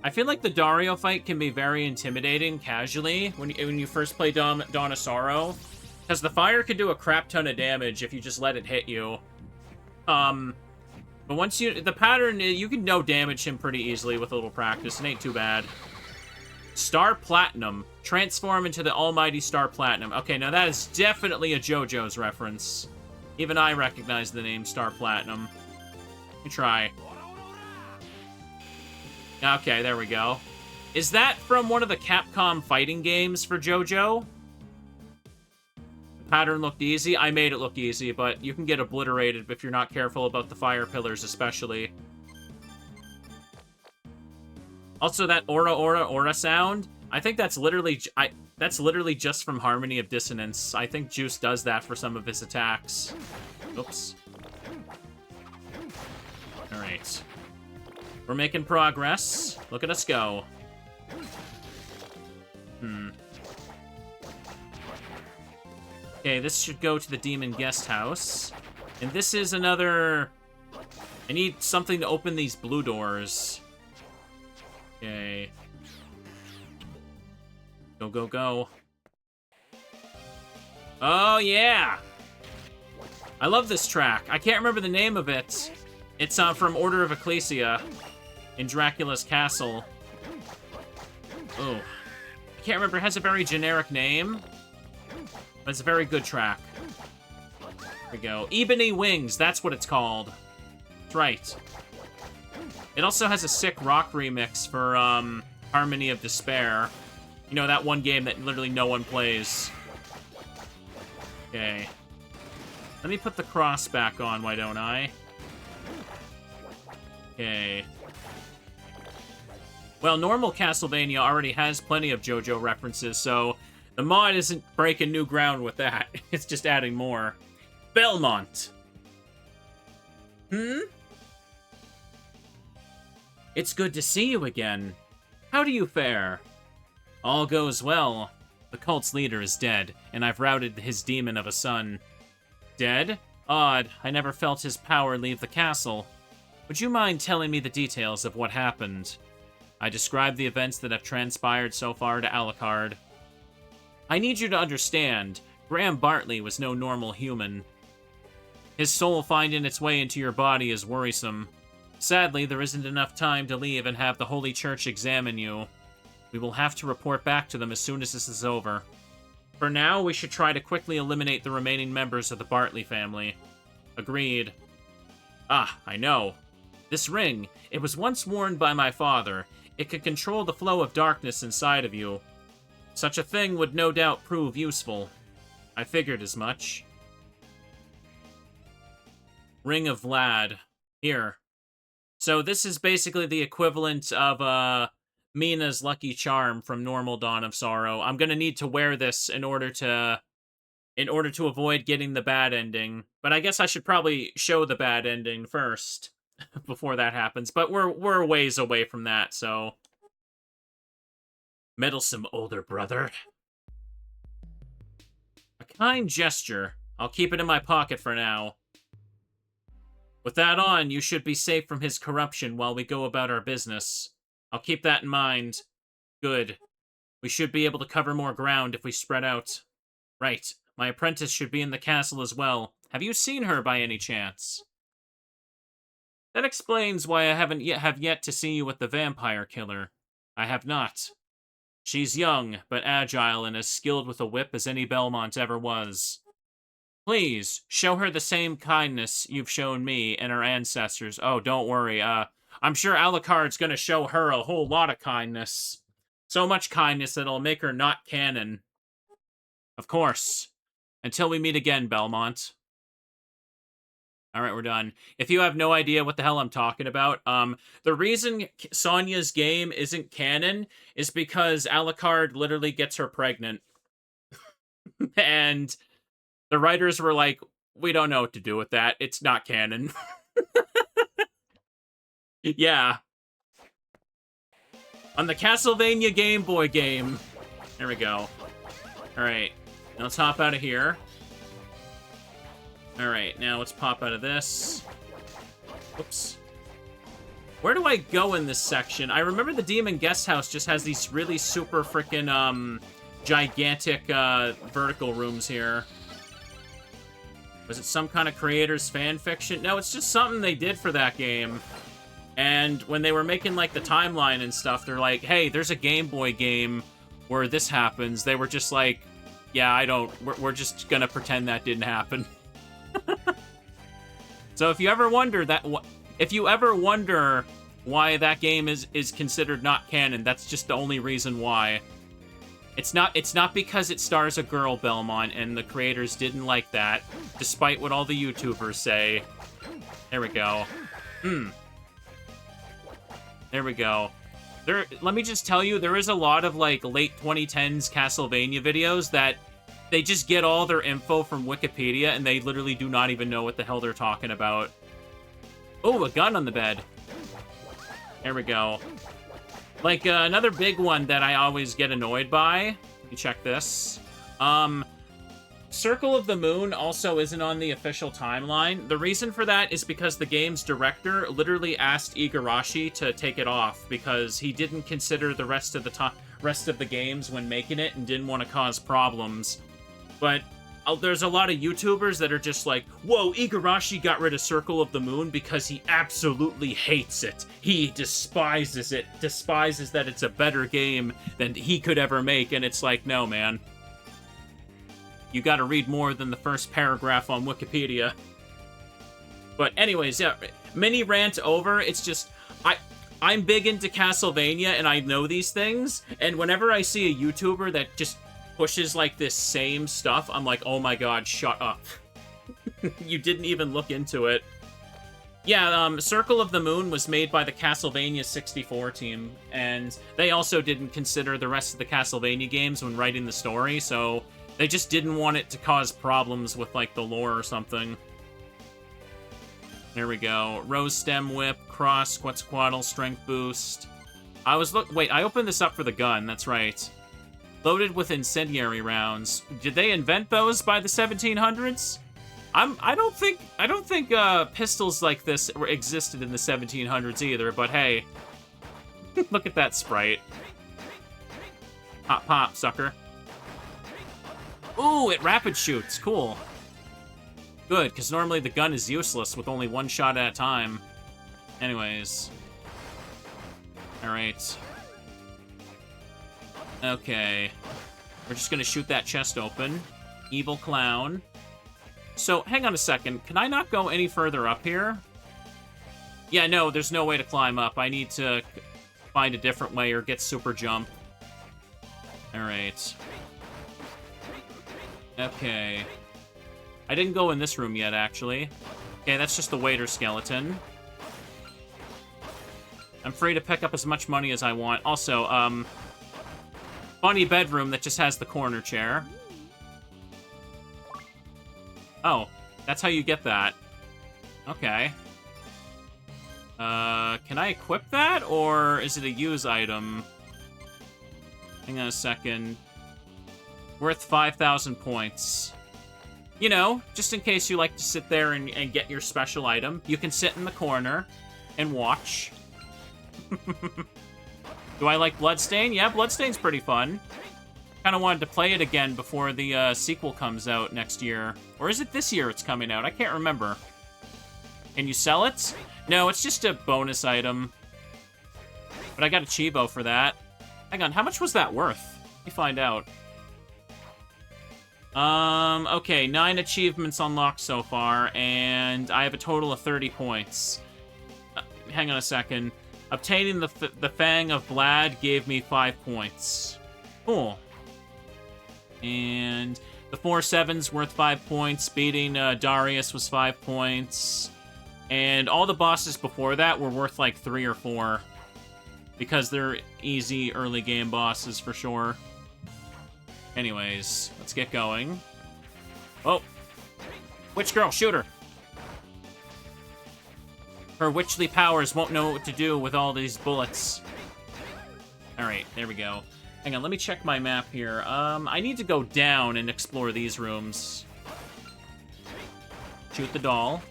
I feel like the Dario fight can be very intimidating casually when you first play Dawn of Sorrow, because the fire can do a crap ton of damage if you just let it hit you. But once the pattern, you can no damage him pretty easily with a little practice. It ain't too bad. Star Platinum. Transform into the almighty Star Platinum. Okay, now that is definitely a JoJo's reference. Even I recognize the name Star Platinum. Let me try. Okay, there we go. Is that from one of the Capcom fighting games for JoJo? The pattern looked easy. I made it look easy, but you can get obliterated if you're not careful about the fire pillars, especially. Also, that aura sound, I think that's literally just from Harmony of Dissonance. I think Juste does that for some of his attacks. Oops. Alright. We're making progress. Look at us go. Okay, this should go to the Demon Guest House. And this is another... I need something to open these blue doors. Okay. Go, go, go. Oh, yeah! I love this track. I can't remember the name of it. It's from Order of Ecclesia in Dracula's Castle. Oh. I can't remember. It has a very generic name. But it's a very good track. There we go. Ebony Wings. That's what it's called. That's right. It also has a sick rock remix for Harmony of Despair. You know, that one game that literally no one plays. Okay. Let me put the cross back on, why don't I? Okay. Well, normal Castlevania already has plenty of JoJo references, so the mod isn't breaking new ground with that. It's just adding more. Belmont! It's good to see you again. How do you fare? All goes well. The cult's leader is dead, and I've routed his demon of a son. Dead? Odd, I never felt his power leave the castle. Would you mind telling me the details of what happened? I described the events that have transpired so far to Alucard. I need you to understand, Graham Bartley was no normal human. His soul finding its way into your body is worrisome. Sadly, there isn't enough time to leave and have the Holy Church examine you. We will have to report back to them as soon as this is over. For now, we should try to quickly eliminate the remaining members of the Bartley family. Agreed. Ah, I know. This ring, it was once worn by my father. It could control the flow of darkness inside of you. Such a thing would no doubt prove useful. I figured as much. Ring of Vlad. Here. So this is basically the equivalent of Mina's Lucky Charm from normal Dawn of Sorrow. I'm gonna need to wear this in order to avoid getting the bad ending. But I guess I should probably show the bad ending first before that happens. But we're a ways away from that, so meddlesome older brother. A kind gesture. I'll keep it in my pocket for now. With that on, you should be safe from his corruption while we go about our business. I'll keep that in mind. Good. We should be able to cover more ground if we spread out. Right. My apprentice should be in the castle as well. Have you seen her by any chance? That explains why I have yet to see you with the vampire killer. I have not. She's young, but agile and as skilled with a whip as any Belmont ever was. Please, show her the same kindness you've shown me and our ancestors. Oh, don't worry. I'm sure Alucard's gonna show her a whole lot of kindness. So much kindness that it'll make her not canon. Of course. Until we meet again, Belmont. Alright, we're done. If you have no idea what the hell I'm talking about, the reason Sonya's game isn't canon is because Alucard literally gets her pregnant. And the writers were like, we don't know what to do with that. It's not canon. Yeah. On the Castlevania Game Boy game. There we go. Alright. Now let's hop out of here. Alright, now let's pop out of this. Oops. Where do I go in this section? I remember the Demon Guest House just has these really super freaking, gigantic, vertical rooms here. Was it some kind of creator's fan fiction? No, it's just something they did for that game. And when they were making, like, the timeline and stuff, they're like, hey, there's a Game Boy game where this happens. They were just like, yeah, we're just gonna pretend that didn't happen. So if you ever wonder why that game is considered not canon, that's just the only reason why. It's not because it stars a girl, Belmont, and the creators didn't like that, despite what all the YouTubers say. There we go. There we go. Let me just tell you, there is a lot of, like, late 2010s Castlevania videos that they just get all their info from Wikipedia, and they literally do not even know what the hell they're talking about. Oh, a gun on the bed. There we go. Like, another big one that I always get annoyed by. Let me check this. Circle of the Moon also isn't on the official timeline. The reason for that is because the game's director literally asked Igarashi to take it off because he didn't consider the rest of the games when making it and didn't want to cause problems. But there's a lot of YouTubers that are just like, whoa, Igarashi got rid of Circle of the Moon because he absolutely hates it. He despises it, despises that it's a better game than he could ever make, and it's like, no, man. You gotta read more than the first paragraph on Wikipedia. But anyways, yeah, mini rant over. It's just, I'm big into Castlevania, and I know these things, and whenever I see a YouTuber that just pushes, like, this same stuff, I'm like, oh my god, shut up. You didn't even look into it. Yeah, Circle of the Moon was made by the Castlevania 64 team, and they also didn't consider the rest of the Castlevania games when writing the story, so they just didn't want it to cause problems with, like, the lore or something. There we go. Rose Stem Whip, Cross, Quetzalcoatl, Strength Boost. Wait, I opened this up for the gun, that's right. Loaded with incendiary rounds. Did they invent those by the 1700s? I don't think pistols like this existed in the 1700s either, but hey. Look at that sprite. Pop, pop, sucker. Ooh, it rapid shoots. Cool. Good, because normally the gun is useless with only one shot at a time. Anyways. Alright. Okay. We're just gonna shoot that chest open. Evil clown. So, hang on a second. Can I not go any further up here? Yeah, no, there's no way to climb up. I need to find a different way or get super jump. Alright. Okay. I didn't go in this room yet, actually. Okay, that's just the waiter skeleton. I'm free to pick up as much money as I want. Also, funny bedroom that just has the corner chair. Oh, that's how you get that. Okay. Can I equip that, or is it a use item? Hang on a second. Worth 5,000 points. You know, just in case you like to sit there and get your special item, you can sit in the corner and watch. Do I like Bloodstain? Yeah, Bloodstain's pretty fun. Kind of wanted to play it again before the sequel comes out next year. Or is it this year it's coming out? I can't remember. Can you sell it? No, it's just a bonus item. But I got a Chivo for that. Hang on, how much was that worth? Let me find out. Okay, 9 achievements unlocked so far, and I have a total of 30 points. Hang on a second. Obtaining the Fang of Blad gave me 5 points. Cool. And the 4-7's worth 5 points. Beating Darius was 5 points. And all the bosses before that were worth like 3 or 4. Because they're easy early game bosses for sure. Anyways, let's get going. Oh. Witch girl, shoot her. Her witchly powers won't know what to do with all these bullets. Alright, there we go. Hang on, let me check my map here. I need to go down and explore these rooms. Shoot the doll.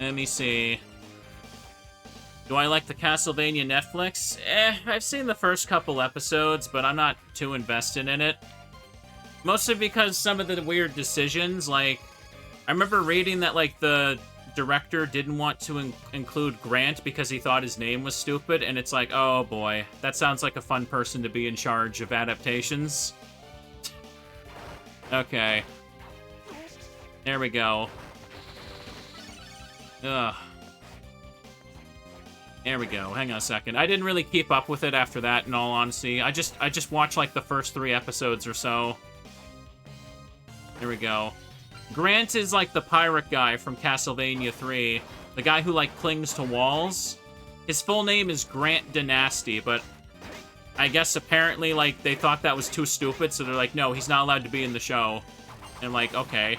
Let me see. Do I like the Castlevania Netflix? I've seen the first couple episodes, but I'm not too invested in it. Mostly because some of the weird decisions, like, I remember reading that, like, the director didn't want to include Grant because he thought his name was stupid, and it's like, oh boy, that sounds like a fun person to be in charge of adaptations. Okay. There we go. Ugh. There we go. Hang on a second. I didn't really keep up with it after that, in all honesty. I just watched, like, the first 3 episodes or so. There we go. Grant is, like, the pirate guy from Castlevania 3. The guy who, like, clings to walls. His full name is Grant Dynasty, but I guess apparently, like, they thought that was too stupid, so they're like, no, he's not allowed to be in the show. And, like, okay.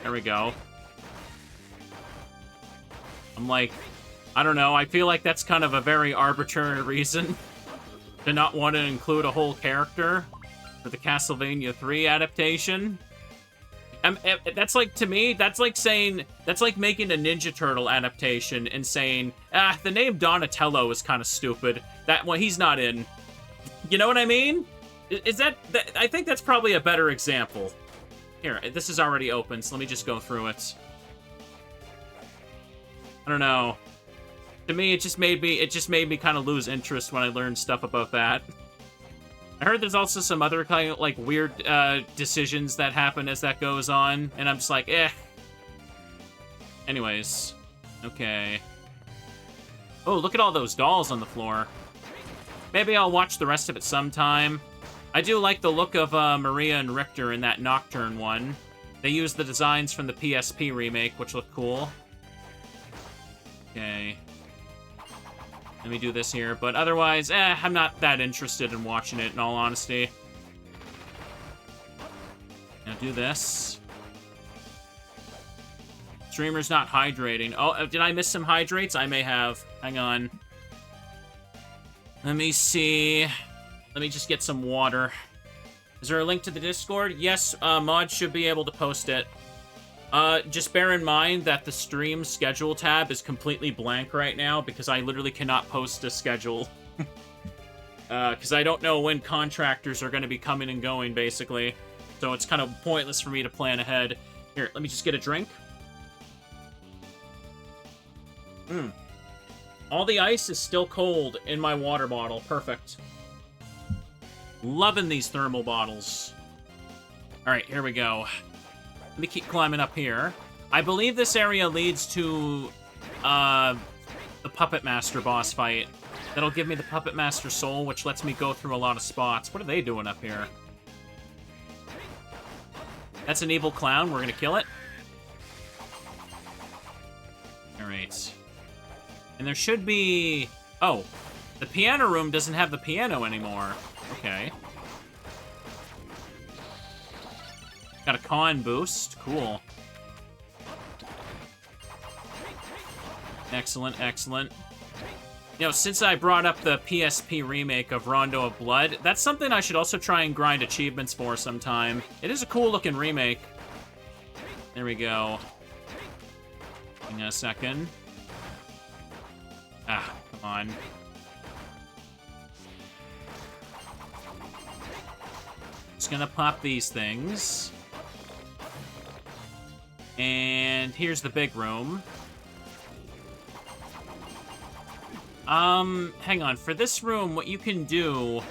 There we go. I'm like, I don't know, I feel like that's kind of a very arbitrary reason to not want to include a whole character for the Castlevania 3 adaptation. That's like, to me, that's like saying, that's like making a Ninja Turtle adaptation and saying, the name Donatello is kind of stupid. That one, he's not in. You know what I mean? Is that I think that's probably a better example. Here, this is already open, so let me just go through it. I don't know. To me, it just made me kind of lose interest when I learned stuff about that. I heard there's also some other kind of, like, weird decisions that happen as that goes on, and I'm just like, eh. Anyways. Okay. Oh, look at all those dolls on the floor. Maybe I'll watch the rest of it sometime. I do like the look of Maria and Richter in that Nocturne one. They used the designs from the PSP remake, which look cool. Okay. Let me do this here, but otherwise, I'm not that interested in watching it, in all honesty. Now do this. Streamer's not hydrating. Oh, did I miss some hydrates? I may have. Hang on. Let me see. Let me just get some water. Is there a link to the Discord? Yes, Mod should be able to post it. Just bear in mind that the stream schedule tab is completely blank right now because I literally cannot post a schedule. Because I don't know when contractors are going to be coming and going, basically. So it's kind of pointless for me to plan ahead. Here, let me just get a drink. All the ice is still cold in my water bottle. Perfect. Loving these thermal bottles. Alright, here we go. Let me keep climbing up here. I believe this area leads to the Puppet Master boss fight. That'll give me the Puppet Master soul, which lets me go through a lot of spots. What are they doing up here? That's an evil clown. We're gonna kill it. Alright. And there should be... Oh, the piano room doesn't have the piano anymore. Okay. Got a con boost. Cool. Excellent, excellent. You know, since I brought up the PSP remake of Rondo of Blood, that's something I should also try and grind achievements for sometime. It is a cool-looking remake. There we go. Hang on a second. Ah, come on. Just gonna pop these things. And here's the big room. Hang on. For this room, what you can do...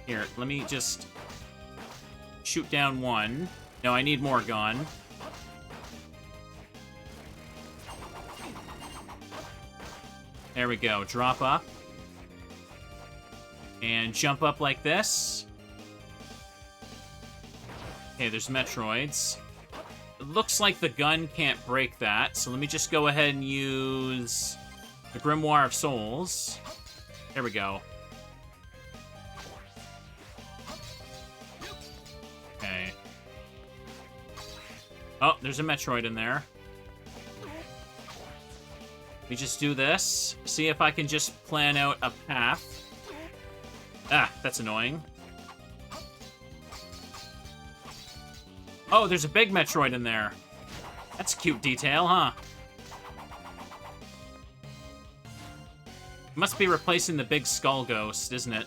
Here, let me just shoot down one. No, I need more gun. There we go. Drop up. And jump up like this. Okay, there's Metroids. It looks like the gun can't break that, so let me just go ahead and use the Grimoire of Souls. There we go. Okay. Oh, there's a Metroid in there. Let me just do this. See if I can just plan out a path. Ah, that's annoying. Oh, there's a big Metroid in there. That's a cute detail, huh? Must be replacing the big skull ghost, isn't it?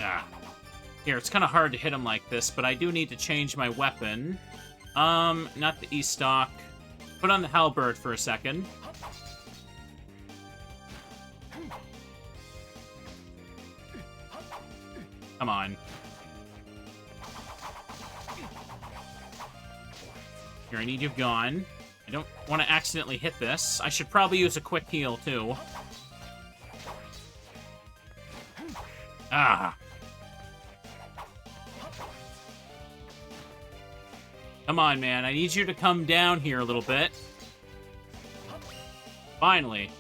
Ah. Here, it's kind of hard to hit him like this, but I do need to change my weapon. Not the E-stock. Put on the halberd for a second. Come on. Here, I need you gone. I don't want to accidentally hit this. I should probably use a quick heal, too. Ah. Come on, man. I need you to come down here a little bit. Finally.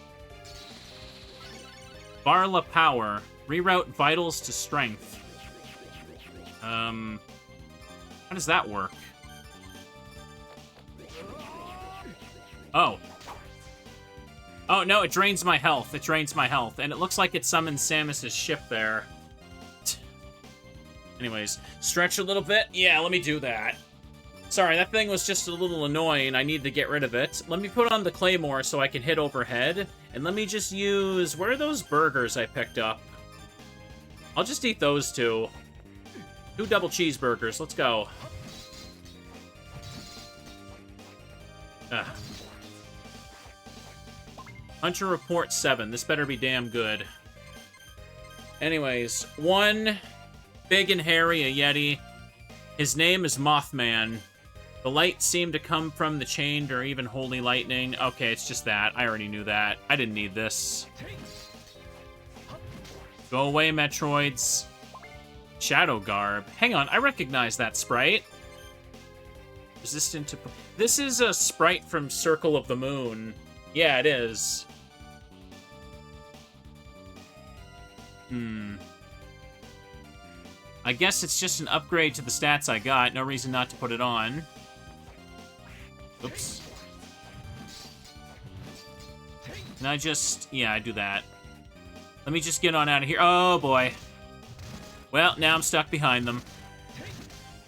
Barla Power. Reroute vitals to strength. How does that work? Oh. Oh, no, it drains my health. It drains my health. And it looks like it summons Samus's ship there. Anyways, stretch a little bit. Yeah, let me do that. Sorry, that thing was just a little annoying. I need to get rid of it. Let me put on the claymore so I can hit overhead. And let me just use... Where are those burgers I picked up? I'll just eat those two. 2 double cheeseburgers. Let's go. Ugh. Hunter Report 7. This better be damn good. Anyways, one big and hairy, a Yeti. His name is Mothman. The light seemed to come from the chained or even holy lightning. Okay, it's just that. I already knew that. I didn't need this. Go away, Metroids. Shadow Garb. Hang on, I recognize that sprite. Resistant to... This is a sprite from Circle of the Moon. Yeah, it is. I guess it's just an upgrade to the stats I got. No reason not to put it on. Oops. Can I just... Yeah, I do that. Let me just get on out of here. Oh, boy. Well, now I'm stuck behind them.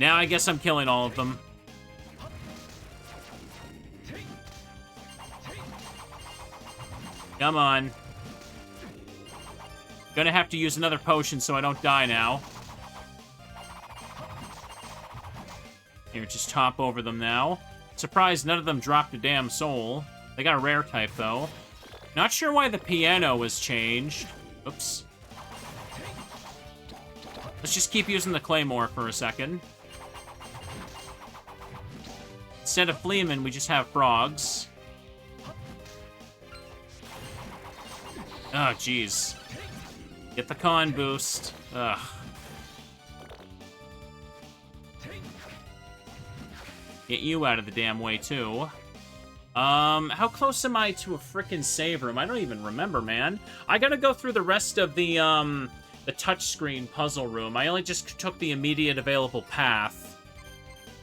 Now I guess I'm killing all of them. Come on. Gonna have to use another potion so I don't die now. Here, just hop over them now. Surprised none of them dropped a damn soul. They got a rare type, though. Not sure why the piano was changed. Oops. Let's just keep using the claymore for a second. Instead of Fleeman, we just have frogs. Oh, jeez. Get the con boost. Ugh. Get you out of the damn way, too. How close am I to a frickin' save room? I don't even remember, man. I gotta go through the rest of the touchscreen puzzle room. I only just took the immediate available path.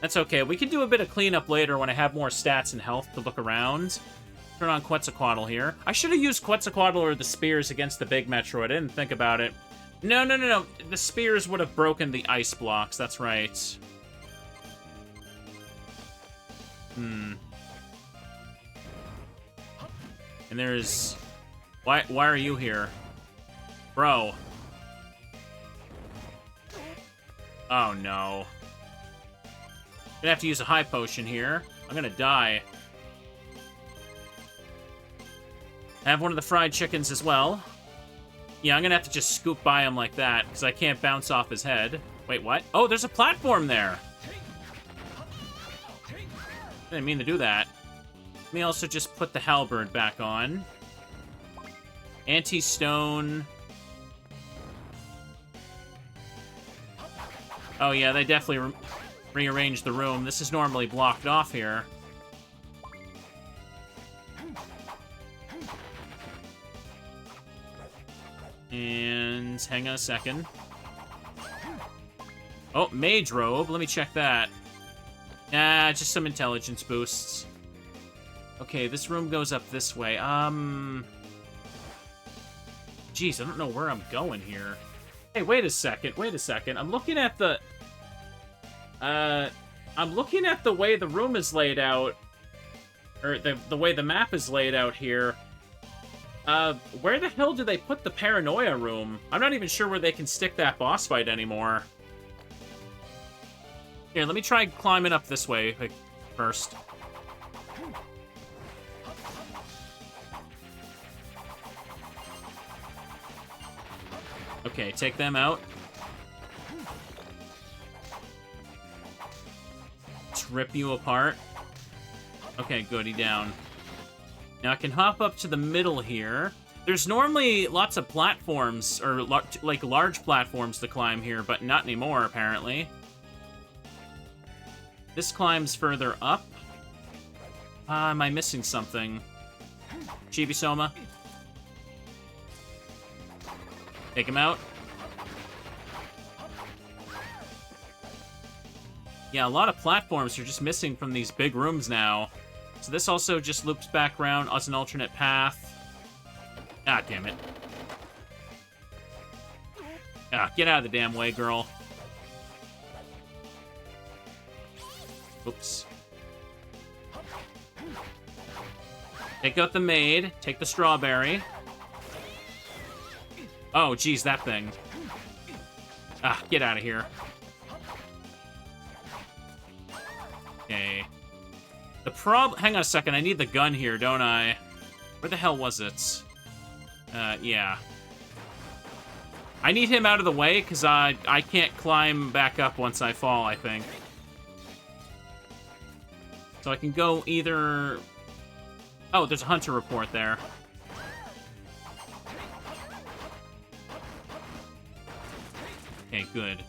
That's okay. We can do a bit of cleanup later when I have more stats and health to look around. Turn on Quetzalcoatl here. I should have used Quetzalcoatl or the spears against the big Metroid. I didn't think about it. No. The spears would have broken the ice blocks. That's right. And there's... Why are you here? Bro. Oh, no. Gonna have to use a high potion here. I'm gonna die. I have one of the fried chickens as well. Yeah, I'm gonna have to just scoop by him like that, because I can't bounce off his head. Wait, what? Oh, there's a platform there! I didn't mean to do that. Let me also just put the halberd back on. Anti-stone. Oh yeah, they definitely rearranged the room. This is normally blocked off here. And hang on a second. Oh, mage robe. Let me check that. Nah, just some intelligence boosts. Okay, this room goes up this way. Jeez, I don't know where I'm going here. Hey, wait a second, wait a second. I'm looking at the... I'm looking at the way the room is laid out. Or the way the map is laid out here. Where the hell do they put the paranoia room? I'm not even sure where they can stick that boss fight anymore. Here, let me try climbing up this way first. Okay, take them out. Let's rip you apart. Okay, goody down. Now I can hop up to the middle here. There's normally lots of platforms, or like large platforms to climb here, but not anymore, apparently. This climbs further up. Am I missing something? Chibi-Soma? Take him out. Yeah, a lot of platforms are just missing from these big rooms now. So this also just loops back around as an alternate path. Ah, damn it. Ah, get out of the damn way, girl. Oops. Take out the maid. Take the strawberry. Oh, geez, that thing. Ah, get out of here. Okay. Hang on a second, I need the gun here, don't I? Where the hell was it? Yeah. I need him out of the way, because I can't climb back up once I fall, I think. So I can go either... Oh, there's a hunter report there. Okay, good.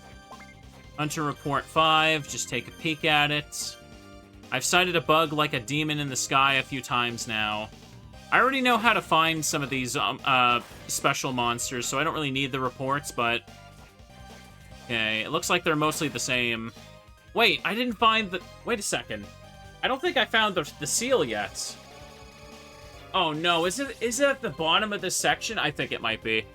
Hunter report 5, just take a peek at it. I've sighted a bug like a demon in the sky a few times now. I already know how to find some of these special monsters, so I don't really need the reports, but... Okay, it looks like they're mostly the same. Wait, I didn't find the... Wait a second. I don't think I found the seal yet. Oh no, is it at the bottom of this section? I think it might be.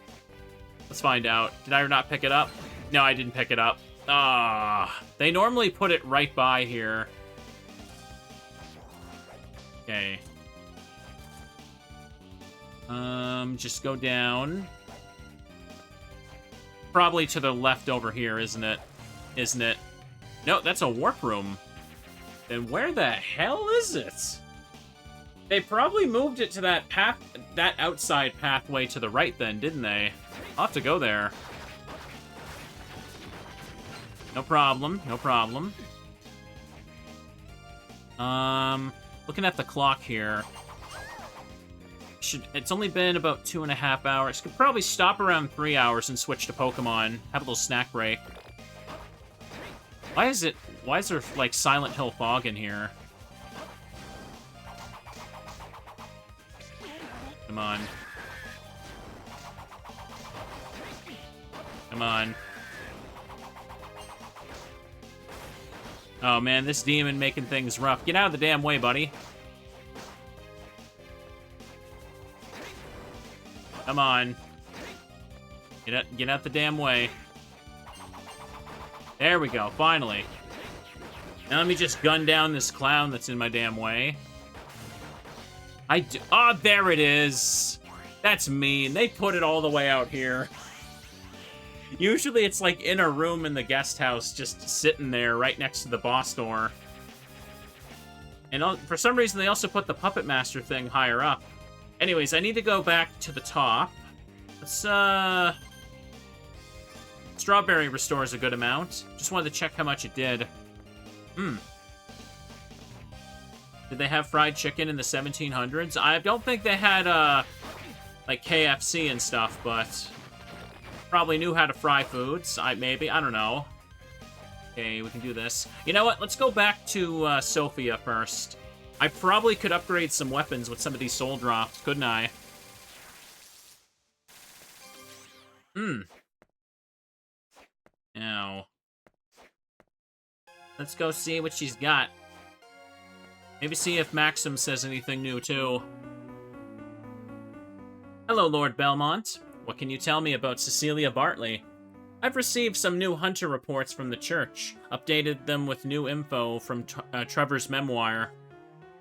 Let's find out. Did I not pick it up? No, I didn't pick it up. Ah, they normally put it right by here. Okay. Just go down. Probably to the left over here, isn't it? Isn't it? No, that's a warp room. Then where the hell is it? They probably moved it to that path, that outside pathway to the right then, didn't they? I'll have to go there. No problem, no problem. Looking at the clock here. It's only been about 2.5 hours. Could probably stop around 3 hours and switch to Pokemon. Have a little snack break. Why is there, like, Silent Hill fog in here? Come on. Come on. Oh, man, this demon making things rough. Get out of the damn way, buddy. Come on. Get out the damn way. There we go, finally. Now let me just gun down this clown that's in my damn way. Oh, there it is. That's mean. They put it all the way out here. Usually it's like in a room in the guest house, just sitting there right next to the boss door. And for some reason, they also put the Puppet Master thing higher up. Anyways, I need to go back to the top. Let's, Strawberry restores a good amount. Just wanted to check how much it did. Did they have fried chicken in the 1700s? I don't think they had, like KFC and stuff, but probably knew how to fry foods. Maybe, I don't know. Okay, we can do this. You know what? Let's go back to Sophia first. I probably could upgrade some weapons with some of these soul drops, couldn't I? Now, let's go see what she's got. Maybe see if Maxim says anything new, too. Hello, Lord Belmont. What can you tell me about Cecilia Bartley? I've received some new hunter reports from the church, updated them with new info from Trevor's memoir.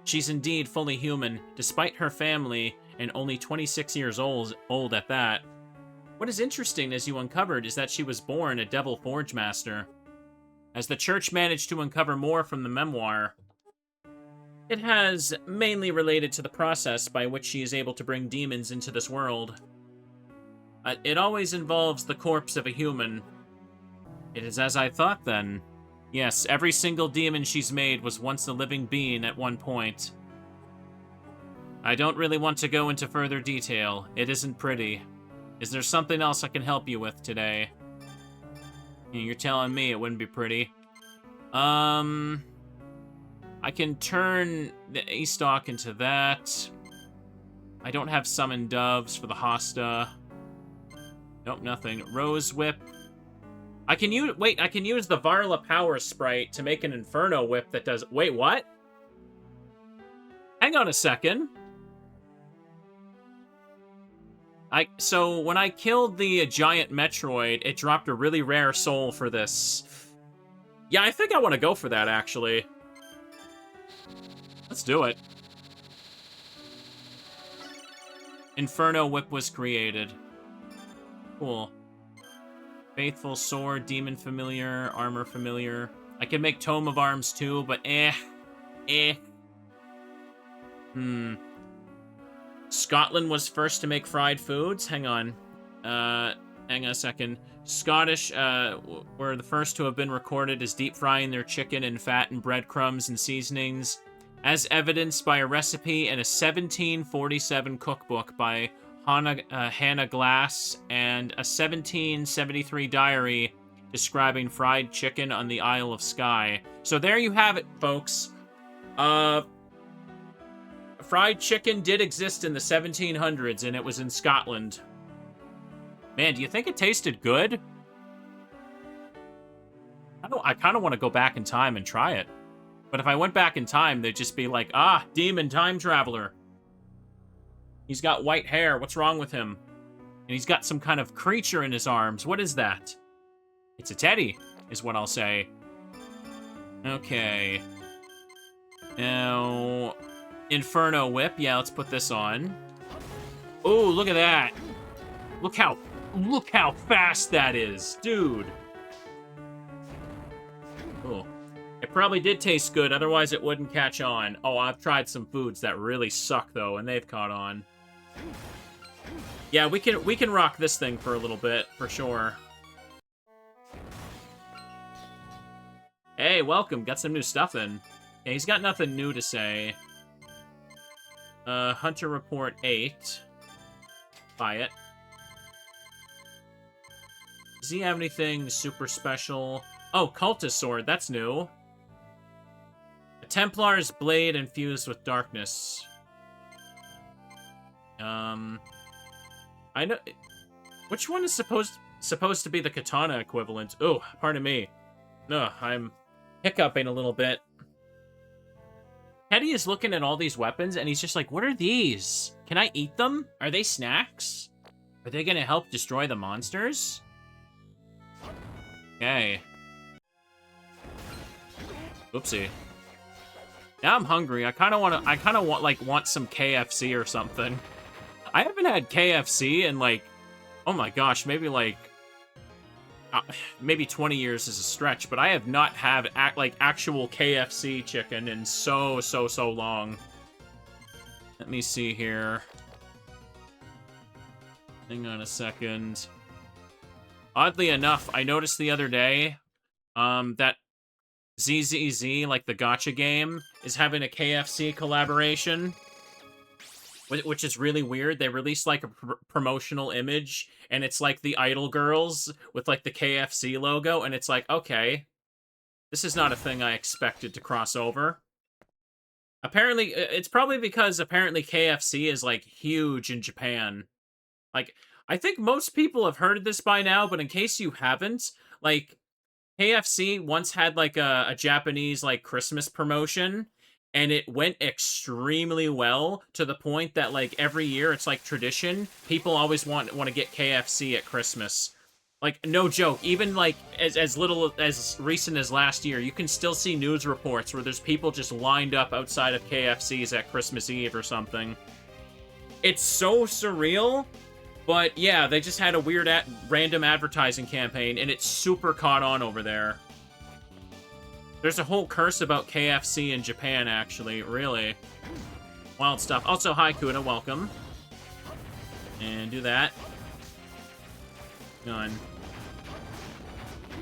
She's indeed fully human, despite her family, and only 26 years old at that. What is interesting, as you uncovered, is that she was born a Devil Forge Master. As the church managed to uncover more from the memoir, it has mainly related to the process by which she is able to bring demons into this world. It always involves the corpse of a human. It is as I thought, then. Yes, every single demon she's made was once a living being at one point. I don't really want to go into further detail. It isn't pretty. Is there something else I can help you with today? You're telling me it wouldn't be pretty. I can turn the A-Stock into that. I don't have Summoned Doves for the Hosta. Nope, nothing. Rose Whip. I can use... Wait, I can use the Varla Power Sprite to make an Inferno Whip that does... Wait, what? Hang on a second. So, when I killed the giant Metroid, it dropped a really rare soul for this. Yeah, I think I want to go for that, actually. Let's do it. Inferno Whip was created. Cool. Faithful Sword, Demon Familiar, Armor Familiar. I can make Tome of Arms too, but Scotland was first to make fried foods? Hang on. Hang on a second. Scottish were the first to have been recorded as deep frying their chicken in fat and breadcrumbs and seasonings, as evidenced by a recipe in a 1747 cookbook by Hannah Glass and a 1773 diary describing fried chicken on the Isle of Skye. So there you have it, folks. Fried chicken did exist in the 1700s, and it was in Scotland. Man, do you think it tasted good? I kind of want to go back in time and try it. But if I went back in time, they'd just be like, ah, demon time traveler. He's got white hair. What's wrong with him? And he's got some kind of creature in his arms. What is that? It's a teddy, is what I'll say. Okay. Now, Inferno Whip. Yeah, let's put this on. Oh, look at that. Look how fast that is, dude. Oh. It probably did taste good, otherwise it wouldn't catch on. Oh, I've tried some foods that really suck, though, and they've caught on. Yeah, we can rock this thing for a little bit, for sure. Hey, welcome. Got some new stuff in. Yeah, he's got nothing new to say. Hunter Report 8. Buy it. Does he have anything super special? Oh, Cultist Sword. That's new. A Templar's Blade infused with darkness. I know... Which one is supposed to be the katana equivalent? Oh, pardon me. No, I'm hiccuping a little bit. Teddy is looking at all these weapons, and he's just like, what are these? Can I eat them? Are they snacks? Are they gonna help destroy the monsters? Okay. Oopsie. Now I'm hungry. I kind of want some KFC or something. I haven't had KFC in like, oh my gosh, maybe like, maybe 20 years is a stretch, but I have not had actual KFC chicken in so long. Let me see here. Hang on a second. Oddly enough, I noticed the other day, that ZZZ, like the gacha game, is having a KFC collaboration, which is really weird. They released like a promotional image, and it's like the Idol girls with like the KFC logo, and it's like, okay, this is not a thing I expected to cross over. Apparently, it's probably because apparently KFC is like huge in Japan. Like, I think most people have heard of this by now, but in case you haven't, like, KFC once had like a Japanese like Christmas promotion, and it went extremely well to the point that like every year it's like tradition. People always want to get KFC at Christmas. Like, no joke, even, like, as little as recent as last year, you can still see news reports where there's people just lined up outside of KFCs at Christmas Eve or something. It's so surreal, but yeah, they just had a weird random advertising campaign, and it's super caught on over there. There's a whole curse about KFC in Japan, actually, really. Wild stuff. Also, hi, Kuda, welcome. And do that. Done.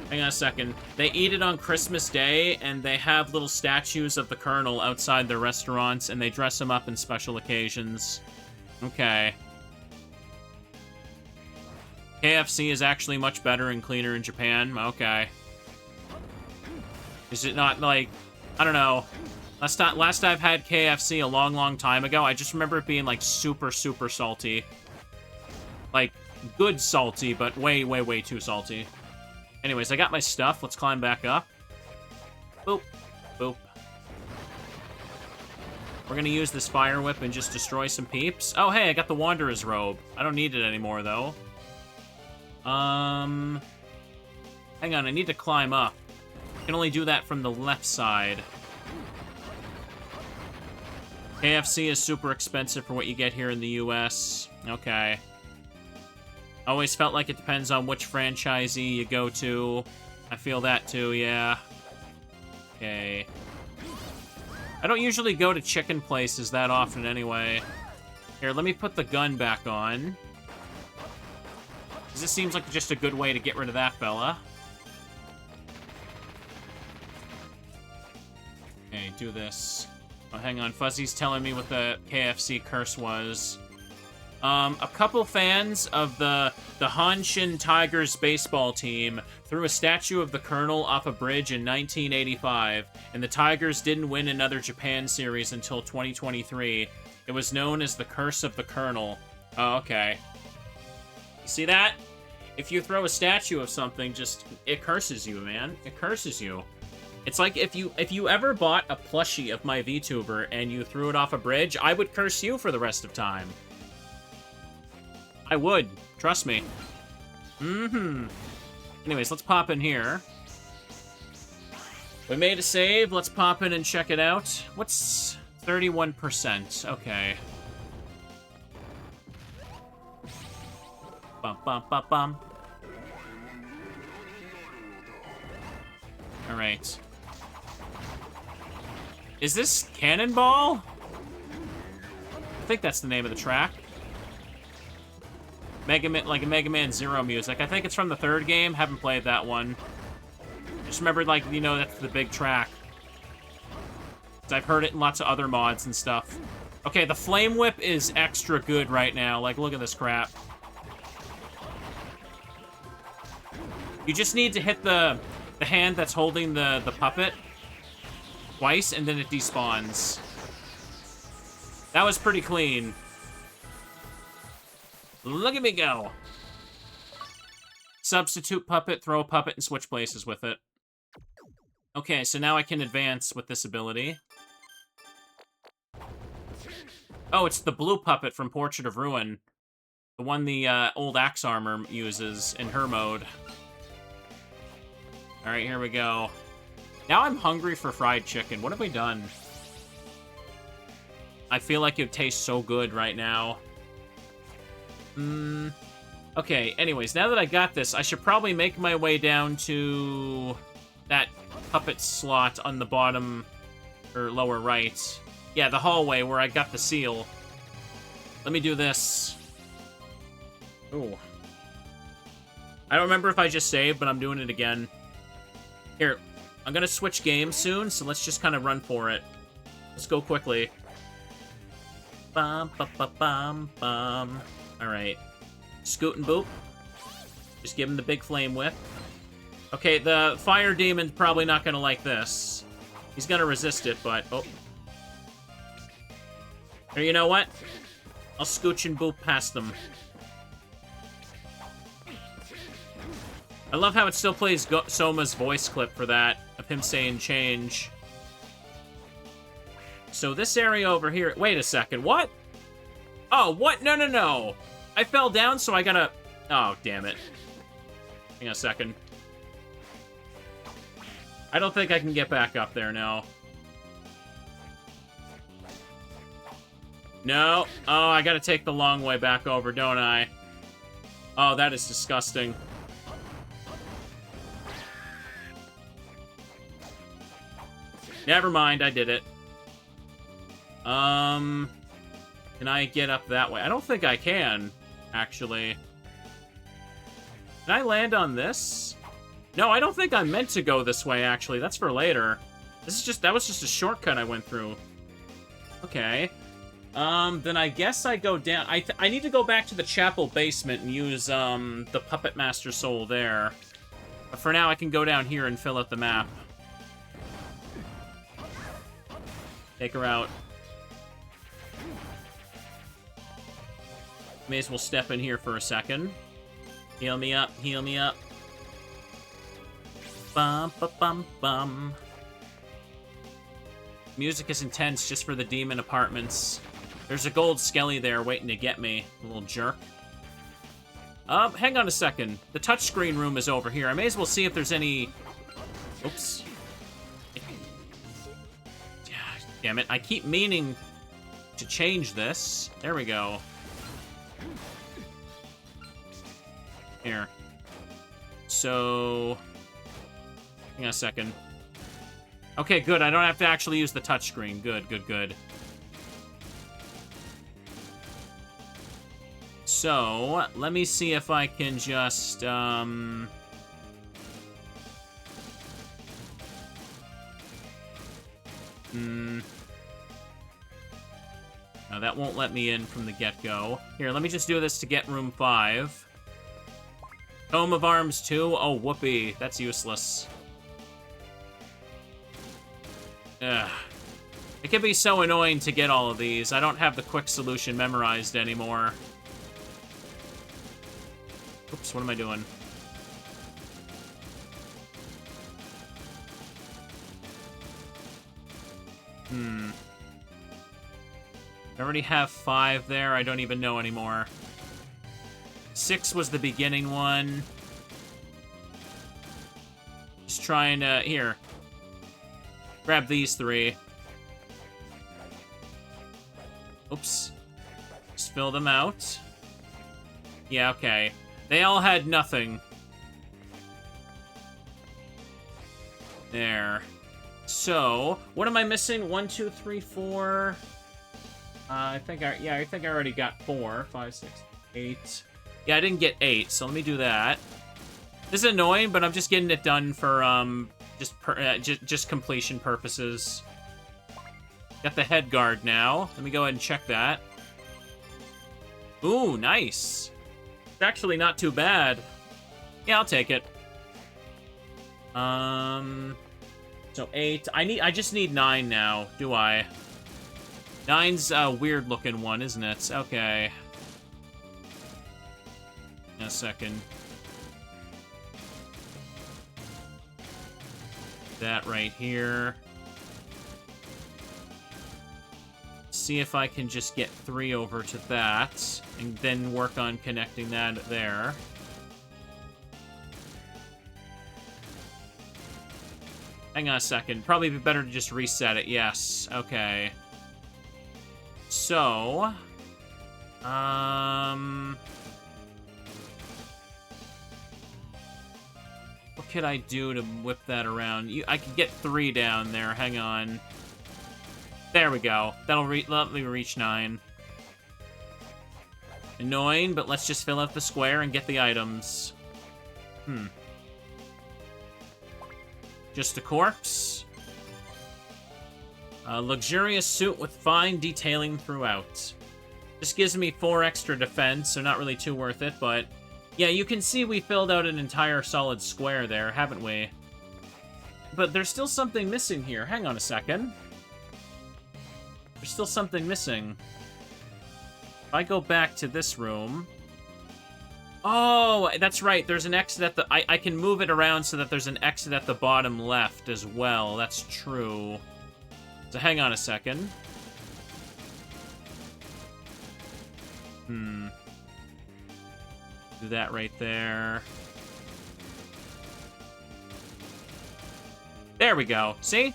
Hang on a second. They eat it on Christmas Day, and they have little statues of the Colonel outside their restaurants, and they dress him up in special occasions. Okay. KFC is actually much better and cleaner in Japan? Okay. Is it not, like... I don't know. Last I've had KFC a long, long time ago, I just remember it being, like, super, super salty. Like, good salty, but way, way, way too salty. Anyways, I got my stuff. Let's climb back up. Boop. Boop. We're gonna use this fire whip and just destroy some peeps. Oh, hey, I got the Wanderer's robe. I don't need it anymore, though. Hang on, I need to climb up. I can only do that from the left side. KFC is super expensive for what you get here in the US. Okay. Always felt like it depends on which franchisee you go to. I feel that too, yeah. Okay. I don't usually go to chicken places that often anyway. Here, let me put the gun back on. Because this seems like just a good way to get rid of that fella. Okay, do this. Oh, hang on. Fuzzy's telling me what the KFC curse was. A couple fans of the Hanshin Tigers baseball team threw a statue of the Colonel off a bridge in 1985, and the Tigers didn't win another Japan series until 2023. It was known as the Curse of the Colonel. Oh, okay. You see that? If you throw a statue of something, it curses you, man. It curses you. It's like if you ever bought a plushie of my VTuber and you threw it off a bridge, I would curse you for the rest of time. I would. Trust me. Anyways, let's pop in here. We made a save. Let's pop in and check it out. What's 31%? Okay. Bum, bum, bum, bum. Alright. Is this Cannonball? I think that's the name of the track. Mega Man, like a Mega Man Zero music. I think it's from the third game. Haven't played that one. Just remembered, like, you know, that's the big track. I've heard it in lots of other mods and stuff. Okay, the Flame Whip is extra good right now. Like, look at this crap. You just need to hit the hand that's holding the puppet twice, and then it despawns. That was pretty clean. Look at me go. Substitute puppet, throw a puppet, and switch places with it. Okay, so now I can advance with this ability. Oh, it's the blue puppet from Portrait of Ruin. The one the old axe armor uses in her mode. Alright, here we go. Now I'm hungry for fried chicken. What have we done? I feel like it would taste so good right now. Okay, anyways, now that I got this, I should probably make my way down to that puppet slot on the bottom or lower right. Yeah, the hallway where I got the seal. Let me do this. Ooh. I don't remember if I just saved, but I'm doing it again. Here, I'm gonna switch games soon, so let's just kind of run for it. Let's go quickly. Bum, bum, bum, bum, bum. Alright. Scoot and boop. Just give him the big flame whip. Okay, the fire demon's probably not gonna like this. He's gonna resist it, but... Oh. Or you know what? I'll scooch and boop past them. I love how it still plays Soma's voice clip for that, of him saying change. So this area over here... Wait a second, what? Oh, what? No, no, no. I fell down, so I gotta... Oh, damn it. Hang on a second. I don't think I can get back up there, no. No. Oh, I gotta take the long way back over, don't I? Oh, that is disgusting. Never mind, I did it. Can I get up that way? I don't think I can, actually. Can I land on this? No, I don't think I'm meant to go this way, actually. That's for later. That was just a shortcut I went through. Okay. Then I guess I go down. I need to go back to the chapel basement and use, the Puppet Master Soul there. But for now, I can go down here and fill out the map. Take her out. May as well step in here for a second. Heal me up, heal me up. Bum, ba, bum, bum. Music is intense just for the demon apartments. There's a gold skelly there waiting to get me, a little jerk. Hang on a second. The touchscreen room is over here. I may as well see if there's any... Oops. Damn it, I keep meaning to change this. There we go. Here. So... Hang on a second. Okay, good. I don't have to actually use the touchscreen. Good, good, good. So, let me see if I can just, No, that won't let me in from the get-go. Here, let me just do this to get room 5. Tome of Arms 2? Oh, whoopee. That's useless. Ugh. It can be so annoying to get all of these. I don't have the quick solution memorized anymore. Oops, what am I doing? I already have 5 there. I don't even know anymore. 6 was the beginning one. Just trying to... Here. Grab these 3. Oops. Just fill them out. Yeah, okay. They all had nothing. There. So, what am I missing? 1, 2, 3, 4... I think I already got 4, 5, 6, 8. Yeah, I didn't get 8, so let me do that. This is annoying, but I'm just getting it done for, just completion purposes. Got the head guard now. Let me go ahead and check that. Ooh, nice. It's actually not too bad. Yeah, I'll take it. So 8. I just need 9 now, do I? 9's a weird-looking one, isn't it? Okay. In a second. That right here. See if I can just get 3 over to that, and then work on connecting that there. Hang on a second. Probably be better to just reset it. Yes. Okay. So... what could I do to whip that around? I could get 3 down there. Hang on. There we go. That'll let me reach 9. Annoying, but let's just fill out the square and get the items. Just a corpse. A luxurious suit with fine detailing throughout. This gives me 4 extra defense, so not really too worth it, but... yeah, you can see we filled out an entire solid square there, haven't we? But there's still something missing here. Hang on a second. There's still something missing. If I go back to this room... oh, that's right. There's an exit at the... I can move it around so that there's an exit at the bottom left as well. That's true. So hang on a second. Do that right there. There we go. See?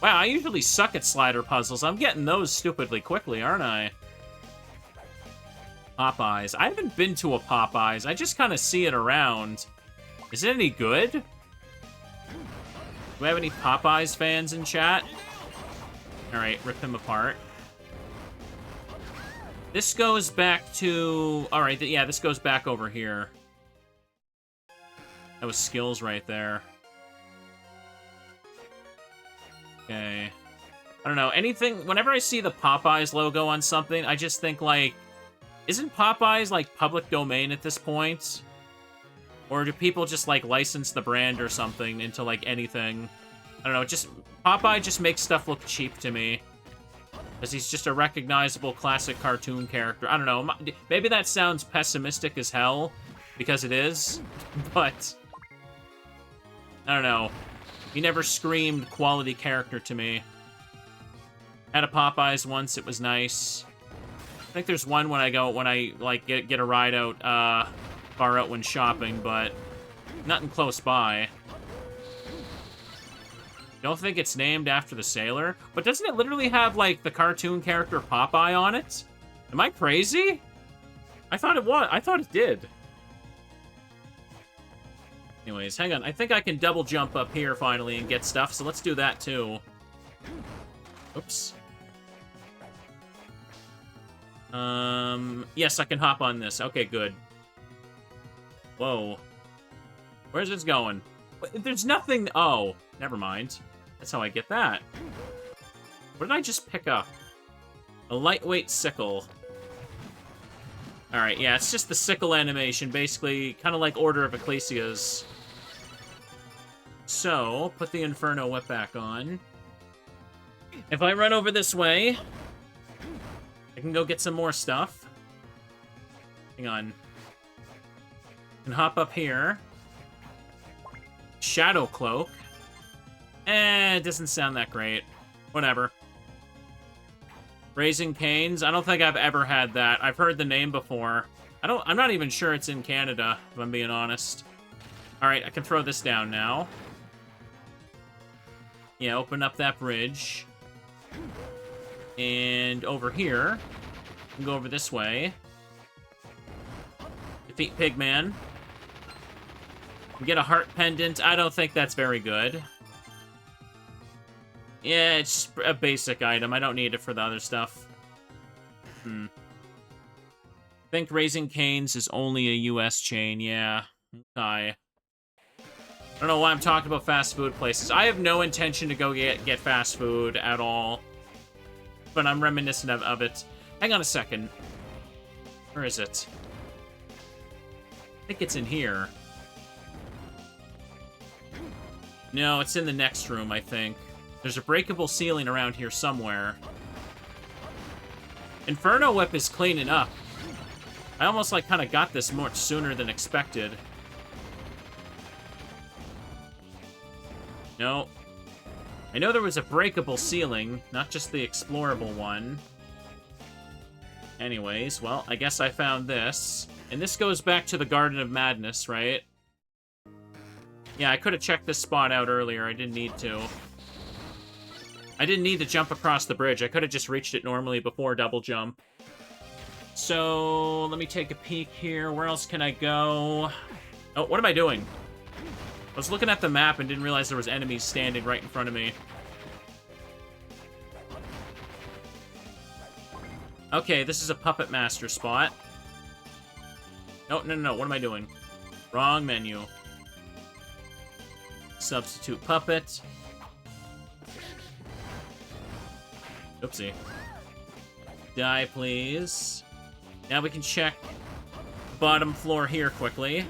Wow, I usually suck at slider puzzles. I'm getting those stupidly quickly, aren't I? Popeyes. I haven't been to a Popeyes. I just kind of see it around. Is it any good? Do we have any Popeyes fans in chat? Alright, rip him apart. This goes back to... Alright, yeah, this goes back over here. That was skills right there. Okay. I don't know, anything... Whenever I see the Popeyes logo on something, I just think, like... Isn't Popeyes, like, public domain at this point? Or do people just, like, license the brand or something into, like, anything? I don't know, just... Popeye just makes stuff look cheap to me. Because he's just a recognizable classic cartoon character. I don't know, maybe that sounds pessimistic as hell, because it is, but... I don't know. He never screamed quality character to me. Had a Popeyes once, it was nice. I think there's one when I like get a ride out far out when shopping, but nothing close by. Don't think it's named after the sailor, but doesn't it literally have like the cartoon character Popeye on it? Am I crazy? I thought it did. Anyways, hang on. I think I can double jump up here finally and get stuff, so let's do that too. Oops. Yes, I can hop on this. Okay, good. Whoa. Where's this going? There's nothing... Oh, never mind. That's how I get that. What did I just pick up? A lightweight sickle. Alright, yeah, it's just the sickle animation, basically, kind of like Order of Ecclesias. So, put the Inferno Whip back on. If I run over this way, I can go get some more stuff. Hang on. I can hop up here. Shadow Cloak. It doesn't sound that great. Whatever. Raising Cane's. I don't think I've ever had that. I've heard the name before. I'm not even sure it's in Canada, if I'm being honest. Alright, I can throw this down now. Yeah, open up that bridge. And over here, I can go over this way. Defeat Pigman. Get a heart pendant. I don't think that's very good. Yeah, it's just a basic item. I don't need it for the other stuff. I think Raising Cane's is only a US chain. Yeah. Okay. I don't know why I'm talking about fast food places. I have no intention to go get fast food at all. But I'm reminiscent of it. Hang on a second. Where is it? I think it's in here. No, it's in the next room, I think. There's a breakable ceiling around here somewhere. Inferno Whip is cleaning up. I almost, like, kind of got this much sooner than expected. No. I know there was a breakable ceiling, not just the explorable one. Anyways, well, I guess I found this. And this goes back to the Garden of Madness, right? Yeah, I could have checked this spot out earlier. I didn't need to. I didn't need to jump across the bridge. I could have just reached it normally before double jump. So, let me take a peek here. Where else can I go? Oh, what am I doing? I was looking at the map and didn't realize there was enemies standing right in front of me. Okay, this is a Puppet Master spot. No, no, no, what am I doing? Wrong menu. Substitute puppet. Oopsie. Die, please. Now we can check bottom floor here quickly.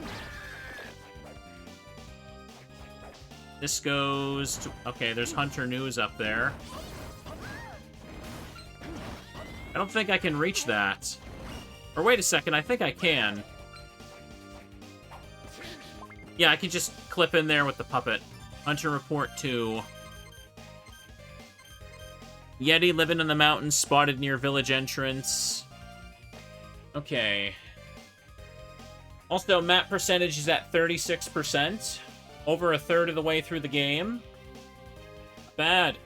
This goes to... Okay, there's Hunter News up there. I don't think I can reach that. Or wait a second, I think I can. Yeah, I can just clip in there with the puppet. Hunter Report 2. Yeti living in the mountains, spotted near village entrance. Okay. Also, map percentage is at 36%. Over a third of the way through the game. bad.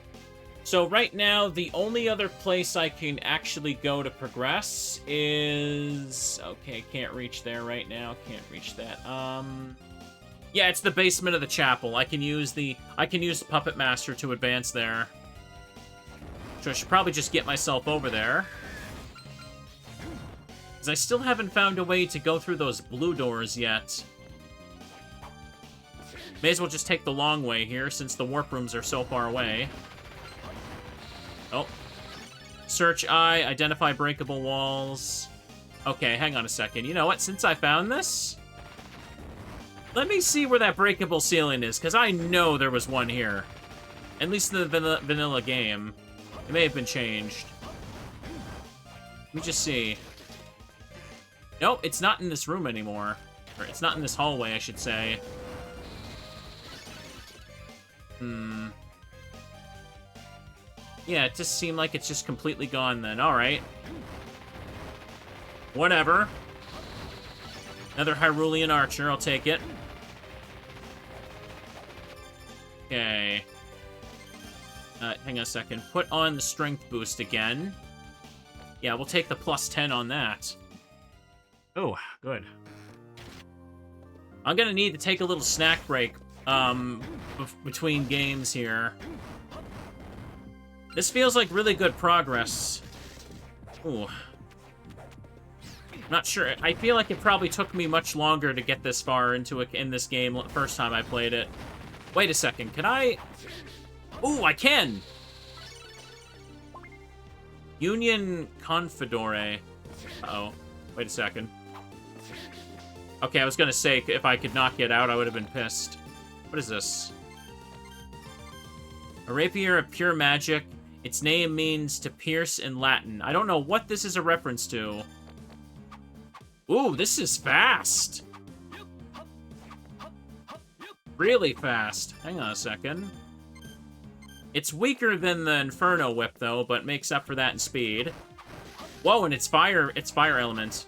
So right now, the only other place I can actually go to progress is... Okay, can't reach there right now. Can't reach that. Yeah, it's the basement of the chapel. I can use the Puppet Master to advance there. So I should probably just get myself over there. Because I still haven't found a way to go through those blue doors yet. May as well just take the long way here, since the warp rooms are so far away. Oh. Search eye, identify breakable walls. Okay, hang on a second. You know what? Since I found this, let me see where that breakable ceiling is, because I know there was one here. At least in the vanilla game. It may have been changed. Let me just see. Nope, it's not in this room anymore. Or it's not in this hallway, I should say. Yeah, it just seemed like it's just completely gone then. Alright. Whatever. Another Hyrulean archer, I'll take it. Okay. Hang on a second. Put on the strength boost again. Yeah, we'll take the plus 10 on that. Oh, good. I'm gonna need to take a little snack break between games here. This feels like really good progress. Ooh. Not sure. I feel like it probably took me much longer to get this far into it in this game the first time I played it. Wait a second. Can I... Ooh, I can! Union Confidore. Uh-oh. Wait a second. Okay, I was gonna say, if I could not get out, I would have been pissed. What is this? A rapier of pure magic. Its name means to pierce in Latin. I don't know what this is a reference to. Ooh, this is fast. Really fast. Hang on a second. It's weaker than the Inferno Whip, though, but makes up for that in speed. Whoa, and it's fire element.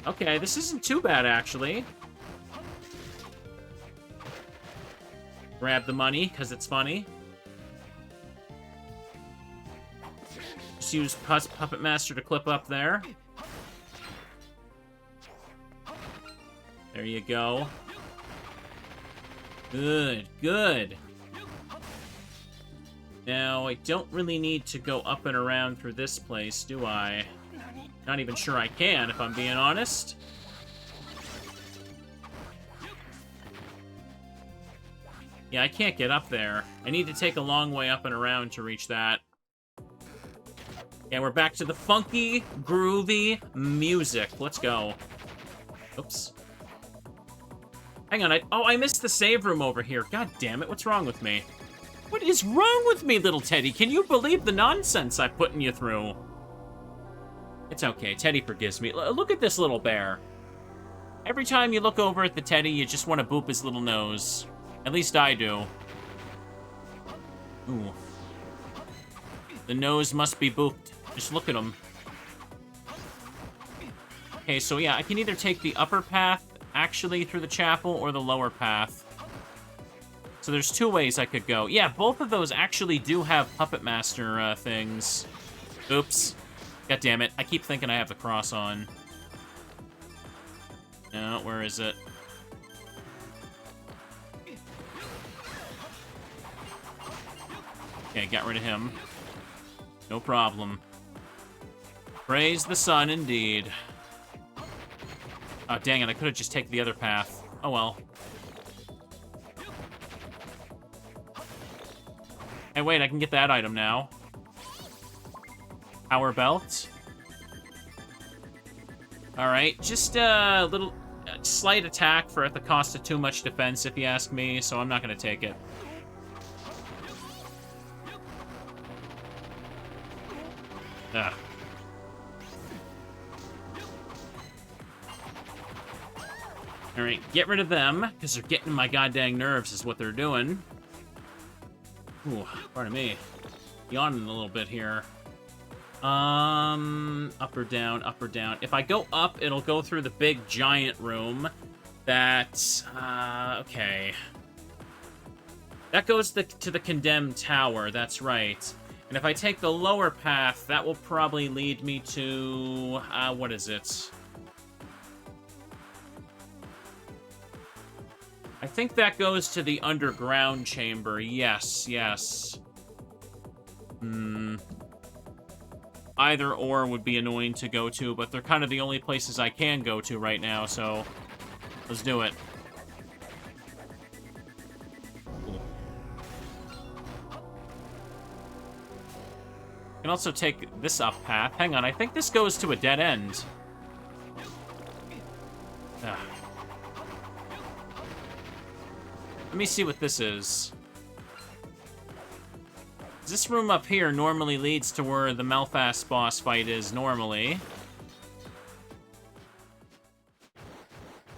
Okay, this isn't too bad, actually. Grab the money, because it's funny. Just use Puppet Master to clip up there. There you go. Good, good. Now, I don't really need to go up and around through this place, do I? Not even sure I can, if I'm being honest. Yeah, I can't get up there. I need to take a long way up and around to reach that. Yeah, we're back to the funky, groovy music. Let's go. Oops. Hang on, I missed the save room over here. God damn it, what's wrong with me? What is wrong with me, little Teddy? Can you believe the nonsense I'm putting you through? It's okay, Teddy forgives me. Look at this little bear. Every time you look over at the Teddy, you just want to boop his little nose. At least I do. Ooh. The nose must be booped. Just look at him. Okay, so yeah, I can either take the upper path, actually, through the chapel, or the lower path. So there's two ways I could go. Yeah, both of those actually do have Puppet Master things. Oops. God damn it. I keep thinking I have the cross on. No, where is it? Okay, got rid of him. No problem. Praise the sun, indeed. Oh, dang it. I could have just taken the other path. Oh, well. Hey, wait, I can get that item now. Power belt. Alright, just a little slight attack for at the cost of too much defense, if you ask me, so I'm not going to take it. Ugh. Alright, get rid of them, because they're getting my goddamn nerves is what they're doing. Ooh, pardon me. Yawning a little bit here. Up or down, up or down. If I go up, it'll go through the big giant room. That's, okay. That goes to the condemned tower, that's right. And if I take the lower path, that will probably lead me to... what is it? I think that goes to the underground chamber. Yes, yes. Either or would be annoying to go to, but they're kind of the only places I can go to right now, so let's do it. Cool. Can also take this up path. Hang on, I think this goes to a dead end. Ugh. Let me see what this is. This room up here normally leads to where the Melfast boss fight is normally.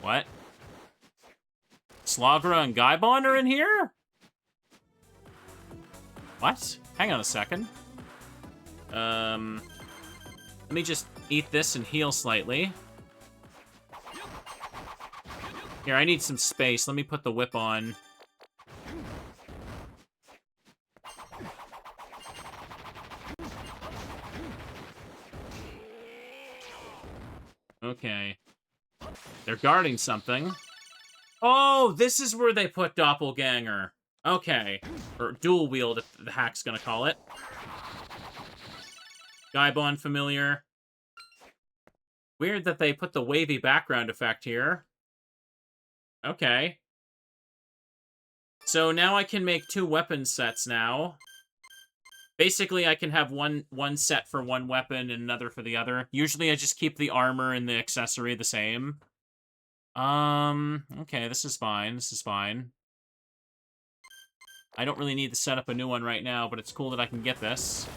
What? Slagra and Gaibon are in here? What? Hang on a second. Let me just eat this and heal slightly. Here, I need some space. Let me put the whip on. Okay. They're guarding something. Oh, this is where they put Doppelganger. Okay. Or dual wield, if the hack's gonna call it. Gaibon familiar. Weird that they put the wavy background effect here. Okay. So now I can make 2 weapon sets now. Basically, I can have one set for one weapon and another for the other. Usually, I just keep the armor and the accessory the same. Okay, this is fine. This is fine. I don't really need to set up a new one right now, but it's cool that I can get this.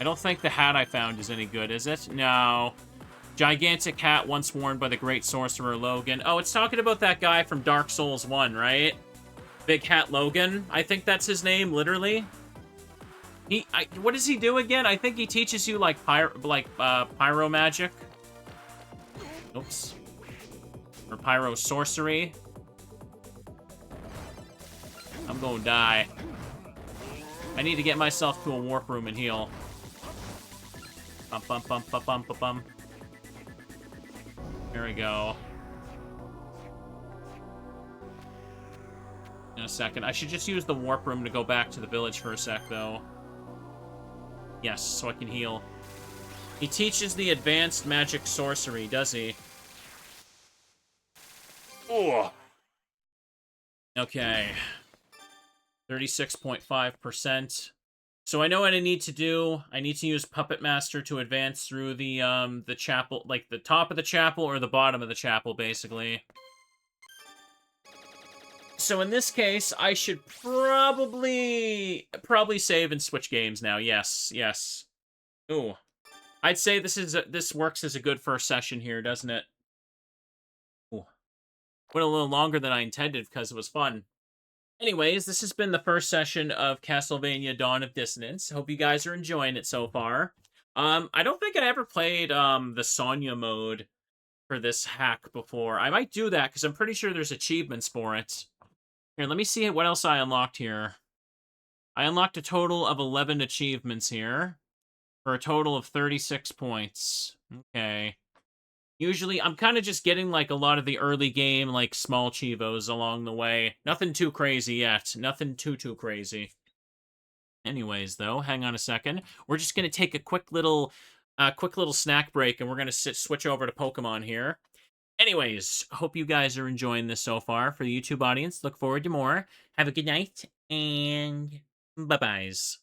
I don't think the hat I found is any good, is it? No. Gigantic hat once worn by the great sorcerer Logan. Oh, it's talking about that guy from Dark Souls 1, right? Big Hat Logan. I think that's his name, literally. What does he do again? I think he teaches you, like, pyro magic. Oops. Or pyro sorcery. I'm gonna die. I need to get myself to a warp room and heal. Bum, bum, bum, bum, bum, bum, bum. Here we go. In a second. I should just use the warp room to go back to the village for a sec, though. Yes, so I can heal. He teaches the advanced magic sorcery, does he? Oh. Okay. 36.5%. So I know what I need to do. I need to use Puppet Master to advance through the chapel, like the top of the chapel or the bottom of the chapel, basically. So in this case, I should probably save and switch games now. Yes, yes. Ooh. I'd say this works as a good first session here, doesn't it? Ooh. Went a little longer than I intended because it was fun. Anyways, this has been the first session of Castlevania Dawn of Dissonance. Hope you guys are enjoying it so far. I don't think I ever played the Sonya mode for this hack before. I might do that because I'm pretty sure there's achievements for it. Here, let me see what else I unlocked here. I unlocked a total of 11 achievements here for a total of 36 points. Okay. Usually, I'm kind of just getting, like, a lot of the early game, like, small chivos along the way. Nothing too crazy yet. Nothing too crazy. Anyways, though, hang on a second. We're just going to take a quick little snack break, and we're going to switch over to Pokemon here. Anyways, hope you guys are enjoying this so far. For the YouTube audience, look forward to more. Have a good night, and bye-byes.